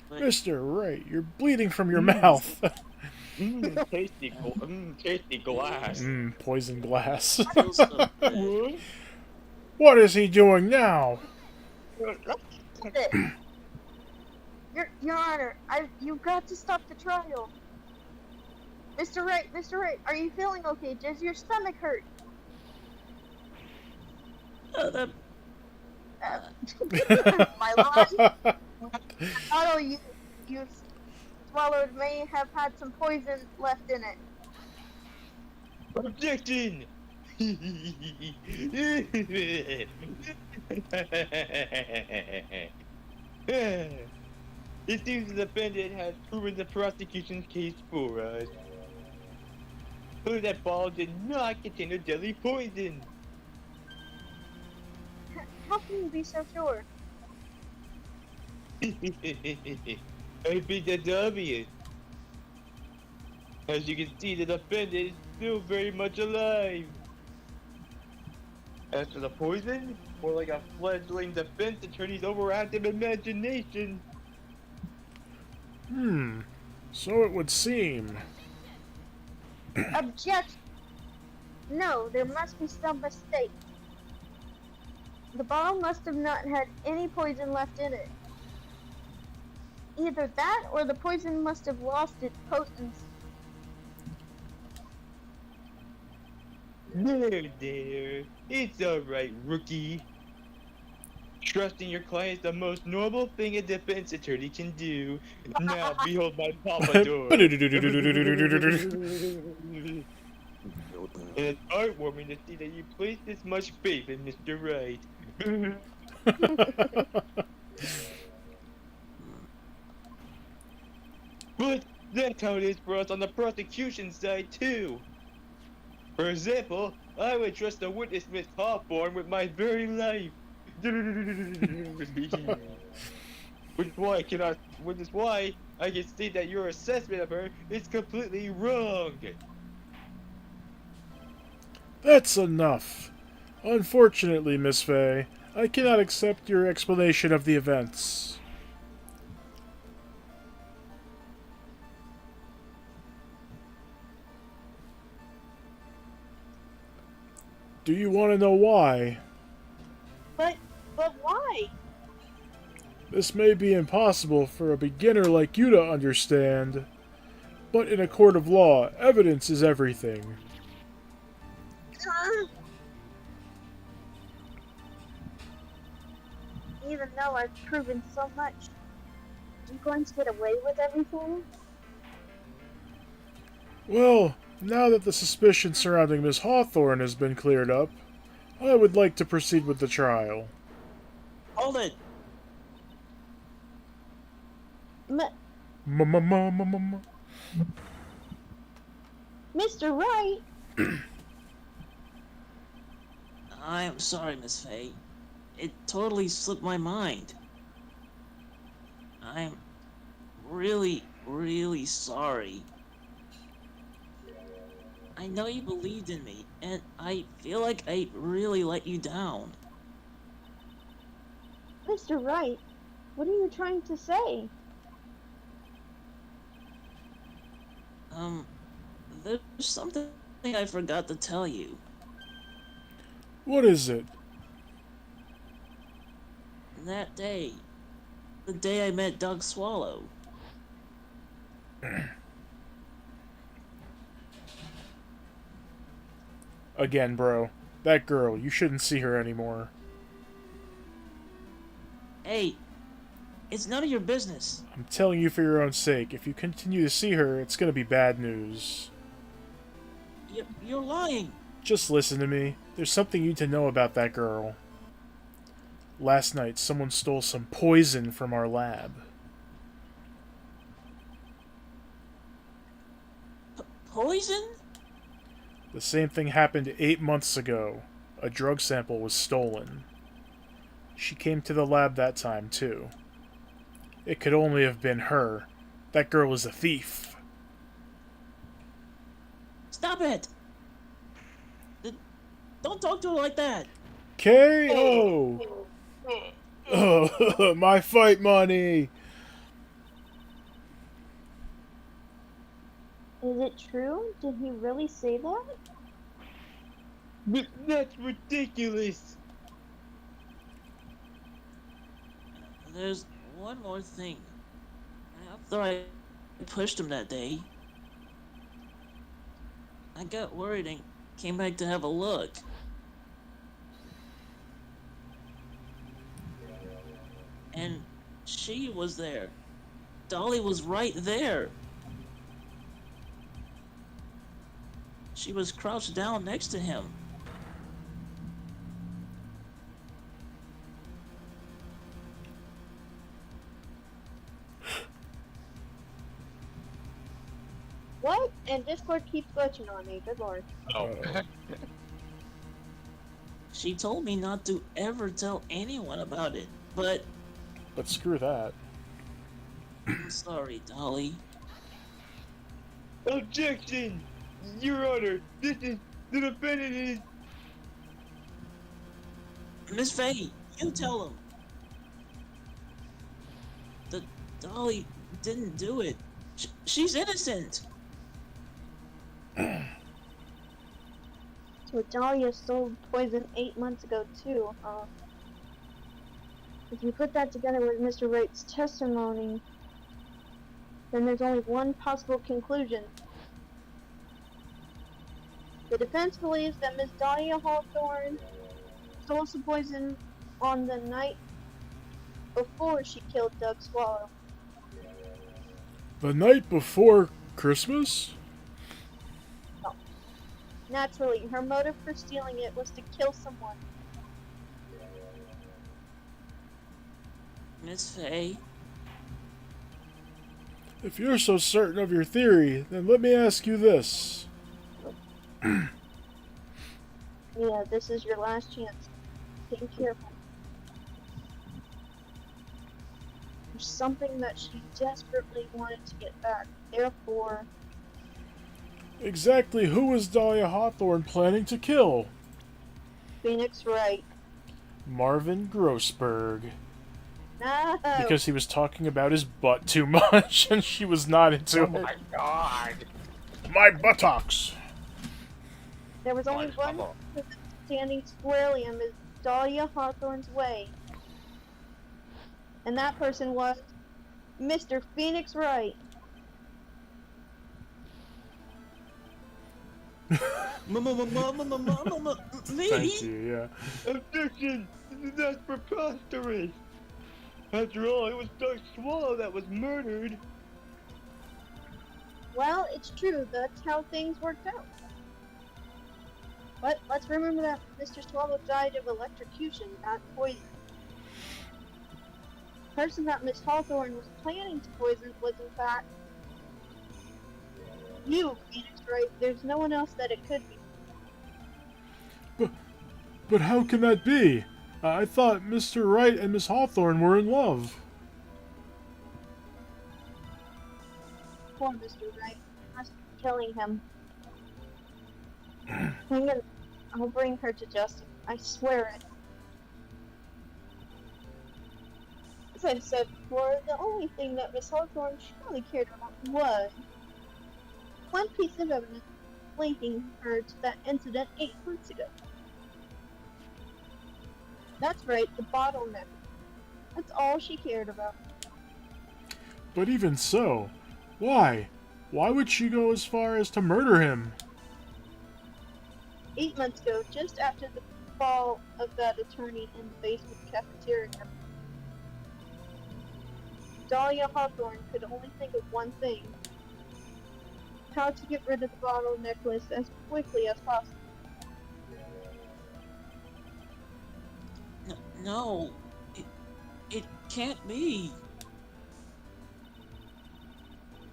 But Mr. Wright, you're bleeding from your mouth. Tasty glass. Poison glass. it feels so good. What is he doing now? Your Honor, you've got to stop the trial. Mr. Wright, are you feeling okay? Does your stomach hurt? That My lord, the bottle you swallowed may have had some poison left in it. Objection! It seems the defendant has proven the prosecution's case for us. Prove that ball did not contain a deadly poison. How can you be so sure? I think that's obvious. As you can see, the defendant is still very much alive. As for the poison, more like a fledgling defense attorney's overactive imagination. So it would seem. Object! No, there must be some mistake. The bottle must have not had any poison left in it. Either that or the poison must have lost its potency. There. It's alright, rookie. Trusting your client is the most normal thing a defense attorney can do. Now, behold my pompadour. And it's heartwarming to see that you place this much faith in Mr. Wright. But that's how it is for us on the prosecution side, too. For example, I would trust the witness Miss Hawthorne with my very life. Which is why I can state that your assessment of her is completely wrong. That's enough. Unfortunately, Miss Fay, I cannot accept your explanation of the events. Do you want to know why? But why? This may be impossible for a beginner like you to understand, but in a court of law, evidence is everything. Even though I've proven so much, I'm going to get away with everything? Well, now that the suspicion surrounding Miss Hawthorne has been cleared up, I would like to proceed with the trial. Hold it! Mr. Wright! I'm sorry, Miss Fay. It totally slipped my mind. I'm really, really sorry. I know you believed in me, and I feel like I really let you down. Mr. Wright, what are you trying to say? There's something I forgot to tell you. What is it? That day, the day I met Doug Swallow. Again, bro. That girl, you shouldn't see her anymore. Hey, it's none of your business. I'm telling you for your own sake, if you continue to see her, it's gonna be bad news. You're lying. Just listen to me. There's something you need to know about that girl. Last night, someone stole some poison from our lab. Poison? The same thing happened 8 months ago. A drug sample was stolen. She came to the lab that time, too. It could only have been her. That girl is a thief. Stop it! Don't talk to her like that! K.O. Oh, my fight money! Is it true? Did he really say that? But that's ridiculous! There's one more thing. After I pushed him that day, I got worried and came back to have a look. And she was there. Dolly was right there. She was crouched down next to him. What? And Discord keeps glitching on me, good lord. Oh. She told me not to ever tell anyone about it, but But screw that. I'm sorry, Dolly. Objection! Your Honor, this is the defendant is. Miss Faye, you tell him. The Dolly didn't do it. She's innocent. So Dahlia stole poison 8 months ago too, If you put that together with Mr. Wright's testimony, then there's only one possible conclusion. The defense believes that Miss Dahlia Hawthorne stole some poison on the night before she killed Doug Swallow. The night before Christmas? Naturally, her motive for stealing it was to kill someone. Miss Faye, If you're so certain of your theory, then let me ask you this. Yeah, this is your last chance. Be careful. There's something that she desperately wanted to get back. Therefore, Exactly who was Dahlia Hawthorne planning to kill? Phoenix Wright. Marvin Grossberg. No! Because he was talking about his butt too much and she was not into it. my god! My buttocks! There was only one person standing squarely in Miss Dahlia Hawthorne's way. And that person was Mr. Phoenix Wright. me? Thank you, yeah. Objection! That's preposterous! After all, it was Doug Swallow that was murdered. Well, it's true. That's how things worked out. But let's remember that Mr. Swallow died of electrocution, not poison. The person that Miss Hawthorne was planning to poison was, in fact, you, Phoenix Wright. There's no one else that it could be. But how can that be? I thought Mr. Wright and Miss Hawthorne were in love. Poor Mr. Wright. I must be killing him. I'll bring her to justice. I swear it. As I've said before, the only thing that Miss Hawthorne truly cared about was one piece of evidence linking her to that incident 8 months ago. That's right, the bottleneck. That's all she cared about. But even so, why? Why would she go as far as to murder him? 8 months ago, just after the fall of that attorney in the basement cafeteria, Dahlia Hawthorne could only think of one thing: how to get rid of the bottle necklace as quickly as possible. No, it can't be.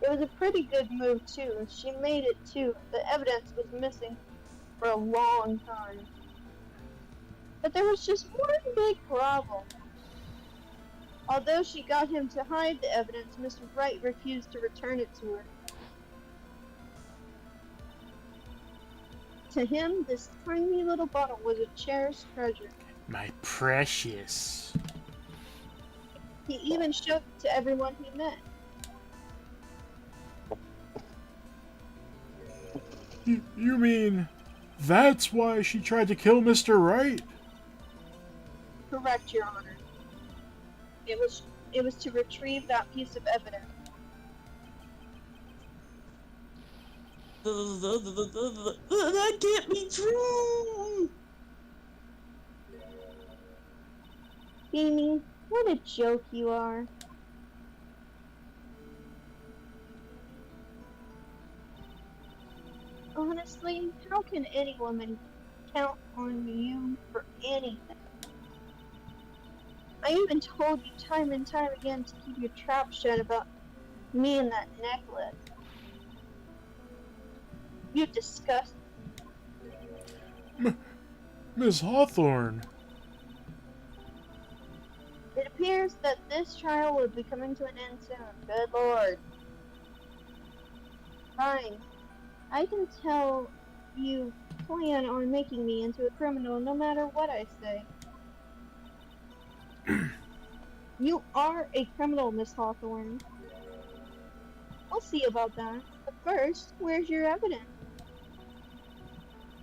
It was a pretty good move too. She made it too. The evidence was missing for a long time. But there was just one big problem. Although she got him to hide the evidence, Mr. Wright refused to return it to her. To him, this tiny little bottle was a cherished treasure. My precious. He even showed it to everyone he met. You mean that's why she tried to kill Mr. Wright? Correct, Your Honor. It was to retrieve that piece of evidence. That can't be true. Beanie, what a joke you are. Honestly, how can any woman count on you for anything? I even told you time and time again to keep your trap shut about me and that necklace. You disgust Miss Hawthorne. It appears that this trial will be coming to an end soon. Good lord. Fine. I can tell you plan on making me into a criminal no matter what I say. You are a criminal, Miss Hawthorne. We'll see about that. But first, where's your evidence?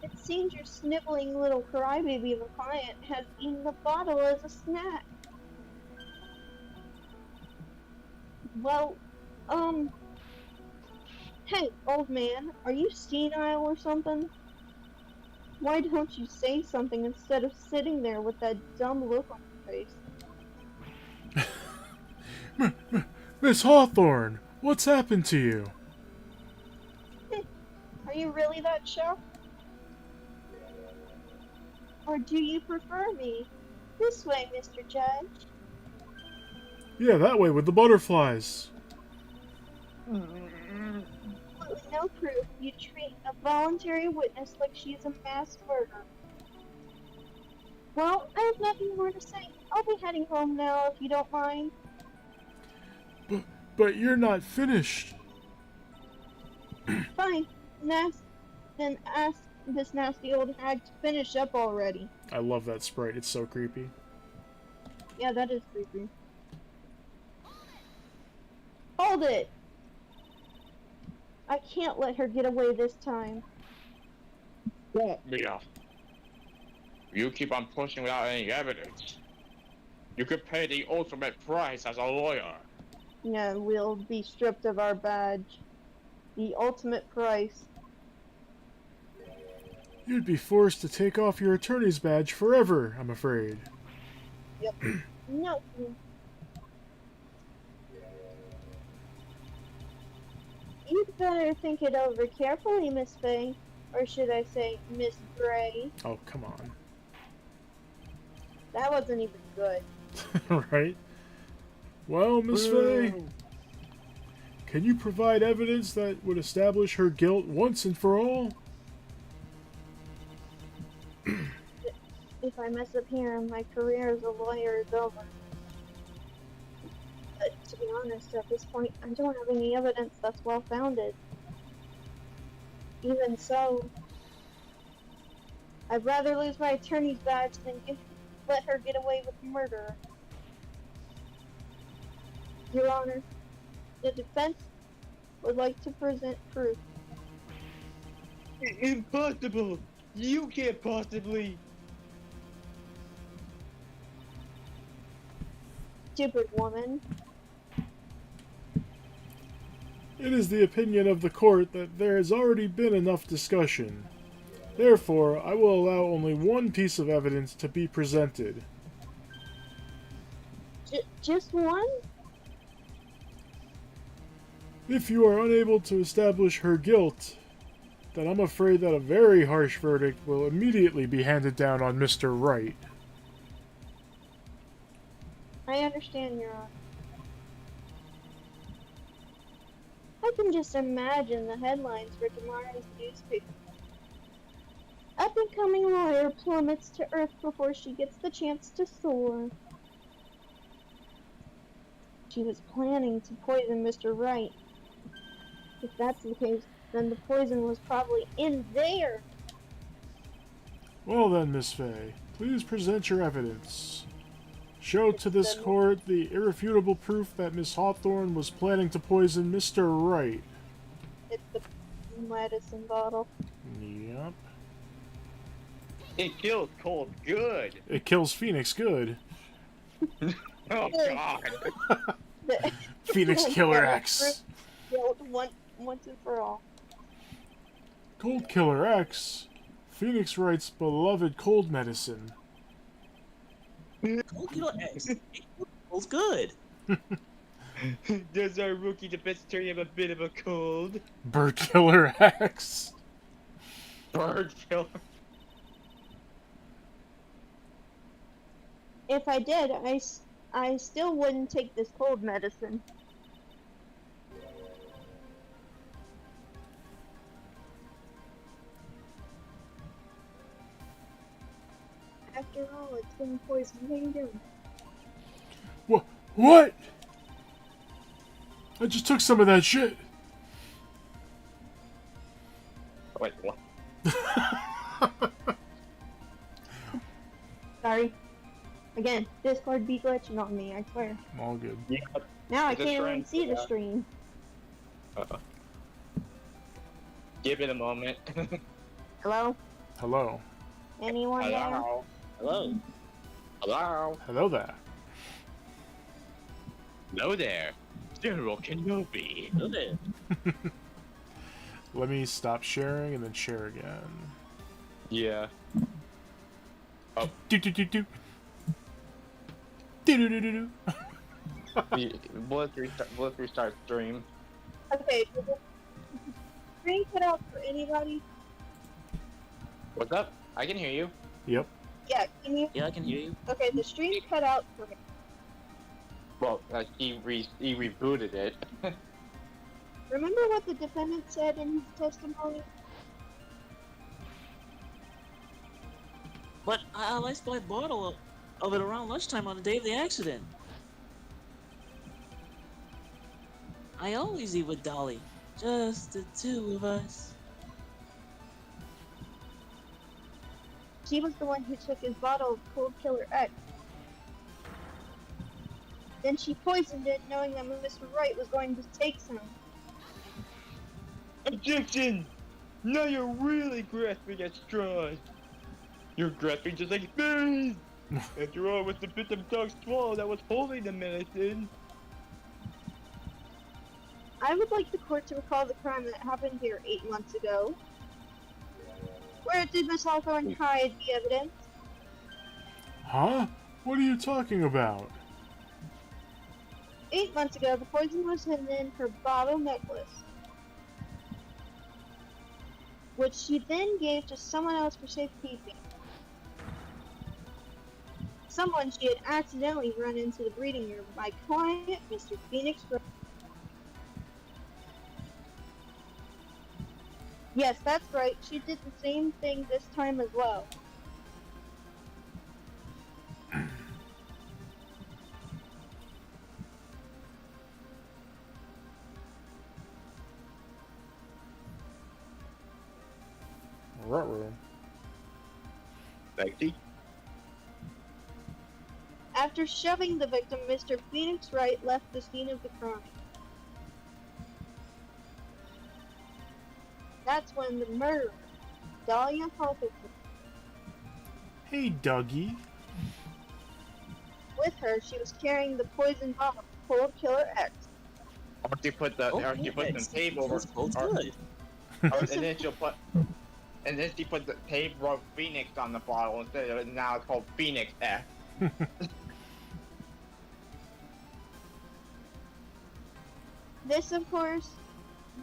It seems your sniveling little crybaby of a client has eaten the bottle as a snack. Well, hey, old man, are you senile or something? Why don't you say something instead of sitting there with that dumb look on your face? Miss Hawthorne, what's happened to you? Are you really that shocked? Or do you prefer me? This way, Mr. Judge. Yeah, that way with the butterflies. With no proof, you treat a voluntary witness like she's a mass murderer. Well, I have nothing more to say. I'll be heading home now if you don't mind. But you're not finished. Fine. Then ask this nasty old hag to finish up already. I love that sprite. It's so creepy. Yeah, that is creepy. Hold it! I can't let her get away this time. Mia, you keep on pushing without any evidence. You could pay the ultimate price as a lawyer. Yeah, we'll be stripped of our badge. The ultimate price. You'd be forced to take off your attorney's badge forever, I'm afraid. Yep. No. You'd better think it over carefully, Miss Faye. Or should I say, Miss Gray. Oh, come on. That wasn't even good. Right? Well, Miss Faye, can you provide evidence that would establish her guilt once and for all? If I mess up here, my career as a lawyer is over. But to be honest, at this point, I don't have any evidence that's well-founded. Even so, I'd rather lose my attorney's badge than let her get away with murder. Your Honor, the defense would like to present proof. Impossible! You can't possibly. Stupid woman. It is the opinion of the court that there has already been enough discussion. Therefore, I will allow only one piece of evidence to be presented. Just one? If you are unable to establish her guilt, then I'm afraid that a very harsh verdict will immediately be handed down on Mr. Wright. I understand, Your Honor. I can just imagine the headlines for tomorrow's newspaper. Up-and-coming lawyer plummets to earth before she gets the chance to soar. She was planning to poison Mr. Wright. If that's the case, then the poison was probably in there. Well then, Miss Faye, please present your evidence. Show to this court the irrefutable proof that Miss Hawthorne was planning to poison Mr. Wright. It's the medicine bottle. Yep. It kills cold good. It kills Phoenix good. Oh god. Phoenix Killer X. Once and for all. Cold Killer X. Phoenix Wright's beloved cold medicine. Cold Killer X. It feels good. Does our rookie defense attorney have a bit of a cold? Bird Killer X. Bird killer. If I did, I still wouldn't take this cold medicine. After all, it's been poisoned. What are you doing? What? I just took some of that shit. Wait, what? Sorry. Again, Discord be glitching on me, I swear. All good. Yeah. Now I Is it can't even stream? see the Yeah. stream. Give it a moment. Hello? Hello. Anyone there? Hello. Hello. Hello. Hello there. Hello there. General Kenobi. Hello there. Let me stop sharing and then share again. Yeah. Do do do do. Do do do do do. Let's restart stream. Okay, does the screen cut out for anybody? What's up? I can hear you. Yep. Yeah, can you? Yeah, I can hear you. Okay, the stream cut out for me. Well, he rebooted it. Remember what the defendant said in his testimony? But I lost my bottle of it around lunchtime on the day of the accident. I always eat with Dolly. Just the two of us. She was the one who took his bottle of Cold Killer X. Then she poisoned it, knowing that Mr. Wright was going to take some. Objection! Now you're really grasping at straws. You're grasping just like berries. After all, it was the victim's dog's swallow that was holding the medicine. I would like the court to recall the crime that happened here 8 months ago. Where did Miss Hawthorne hide the evidence? Huh? What are you talking about? 8 months ago, the poison was hidden in her bottle necklace, which she then gave to someone else for safekeeping. Someone she had accidentally run into the breeding room, my client, Mr. Phoenix. Yes, that's right. She did the same thing this time as well. Ruh-roh. Becky? After shoving the victim, Mr. Phoenix Wright left the scene of the crime. That's when the murderer, Dahlia Hawthorne, Hey, Dougie. with her, she was carrying the poison bottle, Cold Killer X. Or she put the, or she put some tape over, That's cold or, good. and then she'll put, and then she put the tape wrote Phoenix on the bottle instead of now it's called Phoenix X. This, of course,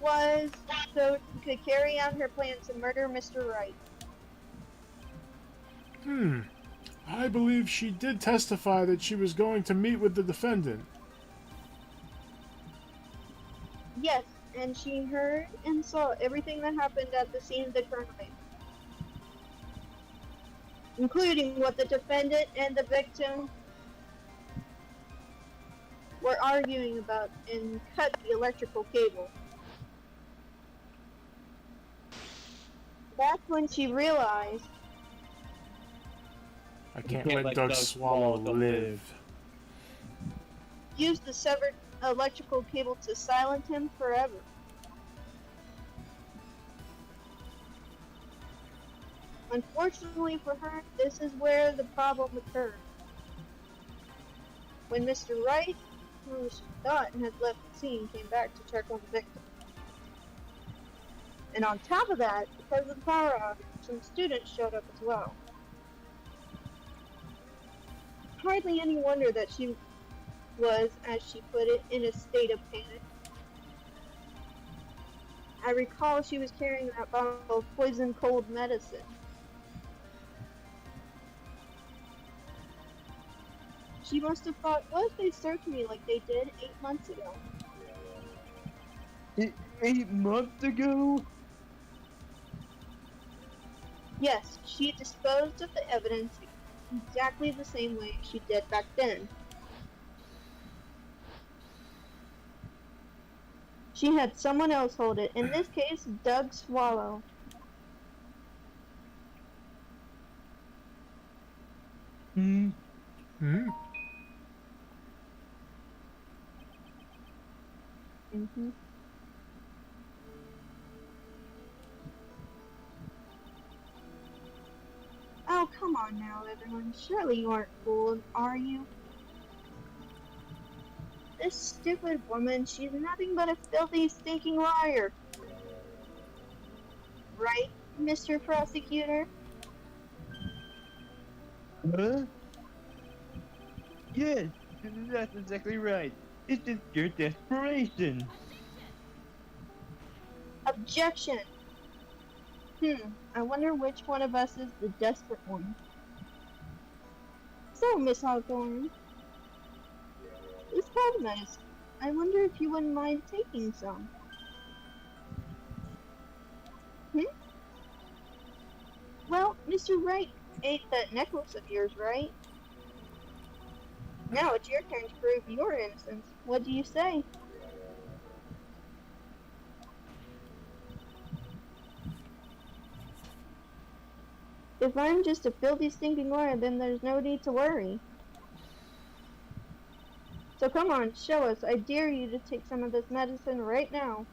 was so she could carry out her plan to murder Mr. Wright. I believe she did testify that she was going to meet with the defendant. Yes, and she heard and saw everything that happened at the scene of the crime, including what the defendant and the victim were arguing about, and cut the electrical cable. That's when she realized I can't let Doug Swallow live. used the severed electrical cable to silence him forever. Unfortunately for her, this is where the problem occurred. When Mr. Wright, who she thought had left the scene, came back to check on the victim. And on top of that, because of the power outage, some students showed up as well. Hardly any wonder that she was, as she put it, in a state of panic. I recall she was carrying that bottle of poison cold medicine. She must have thought, what if they searched me like they did 8 months ago? 8 months ago? Yes, she disposed of the evidence exactly the same way she did back then. She had someone else hold it, in this case, Doug Swallow. Hmm? Hmm? Mm-hmm. Oh, come on now, everyone. Surely you aren't fooled, are you? This stupid woman, she's nothing but a filthy, stinking liar. Right, Mr. Prosecutor? Huh? Yes, that's exactly right. It's just pure desperation. Objection! I wonder which one of us is the desperate one. So, Miss Hawthorne, this cold medicine. I wonder if you wouldn't mind taking some. Well, Mr. Wright ate that necklace of yours, right? Now it's your turn to prove your innocence. What do you say? If I'm just a filthy, stinking liar, then there's no need to worry. So come on, show us. I dare you to take some of this medicine right now.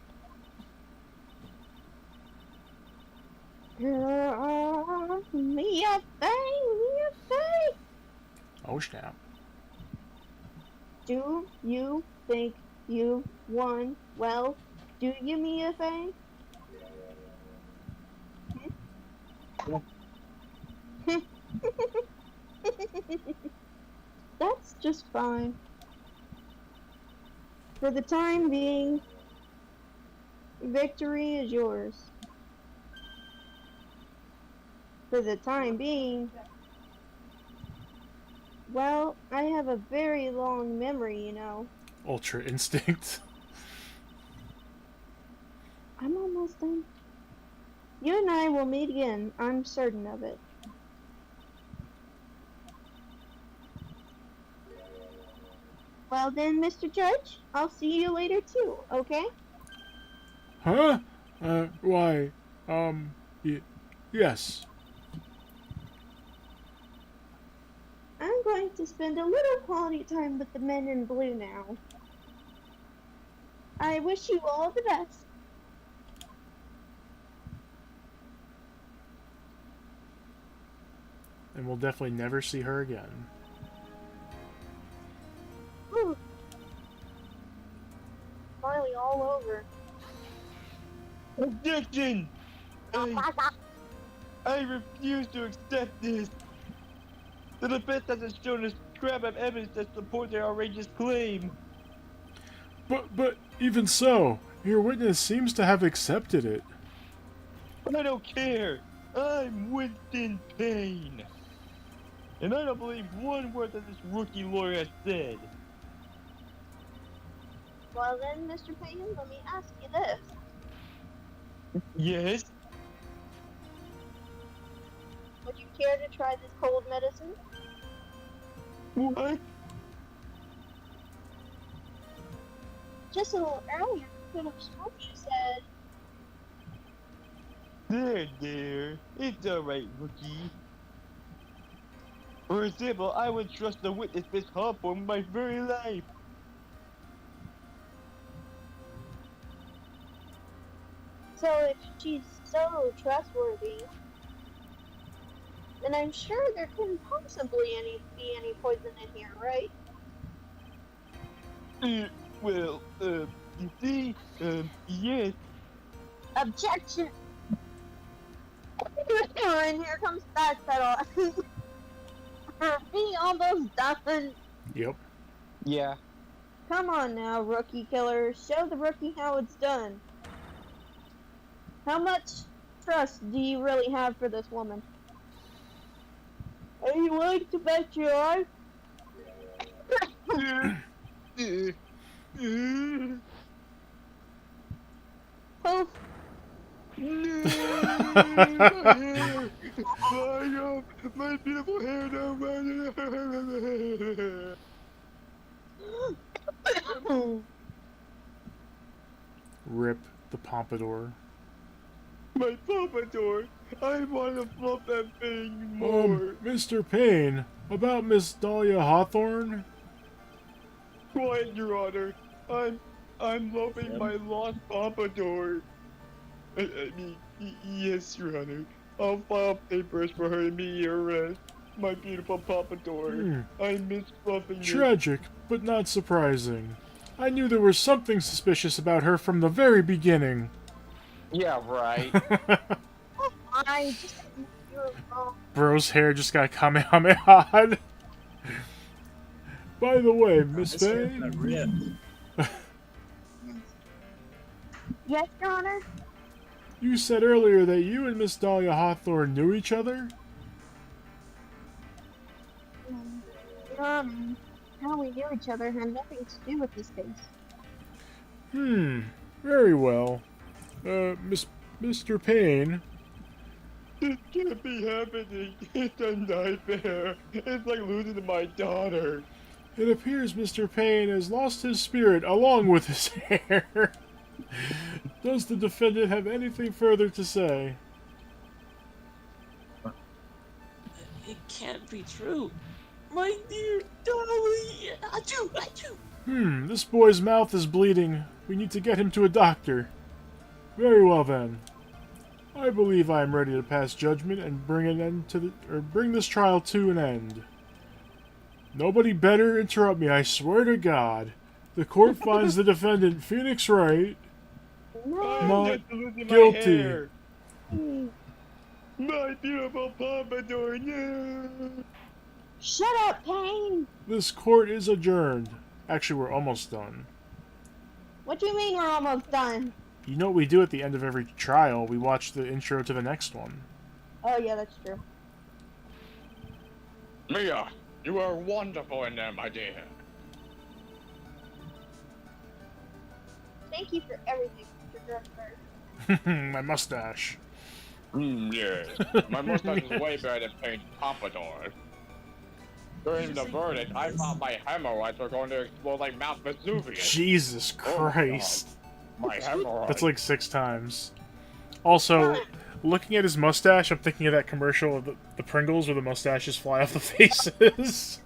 Me a thing. Oh, snap. Do you think you won? Well, do you me a thing? That's just fine. For the time being, victory is yours. For the time being, well, I have a very long memory, you know. Ultra instinct. I'm almost done. You and I will meet again, I'm certain of it. Well then, Mr. Judge, I'll see you later too, okay? Huh? Why, yes. I'm going to spend a little quality time with the men in blue now. I wish you all the best. And we'll definitely never see her again. Whew. Finally all over. Objection! I refuse to accept this. The defense hasn't shown a scrap of evidence that support their outrageous claim. But even so, your witness seems to have accepted it. I don't care. I'm Winston Payne. And I don't believe one word that this rookie lawyer has said. Well then, Mr. Payne, let me ask you this. Yes? Would you care to try this cold medicine? What? Just a little earlier, you could have sworn you said, There. It's alright, rookie. For example, I would trust the witness Miss Hawthorne with my very life. so if she's so trustworthy, then I'm sure there couldn't possibly be any poison in here, right? You see, yes. Objection! And here comes backpedal. Are we almost done? Yep. Yeah. Come on now, rookie killer. Show the rookie how it's done. How much trust do you really have for this woman? Are you willing to bet your life? Poof. My beautiful hair down. Rip the pompadour. My pompadour. I want to flop that thing more. Mr. Payne, About Miss Dahlia Hawthorne? Quiet, Your Honor. I'm looking my lost pompadour. I mean, yes, Your Honor. I'll file papers for her immediate arrest. My beautiful pompadour. I miss fluffing it. Tragic, but not surprising. I knew there was something suspicious about her from the very beginning. Yeah, right. I just you're wrong. Bro's hair just got kamehameha'd. By the way, Miss This hair's Faye, got ripped. Yes, Your Honor. you said earlier that you and Miss Dahlia Hawthorne knew each other? Your Honor, how we knew each other had nothing to do with this case. Very well. Mr. Payne, This can't be happening. It's a nightmare. It's like losing my daughter. it appears Mr. Payne has lost his spirit along with his hair. Does the defendant have anything further to say? It can't be true. My dear Dolly. Achoo. This boy's mouth is bleeding. We need to get him to a doctor. Very well then. I believe I am ready to pass judgment and bring this trial to an end. Nobody better interrupt me, I swear to God. The court finds the defendant, Phoenix Wright, I'm not just losing guilty. My hair. My beautiful pompadour. No. Shut up, Payne! This court is adjourned. Actually, we're almost done. What do you mean we're almost done? You know what we do at the end of every trial? We watch the intro to the next one. Oh yeah, that's true. Mia, you are wonderful in there, my dear. Thank you for everything, Mr. Grunberg. My mustache. Yes. My mustache is way better than Payne's pompadour. During the verdict, I thought my hemorrhoids were going to explode like Mount Vesuvius. Jesus Christ. My hemorrhoids. That's like 6 times. Also, looking at his mustache, I'm thinking of that commercial of the Pringles where the mustaches fly off the faces.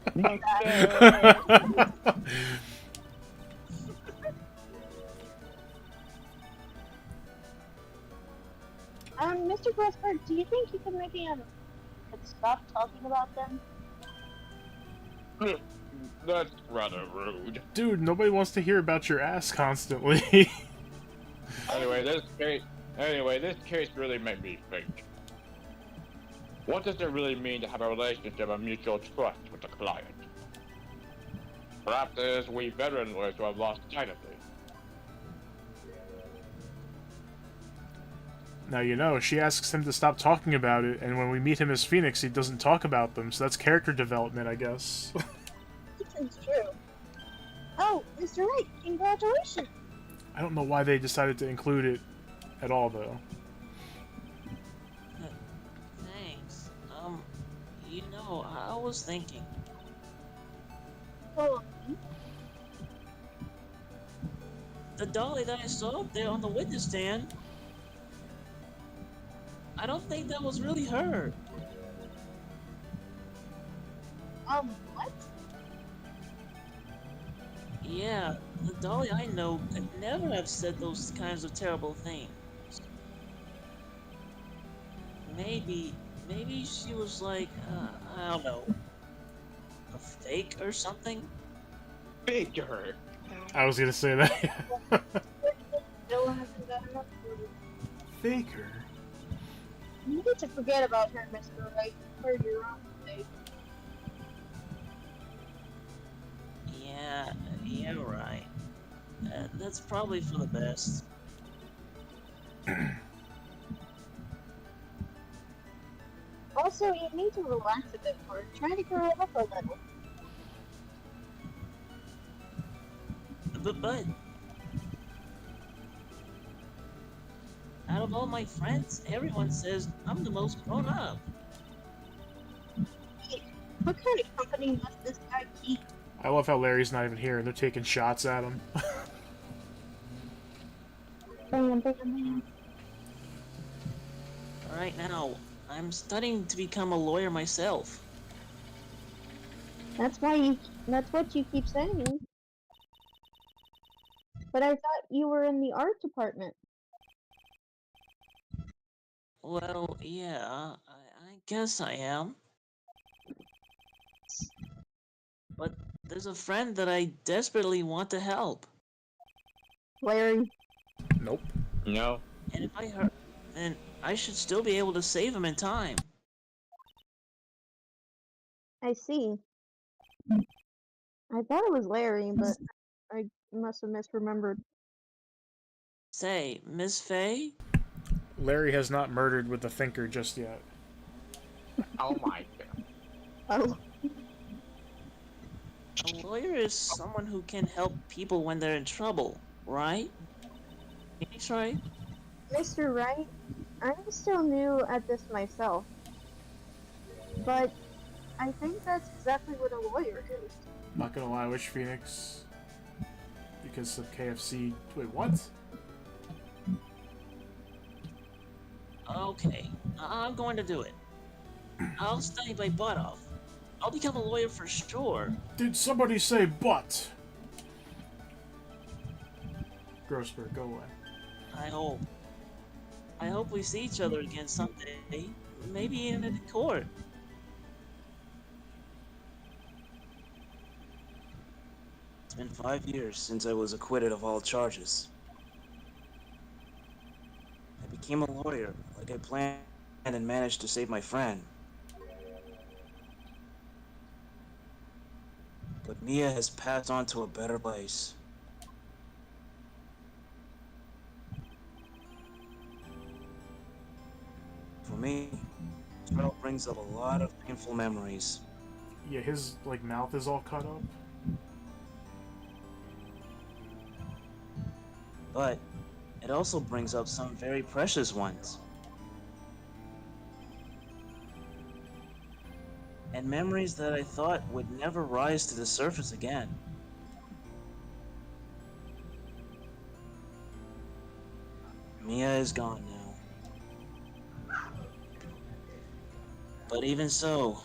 Mr. Grunberg, do you think you could maybe could stop talking about them? That's rather rude. Dude, nobody wants to hear about your ass constantly. Anyway, this case really made me think. What does it really mean to have a relationship of mutual trust with the client? Perhaps it is we veteran lawyers who have lost sight of it. Now, you know, she asks him to stop talking about it, and when we meet him as Phoenix, he doesn't talk about them, so that's character development, I guess. This is true. Oh, Mr. Wright, congratulations! I don't know why they decided to include it at all, though. Thanks. You know, I was thinking. Oh, The dolly that I saw up there on the witness stand, I don't think that was really her. what? Yeah, the dolly I know could never have said those kinds of terrible things. Maybe she was like, I don't know, a fake or something? Baker. I was gonna say that. Still hasn't done enough for you. Faker. You need to forget about her, Mr. Wright, for your own sake. Yeah, right. That's probably for the best. Also, you need to relax a bit more. Try to grow up a little. But out of all my friends, everyone says I'm the most grown up. What kind of company must this guy keep? I love how Larry's not even here, and they're taking shots at him. Right now, I'm studying to become a lawyer myself. That's why that's what you keep saying. But I thought you were in the art department. Well, yeah, I guess I am. But there's a friend that I desperately want to help. Larry. Nope. No. And if I hurt, then I should still be able to save him in time. I see. I thought it was Larry, but I must have misremembered. Say, Miss Faye? Larry has not murdered with the thinker just yet. Oh my god. Oh, A lawyer is someone who can help people when they're in trouble, right? Phoenix, right? Mr. Wright, I'm still new at this myself. But I think that's exactly what a lawyer is. Not gonna lie, I wish Phoenix, because of KFC. Wait, what? Okay, I'm going to do it. I'll study my butt off. I'll become a lawyer for sure. Did somebody say butt? Grossberg, go away. I hope. I hope we see each other again someday. Maybe in a court. It's been 5 years since I was acquitted of all charges. I became a lawyer, like I planned, and managed to save my friend. But Mia has passed on to a better place. For me, this trial brings up a lot of painful memories. Yeah, his like mouth is all cut up. But it also brings up some very precious ones. And memories that I thought would never rise to the surface again. Mia is gone now. But even so,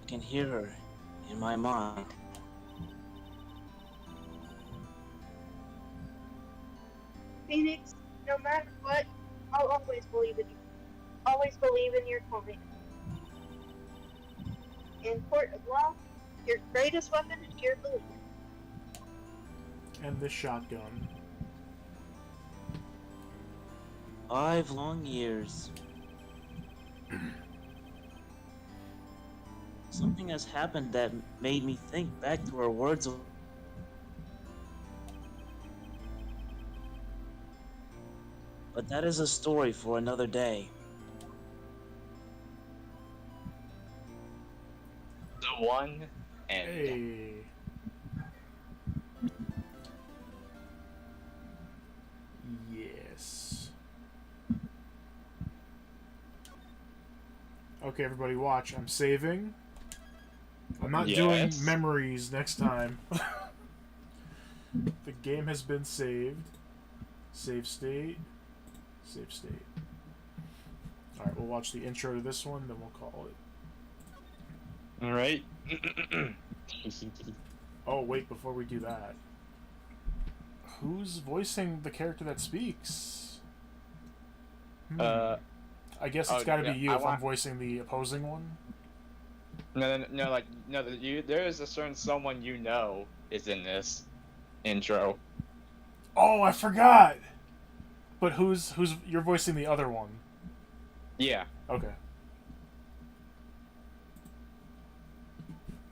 I can hear her in my mind. Phoenix, no matter what, I'll always believe in you. Always believe in your client. In court of law, your greatest weapon is your belief. And this shotgun. 5 long years. Something has happened that made me think back to her words of... But that is a story for another day. The one and Hey. Yes. Okay, everybody, watch. I'm saving. I'm not doing Yes. memories next time. The game has been saved. Save state. Save state. Alright, we'll watch the intro to this one, then we'll call it. Alright. Oh, wait, before we do that. Who's voicing the character that speaks? I guess it's gotta be you if I'm voicing the opposing one. There is a certain someone you know is in this intro. Oh, I forgot! But who's you're voicing the other one? Yeah. Okay.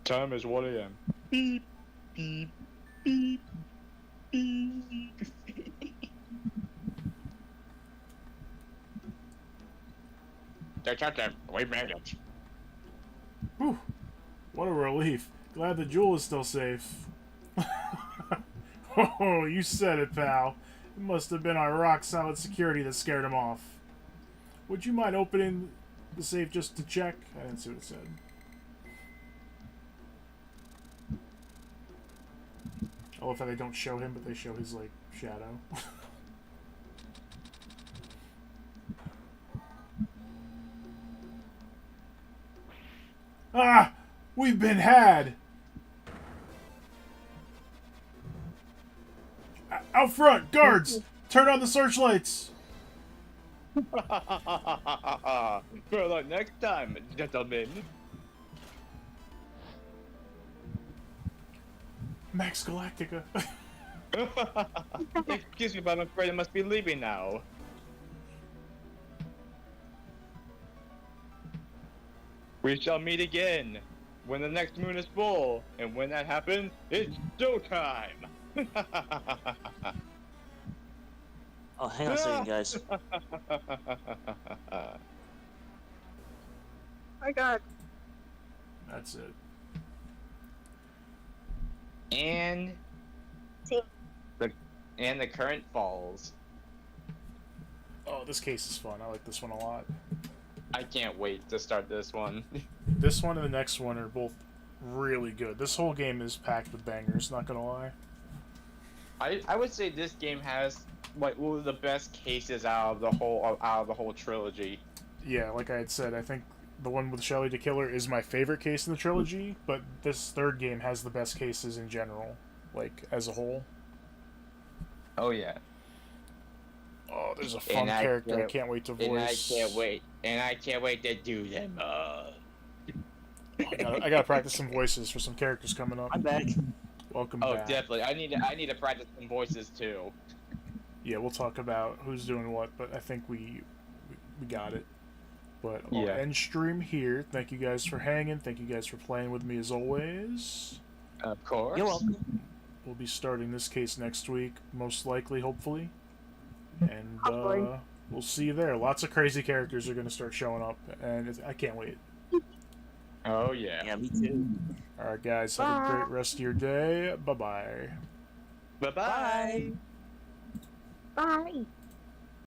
Time is 1 a.m. Beep, beep, beep, beep. Detective, we made it. Whew. What a relief. Glad the jewel is still safe. Oh, you said it, pal. It must have been our rock-solid security that scared him off. Would you mind opening the safe just to check? I didn't see what it said. I love how they don't show him, but they show his, like, shadow. Ah! We we've been had. Out front, guards! Turn on the searchlights! For the next time, gentlemen. Max Galactica. Excuse me, but I'm afraid I must be leaving now. We shall meet again when the next moon is full, and when that happens, it's showtime! Oh, hang on a second, guys. My God. That's it. And See. the current falls. Oh, this case is fun. I like this one a lot. I can't wait to start this one. This one and the next one are both really good. This whole game is packed with bangers, not gonna lie. I would say this game has like one of the best cases out of the whole trilogy. Yeah, like I had said, I think the one with Shelly the Killer is my favorite case in the trilogy, but this third game has the best cases in general, like, as a whole. Oh yeah. Oh, there's a fun character I can't wait to voice. And I can't wait to do them. I gotta practice some voices for some characters coming up. I'm back. Welcome Oh, back. definitely. I need to practice some voices too. Yeah, we'll talk about who's doing what, but I think we got it. But I'll Yeah. end stream here. Thank you guys for hanging. Thank you guys for playing with me as always. Of course. You're welcome. We'll be starting this case next week, most likely, hopefully. And Hopefully. we'll see you there. Lots of crazy characters are going to start showing up, and I can't wait. Oh yeah. Yeah, me too. Alright, guys, have a great rest of your day. Bye-bye. Bye bye. Bye.